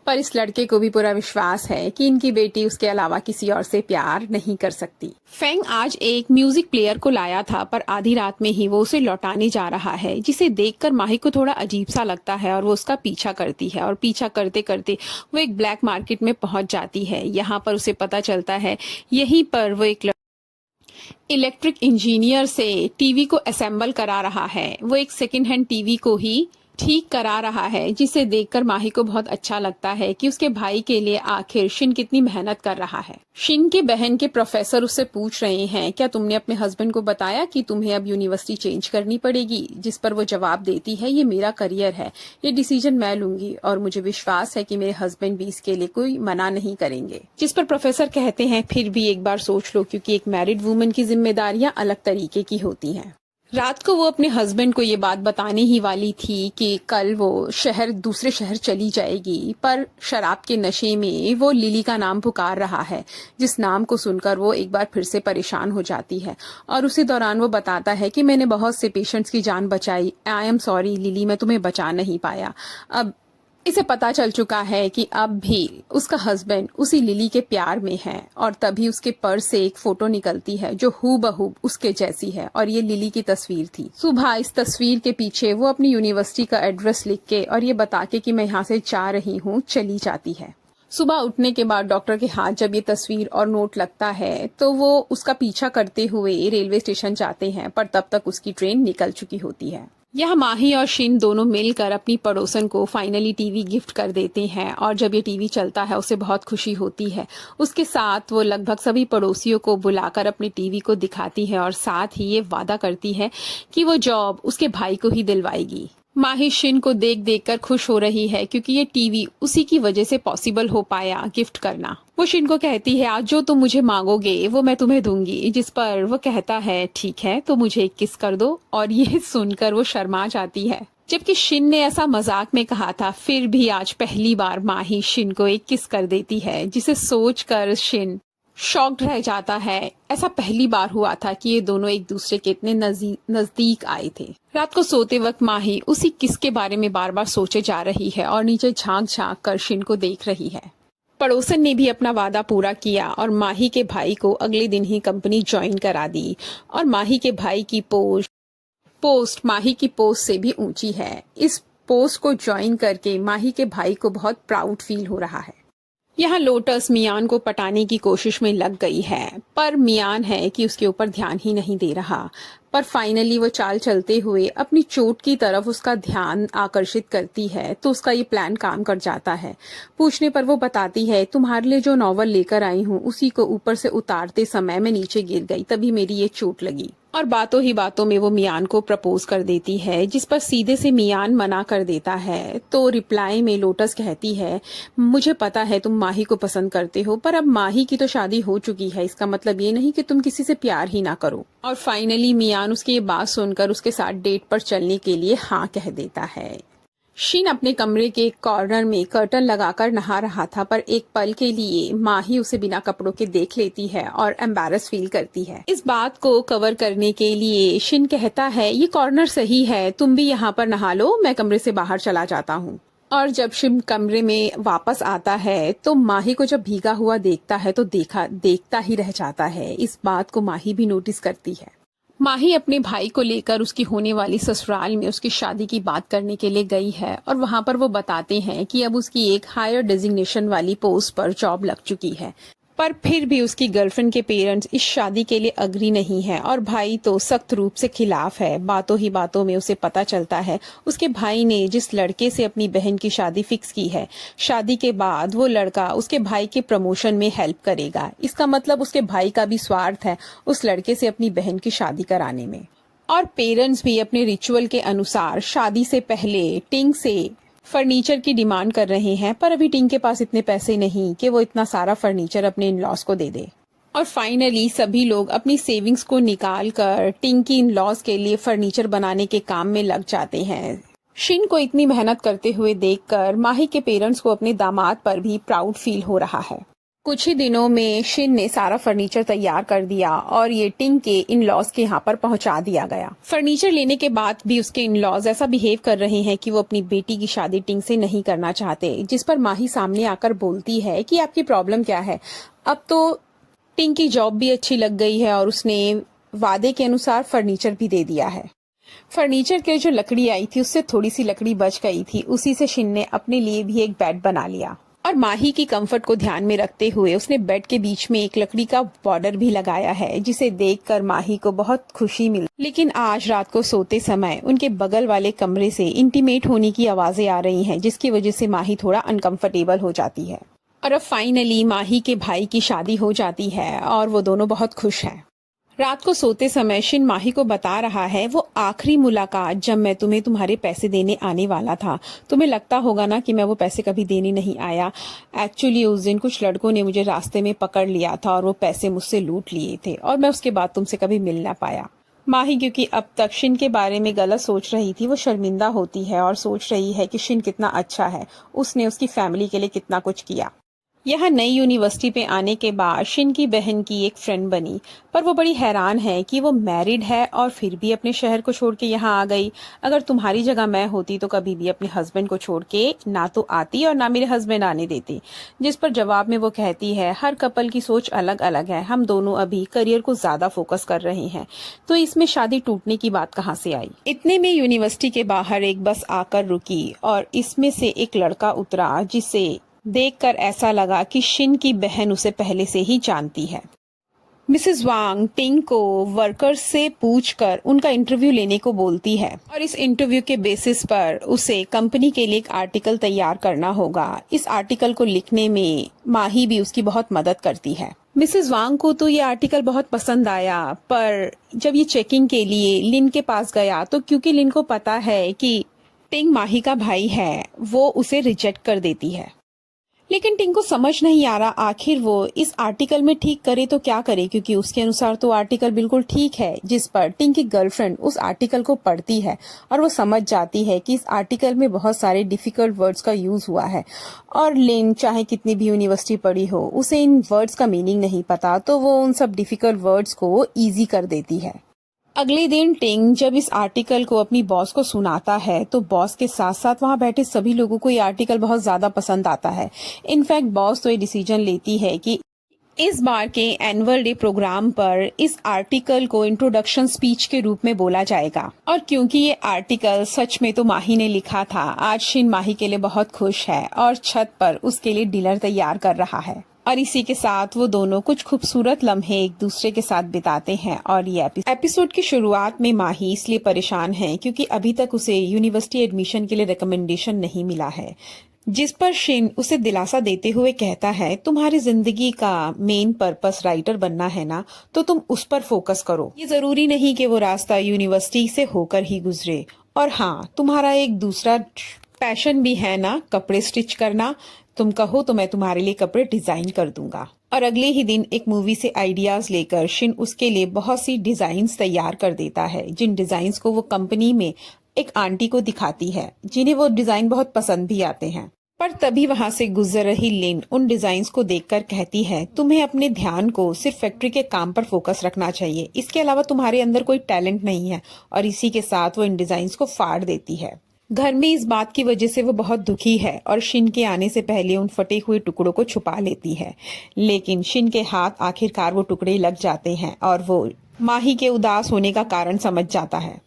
पर इस लड़के को भी पूरा विश्वास है कि इनकी बेटी उसके अलावा किसी और से प्यार नहीं कर सकती। फेंग आज एक म्यूजिक प्लेयर को लाया था, पर आधी रात में ही वो उसे लौटाने जा रहा है, जिसे देखकर माही को थोड़ा अजीब सा लगता है और वो उसका पीछा करती है और पीछा करते करते वो एक ब्लैक मार्केट में पहुंच जाती है। यहाँ पर उसे पता चलता है यहीं पर वो एक इलेक्ट्रिक इंजीनियर से टीवी को असेंबल करा रहा है। वो एक सेकेंड हैंड टीवी को ही ठीक करा रहा है, जिसे देखकर माही को बहुत अच्छा लगता है कि उसके भाई के लिए आखिर शिन कितनी मेहनत कर रहा है। शिन के बहन के प्रोफेसर उससे पूछ रहे हैं, क्या तुमने अपने हस्बैंड को बताया कि तुम्हें अब यूनिवर्सिटी चेंज करनी पड़ेगी? जिस पर वो जवाब देती है, ये मेरा करियर है, ये डिसीजन मैं लूंगी और मुझे विश्वास है कि मेरे हस्बैंड भी इसके लिए कोई मना नहीं करेंगे। जिस पर प्रोफेसर कहते हैं, फिर भी एक बार सोच लो, क्योंकि एक मैरिड वुमन की जिम्मेदारियां अलग तरीके की होती हैं। रात को वो अपने हस्बैंड को ये बात बताने ही वाली थी कि कल वो दूसरे शहर चली जाएगी, पर शराब के नशे में वो लिली का नाम पुकार रहा है, जिस नाम को सुनकर वो एक बार फिर से परेशान हो जाती है। और उसी दौरान वो बताता है कि मैंने बहुत से पेशेंट्स की जान बचाई, आई एम सॉरी लिली, मैं तुम्हें बचा नहीं पाया। अब इसे पता चल चुका है कि अब भी उसका हस्बैंड उसी लिली के प्यार में है और तभी उसके पर्स से एक फोटो निकलती है जो हूबहू उसके जैसी है और ये लिली की तस्वीर थी। सुबह इस तस्वीर के पीछे वो अपनी यूनिवर्सिटी का एड्रेस लिख के और ये बता के कि मैं यहाँ से जा रही हूँ चली जाती है। सुबह उठने के बाद डॉक्टर के हाथ जब ये तस्वीर और नोट लगता है तो वो उसका पीछा करते हुए रेलवे स्टेशन जाते हैं, पर तब तक उसकी ट्रेन निकल चुकी होती है। यह माही और शिन दोनों मिलकर अपनी पड़ोसन को फाइनली टीवी गिफ्ट कर देते हैं और जब ये टीवी चलता है उसे बहुत खुशी होती है। उसके साथ वो लगभग सभी पड़ोसियों को बुलाकर अपने टीवी को दिखाती है और साथ ही ये वादा करती है कि वो जॉब उसके भाई को ही दिलवाएगी। माही शिन को देख देख कर खुश हो रही है, क्योंकि ये टीवी उसी की वजह से पॉसिबल हो पाया गिफ्ट करना। वो शिन को कहती है, आज जो तुम मुझे मांगोगे वो मैं तुम्हें दूंगी, जिस पर वो कहता है, ठीक है तो मुझे एक किस कर दो। और ये सुनकर वो शर्मा जाती है, जबकि शिन ने ऐसा मजाक में कहा था। फिर भी आज पहली बार माही शिन को एक किस कर देती है, जिसे सोचकर शिन शॉक्ड रह जाता है। ऐसा पहली बार हुआ था कि ये दोनों एक दूसरे के इतने नजदीक आए थे। रात को सोते वक्त माही उसी किस के बारे में बार बार सोचे जा रही है और नीचे झांक झांक कर शिन को देख रही है। पड़ोसन ने भी अपना वादा पूरा किया और माही के भाई को अगले दिन ही कंपनी ज्वाइन करा दी और माही के भाई की पोस्ट माही की पोस्ट से भी ऊंची है। इस पोस्ट को ज्वाइन करके माही के भाई को बहुत प्राउड फील हो रहा है। यहाँ लोटस मियान को पटाने की कोशिश में लग गई है, पर मियान है कि उसके ऊपर ध्यान ही नहीं दे रहा। पर फाइनली वो चाल चलते हुए अपनी चोट की तरफ उसका ध्यान आकर्षित करती है, तो उसका ये प्लान काम कर जाता है। पूछने पर वो बताती है, तुम्हारे लिए जो नॉवल लेकर आई हूँ उसी को ऊपर से उतारते समय मैं नीचे गिर गई, तभी मेरी ये चोट लगी। और बातों ही बातों में वो मियान को प्रपोज कर देती है, जिस पर सीधे से मियान मना कर देता है। तो रिप्लाई में लोटस कहती है, मुझे पता है तुम माही को पसंद करते हो, पर अब माही की तो शादी हो चुकी है, इसका मतलब ये नहीं कि तुम किसी से प्यार ही ना करो। और फाइनली मियान उसकी ये बात सुनकर उसके साथ डेट पर चलने के लिए हाँ कह देता है। शिन अपने कमरे के कॉर्नर में कर्टन लगाकर नहा रहा था, पर एक पल के लिए माही उसे बिना कपड़ों के देख लेती है और एम्बैरस फील करती है। इस बात को कवर करने के लिए शिन कहता है, ये कॉर्नर सही है, तुम भी यहाँ पर नहा लो, मैं कमरे से बाहर चला जाता हूँ। और जब शिन कमरे में वापस आता है तो माही को जब भीगा हुआ देखता है तो देखता ही रह जाता है। इस बात को माही भी नोटिस करती है। माही अपने भाई को लेकर उसकी होने वाली ससुराल में उसकी शादी की बात करने के लिए गई है और वहां पर वो बताते हैं कि अब उसकी एक हायर डेजिग्नेशन वाली पोस्ट पर जॉब लग चुकी है। पर फिर भी उसकी गर्लफ्रेंड के पेरेंट्स इस शादी के लिए अग्री नहीं है और भाई तो सख्त रूप से खिलाफ है। बातों ही बातों में उसे पता चलता है उसके भाई ने जिस लड़के से अपनी बहन की शादी फिक्स की है, शादी के बाद वो लड़का उसके भाई के प्रमोशन में हेल्प करेगा। इसका मतलब उसके भाई का भी स्वार्थ है उस लड़के से अपनी बहन की शादी कराने में। और पेरेंट्स भी अपने रिचुअल के अनुसार शादी से पहले टिंग से फर्नीचर की डिमांड कर रहे हैं, पर अभी टिंग के पास इतने पैसे नहीं कि वो इतना सारा फर्नीचर अपने इन लॉज को दे दे। और फाइनली सभी लोग अपनी सेविंग्स को निकाल कर टिंग की इन लॉज के लिए फर्नीचर बनाने के काम में लग जाते हैं। शिन को इतनी मेहनत करते हुए देखकर माही के पेरेंट्स को अपने दामाद पर भी प्राउड फील हो रहा है। कुछ ही दिनों में शिन ने सारा फर्नीचर तैयार कर दिया और ये टिंग के इन लॉज के यहाँ पर पहुंचा दिया गया। फर्नीचर लेने के बाद भी उसके इन लॉज ऐसा बिहेव कर रहे हैं कि वो अपनी बेटी की शादी टिंग से नहीं करना चाहते, जिस पर माही सामने आकर बोलती है कि आपकी प्रॉब्लम क्या है। अब तो टिंग की जॉब भी अच्छी लग गई है और उसने वादे के अनुसार फर्नीचर भी दे दिया है। फर्नीचर के जो लकड़ी आई थी उससे थोड़ी सी लकड़ी बच गई थी, उसी से शिन ने अपने लिए भी एक बेड बना लिया और माही की कंफर्ट को ध्यान में रखते हुए उसने बेड के बीच में एक लकड़ी का बॉर्डर भी लगाया है, जिसे देखकर माही को बहुत खुशी मिली। लेकिन आज रात को सोते समय उनके बगल वाले कमरे से इंटीमेट होने की आवाजें आ रही हैं, जिसकी वजह से माही थोड़ा अनकंफर्टेबल हो जाती है। और अब फाइनली माही के भाई की शादी हो जाती है और वो दोनों बहुत खुश हैं। रात को सोते समय शिन माही को बता रहा है वो आखिरी मुलाकात जब मैं तुम्हें तुम्हारे पैसे देने आने वाला था। तुम्हें लगता होगा ना कि मैं वो पैसे कभी देने नहीं आया। एक्चुअली उस दिन कुछ लड़कों ने मुझे रास्ते में पकड़ लिया था और वो पैसे मुझसे लूट लिए थे और मैं उसके बाद तुमसे कभी मिल ना पाया। माही क्योंकि अब तक शिन के बारे में गलत सोच रही थी, वो शर्मिंदा होती है और सोच रही है कि शिन कितना अच्छा है, उसने उसकी फैमिली के लिए कितना कुछ किया। यहाँ नई यूनिवर्सिटी पे आने के बाद शिन की बहन की एक फ्रेंड बनी, पर वो बड़ी हैरान है कि वो मैरिड है और फिर भी अपने शहर को छोड़ के यहाँ आ गई। अगर तुम्हारी जगह मैं होती तो कभी भी अपने हस्बैंड को छोड़ के ना तो आती और ना मेरे हस्बैंड आने देती। जिस पर जवाब में वो कहती है हर कपल की सोच अलग अलग है, हम दोनों अभी करियर को ज्यादा फोकस कर रहे हैं, तो इसमें शादी टूटने की बात कहाँ से आई। इतने में यूनिवर्सिटी के बाहर एक बस आकर रुकी और इसमें से एक लड़का उतरा, जिसे देखकर ऐसा लगा कि शिन की बहन उसे पहले से ही जानती है। मिसेस वांग टिंग को वर्कर्स से पूछकर उनका इंटरव्यू लेने को बोलती है और इस इंटरव्यू के बेसिस पर उसे कंपनी के लिए एक आर्टिकल तैयार करना होगा। इस आर्टिकल को लिखने में माही भी उसकी बहुत मदद करती है। मिसेस वांग को तो ये आर्टिकल बहुत पसंद आया, पर जब ये चेकिंग के लिए लिन के पास गया तो क्योंकि लिन को पता है कि टिंग माही का भाई है, वो उसे रिजेक्ट कर देती है। लेकिन टिंग को समझ नहीं आ रहा आखिर वो इस आर्टिकल में ठीक करे तो क्या करे, क्योंकि उसके अनुसार तो आर्टिकल बिल्कुल ठीक है। जिस पर टिंग की गर्लफ्रेंड उस आर्टिकल को पढ़ती है और वो समझ जाती है कि इस आर्टिकल में बहुत सारे डिफिकल्ट वर्ड्स का यूज हुआ है और लिन चाहे कितनी भी यूनिवर्सिटी पढ़ी हो, उसे इन वर्ड्स का मीनिंग नहीं पता, तो वो उन सब डिफिकल्ट वर्ड्स को ईजी कर देती है। अगले दिन टिंग जब इस आर्टिकल को अपनी बॉस को सुनाता है तो बॉस के साथ साथ वहां बैठे सभी लोगों को ये आर्टिकल बहुत ज्यादा पसंद आता है। इनफैक्ट बॉस तो ये डिसीजन लेती है कि इस बार के एनुअल डे प्रोग्राम पर इस आर्टिकल को इंट्रोडक्शन स्पीच के रूप में बोला जाएगा। और क्योंकि ये आर्टिकल सच में तो माही ने लिखा था, आज शिन माही के लिए बहुत खुश है और छत पर उसके लिए डिनर तैयार कर रहा है। और इसी के साथ वो दोनों कुछ खूबसूरत लम्हे एक दूसरे के साथ बिताते हैं। और ये एपिसोड की शुरुआत में माही इसलिए परेशान है क्योंकि अभी तक उसे यूनिवर्सिटी एडमिशन के लिए रिकमेंडेशन नहीं मिला है, जिस पर शिन उसे दिलासा देते हुए कहता है तुम्हारी जिंदगी का मेन पर्पस राइटर बनना है ना, तो तुम उस पर फोकस करो। ये जरूरी नहीं कि वो रास्ता यूनिवर्सिटी से होकर ही गुजरे। और हाँ, तुम्हारा एक दूसरा पैशन भी है ना, कपड़े स्टिच करना। तुम कहो तो मैं तुम्हारे लिए कपड़े डिजाइन कर दूंगा। और अगले ही दिन एक मूवी से आइडियाज लेकर शिन उसके लिए बहुत सी डिजाइन्स तैयार कर देता है, जिन डिजाइन्स को वो कंपनी में एक आंटी को दिखाती है, जिन्हें वो डिजाइन बहुत पसंद भी आते हैं। पर तभी वहां से गुजर रही लिन उन डिजाइन्स को देखकर कहती है तुम्हें अपने ध्यान को सिर्फ फैक्ट्री के काम पर फोकस रखना चाहिए, इसके अलावा तुम्हारे अंदर कोई टैलेंट नहीं है। और इसी के साथ वो इन डिजाइन्स को फाड़ देती है। घर में इस बात की वजह से वो बहुत दुखी है और शिन के आने से पहले उन फटे हुए टुकड़ों को छुपा लेती है। लेकिन शिन के हाथ आखिरकार वो टुकड़े लग जाते हैं और वो माही के उदास होने का कारण समझ जाता है।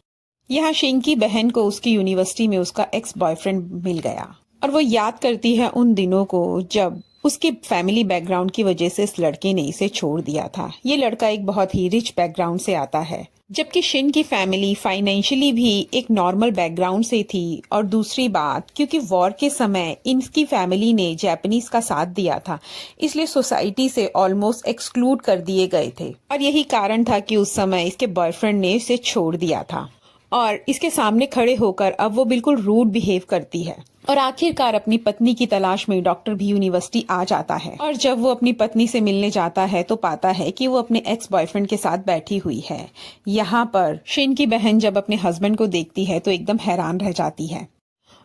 यहाँ शिन की बहन को उसकी यूनिवर्सिटी में उसका एक्स बॉयफ्रेंड मिल गया और वो याद करती है उन दिनों को जब उसके फैमिली बैकग्राउंड की वजह से इस लड़के ने इसे छोड़ दिया था। ये लड़का एक बहुत ही रिच बैकग्राउंड से आता है, जबकि शिन की फैमिली फाइनेंशियली भी एक नॉर्मल बैकग्राउंड से थी। और दूसरी बात, क्योंकि वॉर के समय इनकी फैमिली ने जापानीज का साथ दिया था, इसलिए सोसाइटी से ऑलमोस्ट एक्सक्लूड कर दिए गए थे। और यही कारण था कि उस समय इसके बॉयफ्रेंड ने इसे छोड़ दिया था और इसके सामने खड़े होकर अब वो बिल्कुल रूड बिहेव करती है। और आखिरकार अपनी पत्नी की तलाश में डॉक्टर भी यूनिवर्सिटी आ जाता है और जब वो अपनी पत्नी से मिलने जाता है तो पाता है कि वो अपने एक्स बॉयफ्रेंड के साथ बैठी हुई है। यहाँ पर शिन की बहन जब अपने हस्बैंड को देखती है तो एकदम हैरान रह जाती है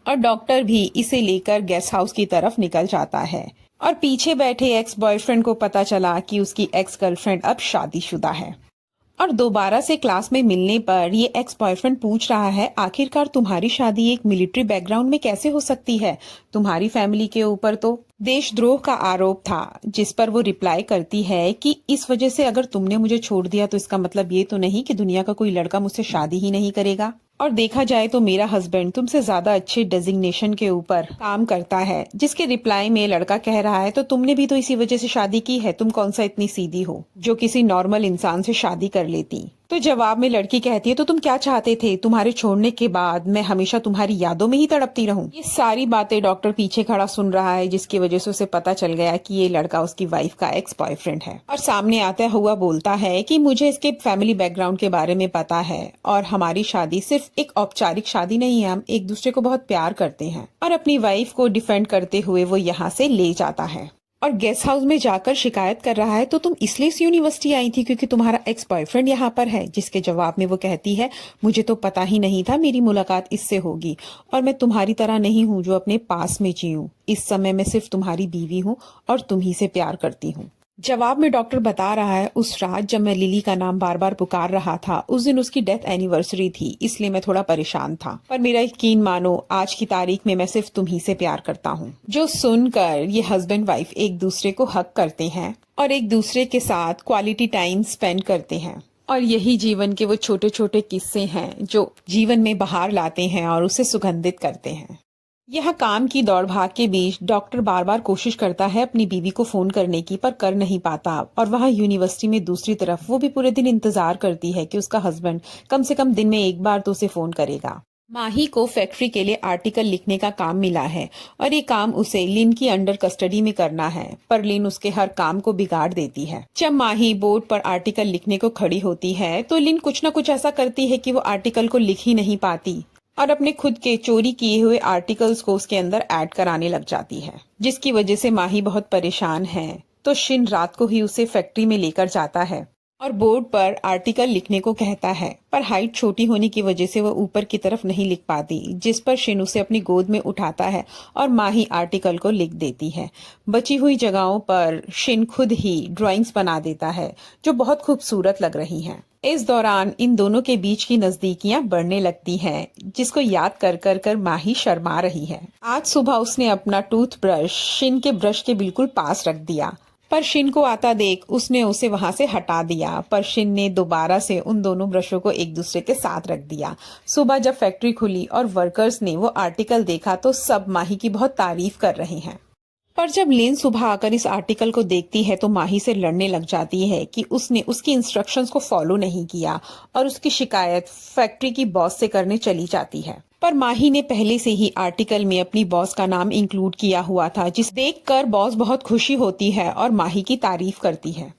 और डॉक्टर भी इसे लेकर गेस्ट हाउस की तरफ निकल जाता है। और पीछे बैठे एक्स बॉयफ्रेंड को पता चला कि उसकी एक्स गर्लफ्रेंड अब शादीशुदा है। और दोबारा से क्लास में मिलने पर ये एक्स बॉयफ्रेंड पूछ रहा है आखिरकार तुम्हारी शादी एक मिलिट्री बैकग्राउंड में कैसे हो सकती है, तुम्हारी फैमिली के ऊपर तो देशद्रोह का आरोप था। जिस पर वो रिप्लाई करती है कि इस वजह से अगर तुमने मुझे छोड़ दिया तो इसका मतलब ये तो नहीं कि दुनिया का कोई लड़का मुझसे शादी ही नहीं करेगा। और देखा जाए तो मेरा हस्बैंड तुमसे ज्यादा अच्छे डेजिग्नेशन के ऊपर काम करता है। जिसके रिप्लाई में लड़का कह रहा है तो तुमने भी तो इसी वजह से शादी की है, तुम कौन सा इतनी सीधी हो जो किसी नॉर्मल इंसान से शादी कर लेती। तो जवाब में लड़की कहती है तो तुम क्या चाहते थे, तुम्हारे छोड़ने के बाद मैं हमेशा तुम्हारी यादों में ही तड़पती रहूं। ये सारी बातें डॉक्टर पीछे खड़ा सुन रहा है, जिसकी वजह से उसे पता चल गया कि ये लड़का उसकी वाइफ का एक्स बॉयफ्रेंड है। और सामने आता हुआ बोलता है कि मुझे इसके फैमिली बैकग्राउंड के बारे में पता है और हमारी शादी सिर्फ एक औपचारिक शादी नहीं है, हम एक दूसरे को बहुत प्यार करते हैं। और अपनी वाइफ को डिफेंड करते हुए वो यहाँ से ले जाता है और गेस्ट हाउस में जाकर शिकायत कर रहा है तो तुम इसलिए इस यूनिवर्सिटी आई थी क्योंकि तुम्हारा एक्स बॉयफ्रेंड यहाँ पर है। जिसके जवाब में वो कहती है मुझे तो पता ही नहीं था मेरी मुलाकात इससे होगी और मैं तुम्हारी तरह नहीं हूँ जो अपने पास में जीऊँ। इस समय मैं सिर्फ तुम्हारी बीवी हूँ और तुम ही से प्यार करती हूँ। जवाब में डॉक्टर बता रहा है उस रात जब मैं लिली का नाम बार बार पुकार रहा था उस दिन उसकी डेथ एनिवर्सरी थी, इसलिए मैं थोड़ा परेशान था। पर मेरा यकीन मानो आज की तारीख में मैं सिर्फ तुम ही से प्यार करता हूँ। जो सुनकर ये हस्बैंड वाइफ एक दूसरे को हक करते हैं और एक दूसरे के साथ क्वालिटी टाइम स्पेंड करते हैं। और यही जीवन के वो छोटे छोटे किस्से हैं जो जीवन में बहार लाते हैं और उसे सुगंधित करते हैं। यह काम की दौड़ भाग के बीच डॉक्टर बार बार कोशिश करता है अपनी बीवी को फोन करने की, पर कर नहीं पाता। और वहाँ यूनिवर्सिटी में दूसरी तरफ वो भी पूरे दिन इंतजार करती है कि उसका हस्बैंड कम से कम दिन में एक बार तो उसे फोन करेगा। माही को फैक्ट्री के लिए आर्टिकल लिखने का काम मिला है और ये काम उसे लिन की अंडर कस्टडी में करना है, पर लिन उसके हर काम को बिगाड़ देती है। जब माही बोर्ड पर आर्टिकल लिखने को खड़ी होती है तो लिन कुछ न कुछ ऐसा करती है कि वो आर्टिकल को लिख ही नहीं पाती और अपने खुद के चोरी किए हुए आर्टिकल्स को उसके अंदर ऐड कराने लग जाती है, जिसकी वजह से माही बहुत परेशान है। तो शिन रात को ही उसे फैक्ट्री में लेकर जाता है और बोर्ड पर आर्टिकल लिखने को कहता है, पर हाइट छोटी होने की वजह से वो ऊपर की तरफ नहीं लिख पाती, जिस पर शिन उसे अपनी गोद में उठाता है और माही आर्टिकल को लिख देती है। बची हुई जगहों पर शिन खुद ही ड्राइंग्स बना देता है जो बहुत खूबसूरत लग रही हैं। इस दौरान इन दोनों के बीच की नजदीकियां बढ़ने लगती हैं, जिसको याद कर कर कर माही शर्मा रही है। आज सुबह उसने अपना टूथब्रश शिन के ब्रश के बिल्कुल पास रख दिया, पर शिन को आता देख उसने उसे वहां से हटा दिया, पर शिन ने दोबारा से उन दोनों ब्रशों को एक दूसरे के साथ रख दिया। सुबह जब फैक्ट्री खुली और वर्कर्स ने वो आर्टिकल देखा तो सब माही की बहुत तारीफ कर रहे हैं। पर जब लिन सुबह आकर इस आर्टिकल को देखती है तो माही से लड़ने लग जाती है कि उसने उसकी इंस्ट्रक्शंस को फॉलो नहीं किया और उसकी शिकायत फैक्ट्री की बॉस से करने चली जाती है। पर माही ने पहले से ही आर्टिकल में अपनी बॉस का नाम इंक्लूड किया हुआ था, जिस देखकर बॉस बहुत खुशी होती है और माही की तारीफ करती है।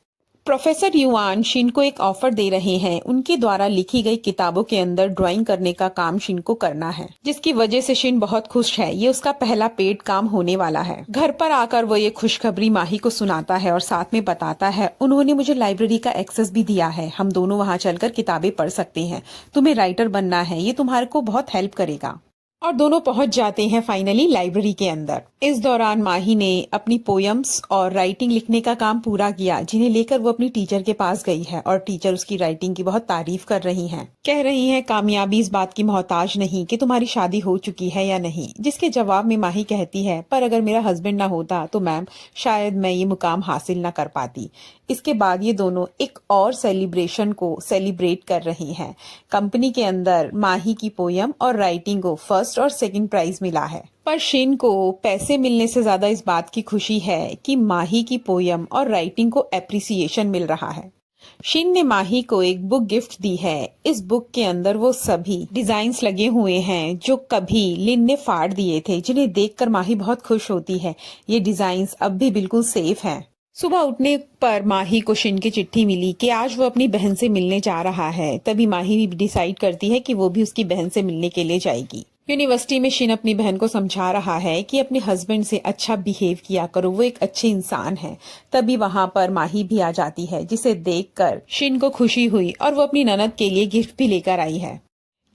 प्रोफेसर युआन शिन को एक ऑफर दे रहे हैं, उनके द्वारा लिखी गई किताबों के अंदर ड्राइंग करने का काम शिन को करना है, जिसकी वजह से शिन बहुत खुश है। ये उसका पहला पेड काम होने वाला है। घर पर आकर वो ये खुशखबरी माही को सुनाता है और साथ में बताता है उन्होंने मुझे लाइब्रेरी का एक्सेस भी दिया है, हम दोनों वहाँ चलकर किताबें पढ़ सकते हैं। तुम्हें राइटर बनना है, ये तुम्हारे को बहुत हेल्प करेगा। और दोनों पहुंच जाते हैं फाइनली लाइब्रेरी के अंदर। इस दौरान माही ने अपनी पोयम्स और राइटिंग लिखने का काम पूरा किया, जिन्हें लेकर वो अपनी टीचर के पास गई है और टीचर उसकी राइटिंग की बहुत तारीफ कर रही हैं। कह रही हैं कामयाबी इस बात की मोहताज नहीं कि तुम्हारी शादी हो चुकी है या नहीं, जिसके जवाब में माही कहती है पर अगर मेरा हस्बैंड ना होता तो मैम शायद मैं ये मुकाम हासिल ना कर पाती। इसके बाद ये दोनों एक और सेलिब्रेशन को सेलिब्रेट कर रही हैं। कंपनी के अंदर माही की पोयम और राइटिंग को फर्स्ट और सेकंड प्राइज मिला है, पर शिन को पैसे मिलने से ज्यादा इस बात की खुशी है कि माही की पोयम और राइटिंग को एप्रिसिएशन मिल रहा है। शिन ने माही को एक बुक गिफ्ट दी है। इस बुक के अंदर वो सभी डिजाइन्स लगे हुए हैं जो कभी लिन ने फाड़ दिए थे, जिन्हें देखकर माही बहुत खुश होती है। ये डिजाइन्स अब भी बिल्कुल सेफ हैं। सुबह उठने पर माही को शिन की चिट्ठी मिली कि आज वो अपनी बहन से मिलने जा रहा है। तभी माही भी डिसाइड करती है कि वो भी उसकी बहन से मिलने के लिए जाएगी। यूनिवर्सिटी में शिन अपनी बहन को समझा रहा है कि अपने हस्बैंड से अच्छा बिहेव किया करो, वो एक अच्छे इंसान है। तभी वहाँ पर माही भी आ जाती है, जिसे देखकर शिन को खुशी हुई और वो अपनी ननद के लिए गिफ्ट भी लेकर आई है।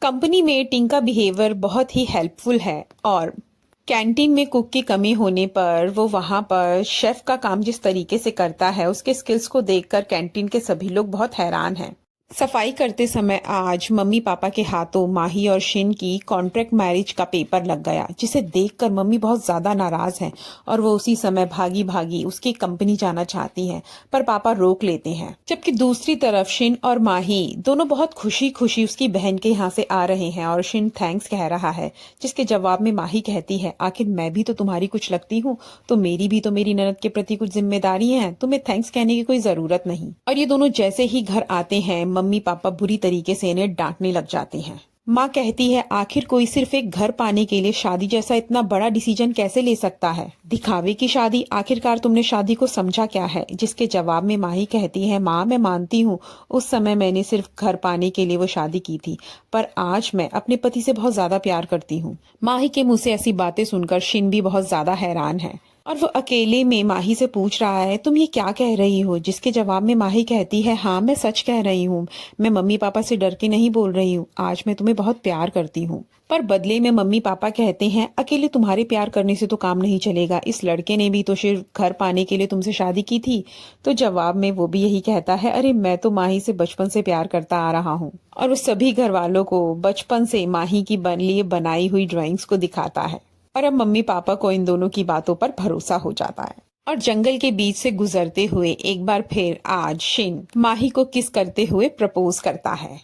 कंपनी में टिंग का बिहेवियर बहुत ही हेल्पफुल है और कैंटीन में कुक की कमी होने पर वो वहाँ पर शेफ का काम जिस तरीके से करता है, उसके स्किल्स को देखकर कैंटीन के सभी लोग बहुत हैरान हैं। सफाई करते समय आज मम्मी पापा के हाथों माही और शिन की कॉन्ट्रैक्ट मैरिज का पेपर लग गया, जिसे देखकर मम्मी बहुत ज्यादा नाराज हैं और वो उसी समय भागी भागी उसकी कंपनी जाना चाहती हैं, पर पापा रोक लेते हैं। जबकि दूसरी तरफ शिन और माही दोनों बहुत खुशी खुशी उसकी बहन के यहाँ से आ रहे हैं और शिन थैंक्स कह रहा है, जिसके जवाब में माही कहती है, आखिर मैं भी तो तुम्हारी कुछ लगती हूँ, तो मेरी भी तो मेरी ननद के प्रति कुछ जिम्मेदारी है, तुम्हें थैंक्स कहने की कोई जरूरत नहीं। और ये दोनों जैसे ही घर आते हैं मम्मी पापा बुरी तरीके से इन्हें डांटने लग जाते हैं। माँ कहती है, आखिर कोई सिर्फ एक घर पाने के लिए शादी जैसा इतना बड़ा डिसीजन कैसे ले सकता है, दिखावे की शादी, आखिरकार तुमने शादी को समझा क्या है। जिसके जवाब में माही कहती है, माँ मैं मानती हूँ उस समय मैंने सिर्फ घर पाने के लिए वो शादी की थी, पर आज मैं अपने पति से बहुत ज्यादा प्यार करती हूँ। माही के मुंह से ऐसी बातें सुनकर शिन भी बहुत ज्यादा हैरान है और वो अकेले में माही से पूछ रहा है, तुम ये क्या कह रही हो। जिसके जवाब में माही कहती है, हाँ मैं सच कह रही हूँ, मैं मम्मी पापा से डर के नहीं बोल रही हूँ, आज मैं तुम्हें बहुत प्यार करती हूँ। पर बदले में मम्मी पापा कहते हैं, अकेले तुम्हारे प्यार करने से तो काम नहीं चलेगा, इस लड़के ने भी तो सिर्फ घर पाने के लिए तुमसे शादी की थी। तो जवाब में वो भी यही कहता है, अरे मैं तो माही से बचपन से प्यार करता आ रहा हूँ। और वो सभी घर वालों को बचपन से माही की लिए बनाई हुई ड्राइंग्स को दिखाता है और अब मम्मी पापा को इन दोनों की बातों पर भरोसा हो जाता है। और जंगल के बीच से गुजरते हुए एक बार फिर आज शिन माही को किस करते हुए प्रपोज करता है।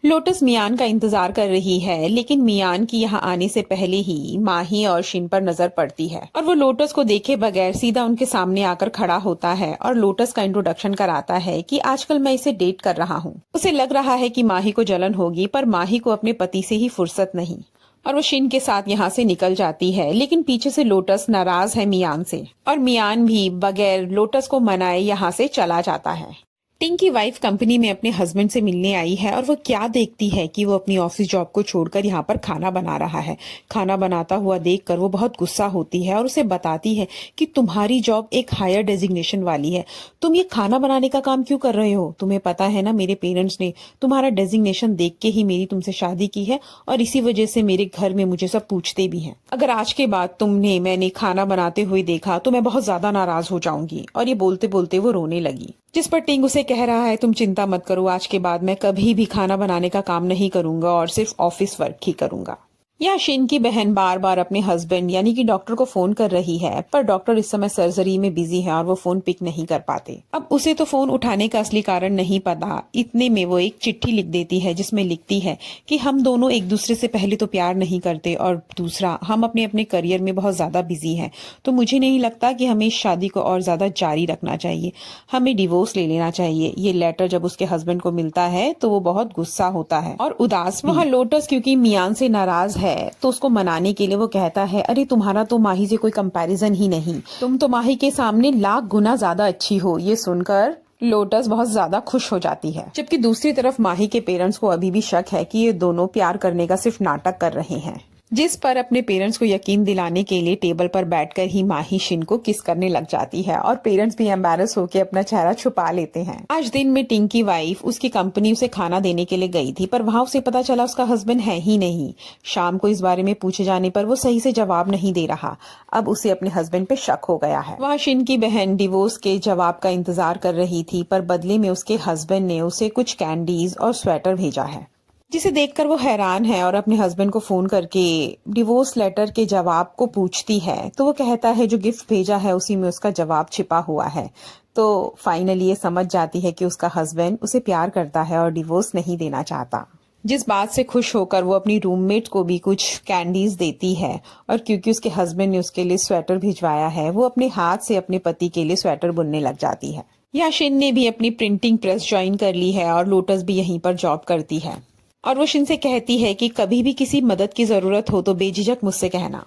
लोटस मियान का इंतजार कर रही है, लेकिन मियान की यहाँ आने से पहले ही माही और शिन पर नजर पड़ती है और वो लोटस को देखे बगैर सीधा उनके सामने आकर खड़ा होता है और लोटस का इंट्रोडक्शन कराता है कि आजकल मैं इसे डेट कर रहा हूँ। उसे लग रहा है कि माही को जलन होगी, पर माही को अपने पति से ही फुर्सत नहीं और वो शिन के साथ यहाँ से निकल जाती है। लेकिन पीछे से लोटस नाराज है मियान से और मियान भी बगैर लोटस को मनाए यहाँ से चला जाता है। टिंग की वाइफ कंपनी में अपने हस्बैंड से मिलने आई है और वो क्या देखती है कि वो अपनी ऑफिस जॉब को छोड़कर यहाँ पर खाना बना रहा है। खाना बनाता हुआ देखकर वो बहुत गुस्सा होती है और उसे बताती है कि तुम्हारी जॉब एक हायर डेजिग्नेशन वाली है, तुम ये खाना बनाने का काम क्यों कर रहे हो। तुम्हें पता है ना, मेरे पेरेंट्स ने तुम्हारा डेजिग्नेशन देख के ही मेरी तुमसे शादी की है और इसी वजह से मेरे घर में मुझे सब पूछते भी हैं। अगर आज के बाद तुमने मैंने खाना बनाते हुए देखा तो मैं बहुत ज्यादा नाराज हो जाऊंगी। और ये बोलते बोलते वो रोने लगी, जिस पर टिंग उसे कह रहा है, तुम चिंता मत करो, आज के बाद मैं कभी भी खाना बनाने का काम नहीं करूंगा और सिर्फ ऑफिस वर्क ही करूंगा। यहाँ शिन की बहन बार बार अपने हस्बैंड यानी कि डॉक्टर को फोन कर रही है, पर डॉक्टर इस समय सर्जरी में बिजी है और वो फोन पिक नहीं कर पाते। अब उसे तो फोन उठाने का असली कारण नहीं पता, इतने में वो एक चिट्ठी लिख देती है जिसमें लिखती है कि हम दोनों एक दूसरे से पहले तो प्यार नहीं करते और दूसरा हम अपने अपने करियर में बहुत ज्यादा बिजी हैं, तो मुझे नहीं लगता कि हमें इस शादी को और ज्यादा जारी रखना चाहिए, हमें डिवोर्स ले लेना चाहिए। ये लेटर जब उसके हस्बैंड को मिलता है तो वो बहुत गुस्सा होता है और उदास। वहाँ लोटस क्योंकि मियान से नाराज है तो उसको मनाने के लिए वो कहता है, अरे तुम्हारा तो माही से कोई कंपैरिजन ही नहीं, तुम तो माही के सामने लाख गुना ज्यादा अच्छी हो। ये सुनकर लोटस बहुत ज्यादा खुश हो जाती है। जबकि दूसरी तरफ माही के पेरेंट्स को अभी भी शक है कि ये दोनों प्यार करने का सिर्फ नाटक कर रहे हैं, जिस पर अपने पेरेंट्स को यकीन दिलाने के लिए टेबल पर बैठकर ही माही शिन को किस करने लग जाती है और पेरेंट्स भी एम्बैरस होकर अपना चेहरा छुपा लेते हैं। आज दिन में टिंग की वाइफ उसकी कंपनी उसे खाना देने के लिए गई थी, पर वहाँ उसे पता चला उसका हस्बैंड है ही नहीं। शाम को इस बारे में पूछे जाने पर वो सही से जवाब नहीं दे रहा। अब उसे अपने हस्बैंड पे शक हो गया है। वहाँ शिन की बहन डिवोर्स के जवाब का इंतजार कर रही थी, पर बदले में उसके हस्बैंड ने उसे कुछ कैंडीज और स्वेटर भेजा है, जिसे देखकर वो हैरान है और अपने हस्बैंड को फोन करके डिवोर्स लेटर के जवाब को पूछती है। तो वो कहता है जो गिफ्ट भेजा है उसी में उसका जवाब छिपा हुआ है। तो फाइनली ये समझ जाती है कि उसका हस्बैंड उसे प्यार करता है और डिवोर्स नहीं देना चाहता। जिस बात से खुश होकर वो अपनी रूममेट को भी कुछ कैंडीज देती है और क्योंकि उसके हस्बैंड ने उसके लिए स्वेटर भिजवाया है, वो अपने हाथ से अपने पति के लिए स्वेटर बुनने लग जाती है। यहाँ शिन ने भी अपनी प्रिंटिंग प्रेस ज्वाइन कर ली है और लोटस भी यहीं पर जॉब करती है और वो शिन से कहती है कि कभी भी किसी मदद की जरूरत हो तो बेझिझक मुझसे कहना।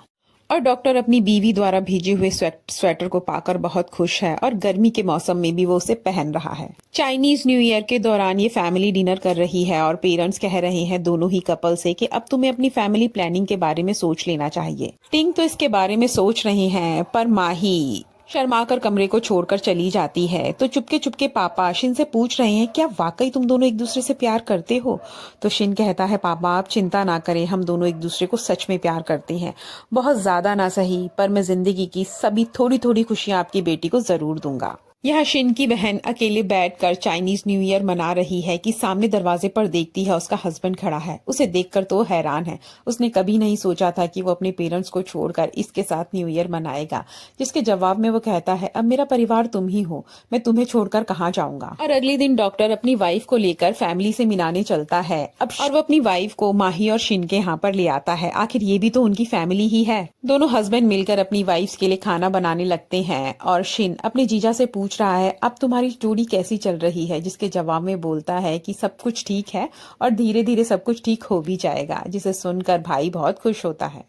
और डॉक्टर अपनी बीवी द्वारा भेजे हुए स्वेटर को पाकर बहुत खुश है और गर्मी के मौसम में भी वो उसे पहन रहा है। चाइनीज न्यू ईयर के दौरान ये फैमिली डिनर कर रही है और पेरेंट्स कह रहे हैं दोनों ही कपल से कि अब तुम्हें अपनी फैमिली प्लानिंग के बारे में सोच लेना चाहिए। टिंग तो इसके बारे में सोच रही हैं, पर माही शर्माकर कमरे को छोड़कर चली जाती है। तो चुपके चुपके पापा शिन से पूछ रहे हैं, क्या वाकई तुम दोनों एक दूसरे से प्यार करते हो। तो शिन कहता है, पापा आप चिंता ना करें, हम दोनों एक दूसरे को सच में प्यार करते हैं, बहुत ज्यादा ना सही पर मैं जिंदगी की सभी थोड़ी थोड़ी खुशियां आपकी बेटी को जरूर दूंगा। यहाँ शिन की बहन अकेले बैठकर चाइनीज न्यू ईयर मना रही है कि सामने दरवाजे पर देखती है उसका हस्बैंड खड़ा है। उसे देखकर तो हैरान है। उसने कभी नहीं सोचा था कि वो अपने पेरेंट्स को छोड़कर इसके साथ न्यू ईयर मनाएगा। जिसके जवाब में वो कहता है, अब मेरा परिवार तुम ही हो, मैं तुम्हें छोड़कर कहाँ जाऊंगा। और अगले दिन डॉक्टर अपनी वाइफ को लेकर फैमिली से मिलाने चलता है और वो अपनी वाइफ को माही और शिन के यहाँ पर ले आता है। आखिर ये भी तो उनकी फैमिली ही है। दोनों हस्बैंड मिलकर अपनी वाइफ के लिए खाना बनाने लगते हैं और शिन अपने जीजा से पूछ रहा है, अब तुम्हारी जोड़ी कैसी चल रही है। जिसके जवाब में बोलता है कि सब कुछ ठीक है और धीरे धीरे सब कुछ ठीक हो भी जाएगा। जिसे सुनकर भाई बहुत खुश होता है।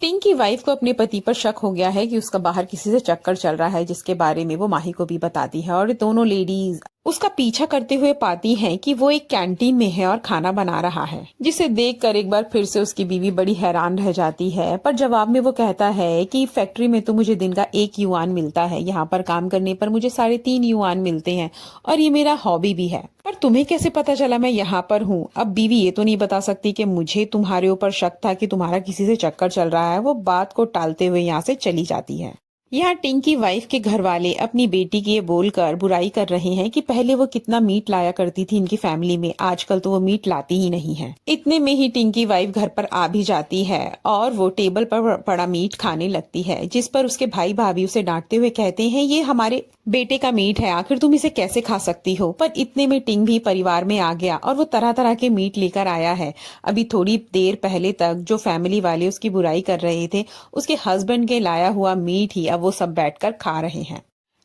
टिंग की वाइफ को अपने पति पर शक हो गया है कि उसका बाहर किसी से चक्कर चल रहा है, जिसके बारे में वो माही को भी बताती है और दोनों लेडीज उसका पीछा करते हुए पाती हैं कि वो एक कैंटीन में है और खाना बना रहा है। जिसे देखकर एक बार फिर से उसकी बीवी बड़ी हैरान रह जाती है। पर जवाब में वो कहता है कि फैक्ट्री में तो मुझे दिन का 1 युआन मिलता है, यहाँ पर काम करने पर मुझे 3.5 युआन मिलते हैं और ये मेरा हॉबी भी है। पर तुम्हें कैसे पता चला मैं यहाँ पर हूँ। अब बीवी ये तो नहीं बता सकती कि मुझे तुम्हारे ऊपर शक था कि तुम्हारा किसी से चक्कर चल रहा है। वो बात को टालते हुए यहाँ से चली जाती है। यहाँ टिंग की वाइफ के घर वाले अपनी बेटी की ये बोलकर बुराई कर रहे हैं कि पहले वो कितना मीट लाया करती थी इनकी फैमिली में, आजकल तो वो मीट लाती ही नहीं है। इतने में ही टिंग की वाइफ घर पर आ भी जाती है और वो टेबल पर पड़ा मीट खाने लगती है। जिस पर उसके भाई भाभी उसे डांटते हुए कहते हैं, ये हमारे बेटे का मीट है, आखिर तुम इसे कैसे खा सकती हो। पर इतने में टिंग भी परिवार में आ गया और वो तरह तरह के मीट लेकर आया है। अभी थोड़ी देर पहले तक जो फैमिली वाले उसकी बुराई कर रहे थे, उसके हस्बैंड के लाया हुआ मीट ही अब वो सब बैठकर खा रहे हैं।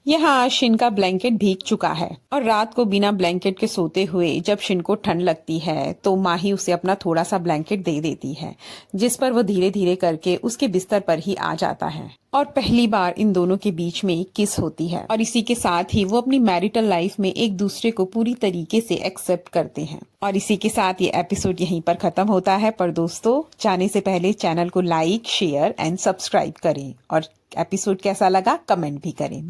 यहाँ शिन का ब्लैंकेट भीग चुका है और रात को बिना ब्लैंकेट के सोते हुए जब शिन को ठंड लगती है तो माही उसे अपना थोड़ा सा ब्लैंकेट दे देती है, जिस पर वो धीरे धीरे करके उसके बिस्तर पर ही आ जाता है और पहली बार इन दोनों के बीच में एक किस होती है। और इसी के साथ ही वो अपनी मैरिटल लाइफ में एक दूसरे को पूरी तरीके से एक्सेप्ट करते हैं। और इसी के साथ ये एपिसोड यहीं पर खत्म होता है। पर दोस्तों, जाने से पहले चैनल को लाइक, शेयर एंड सब्सक्राइब करें और एपिसोड कैसा लगा कमेंट भी करें।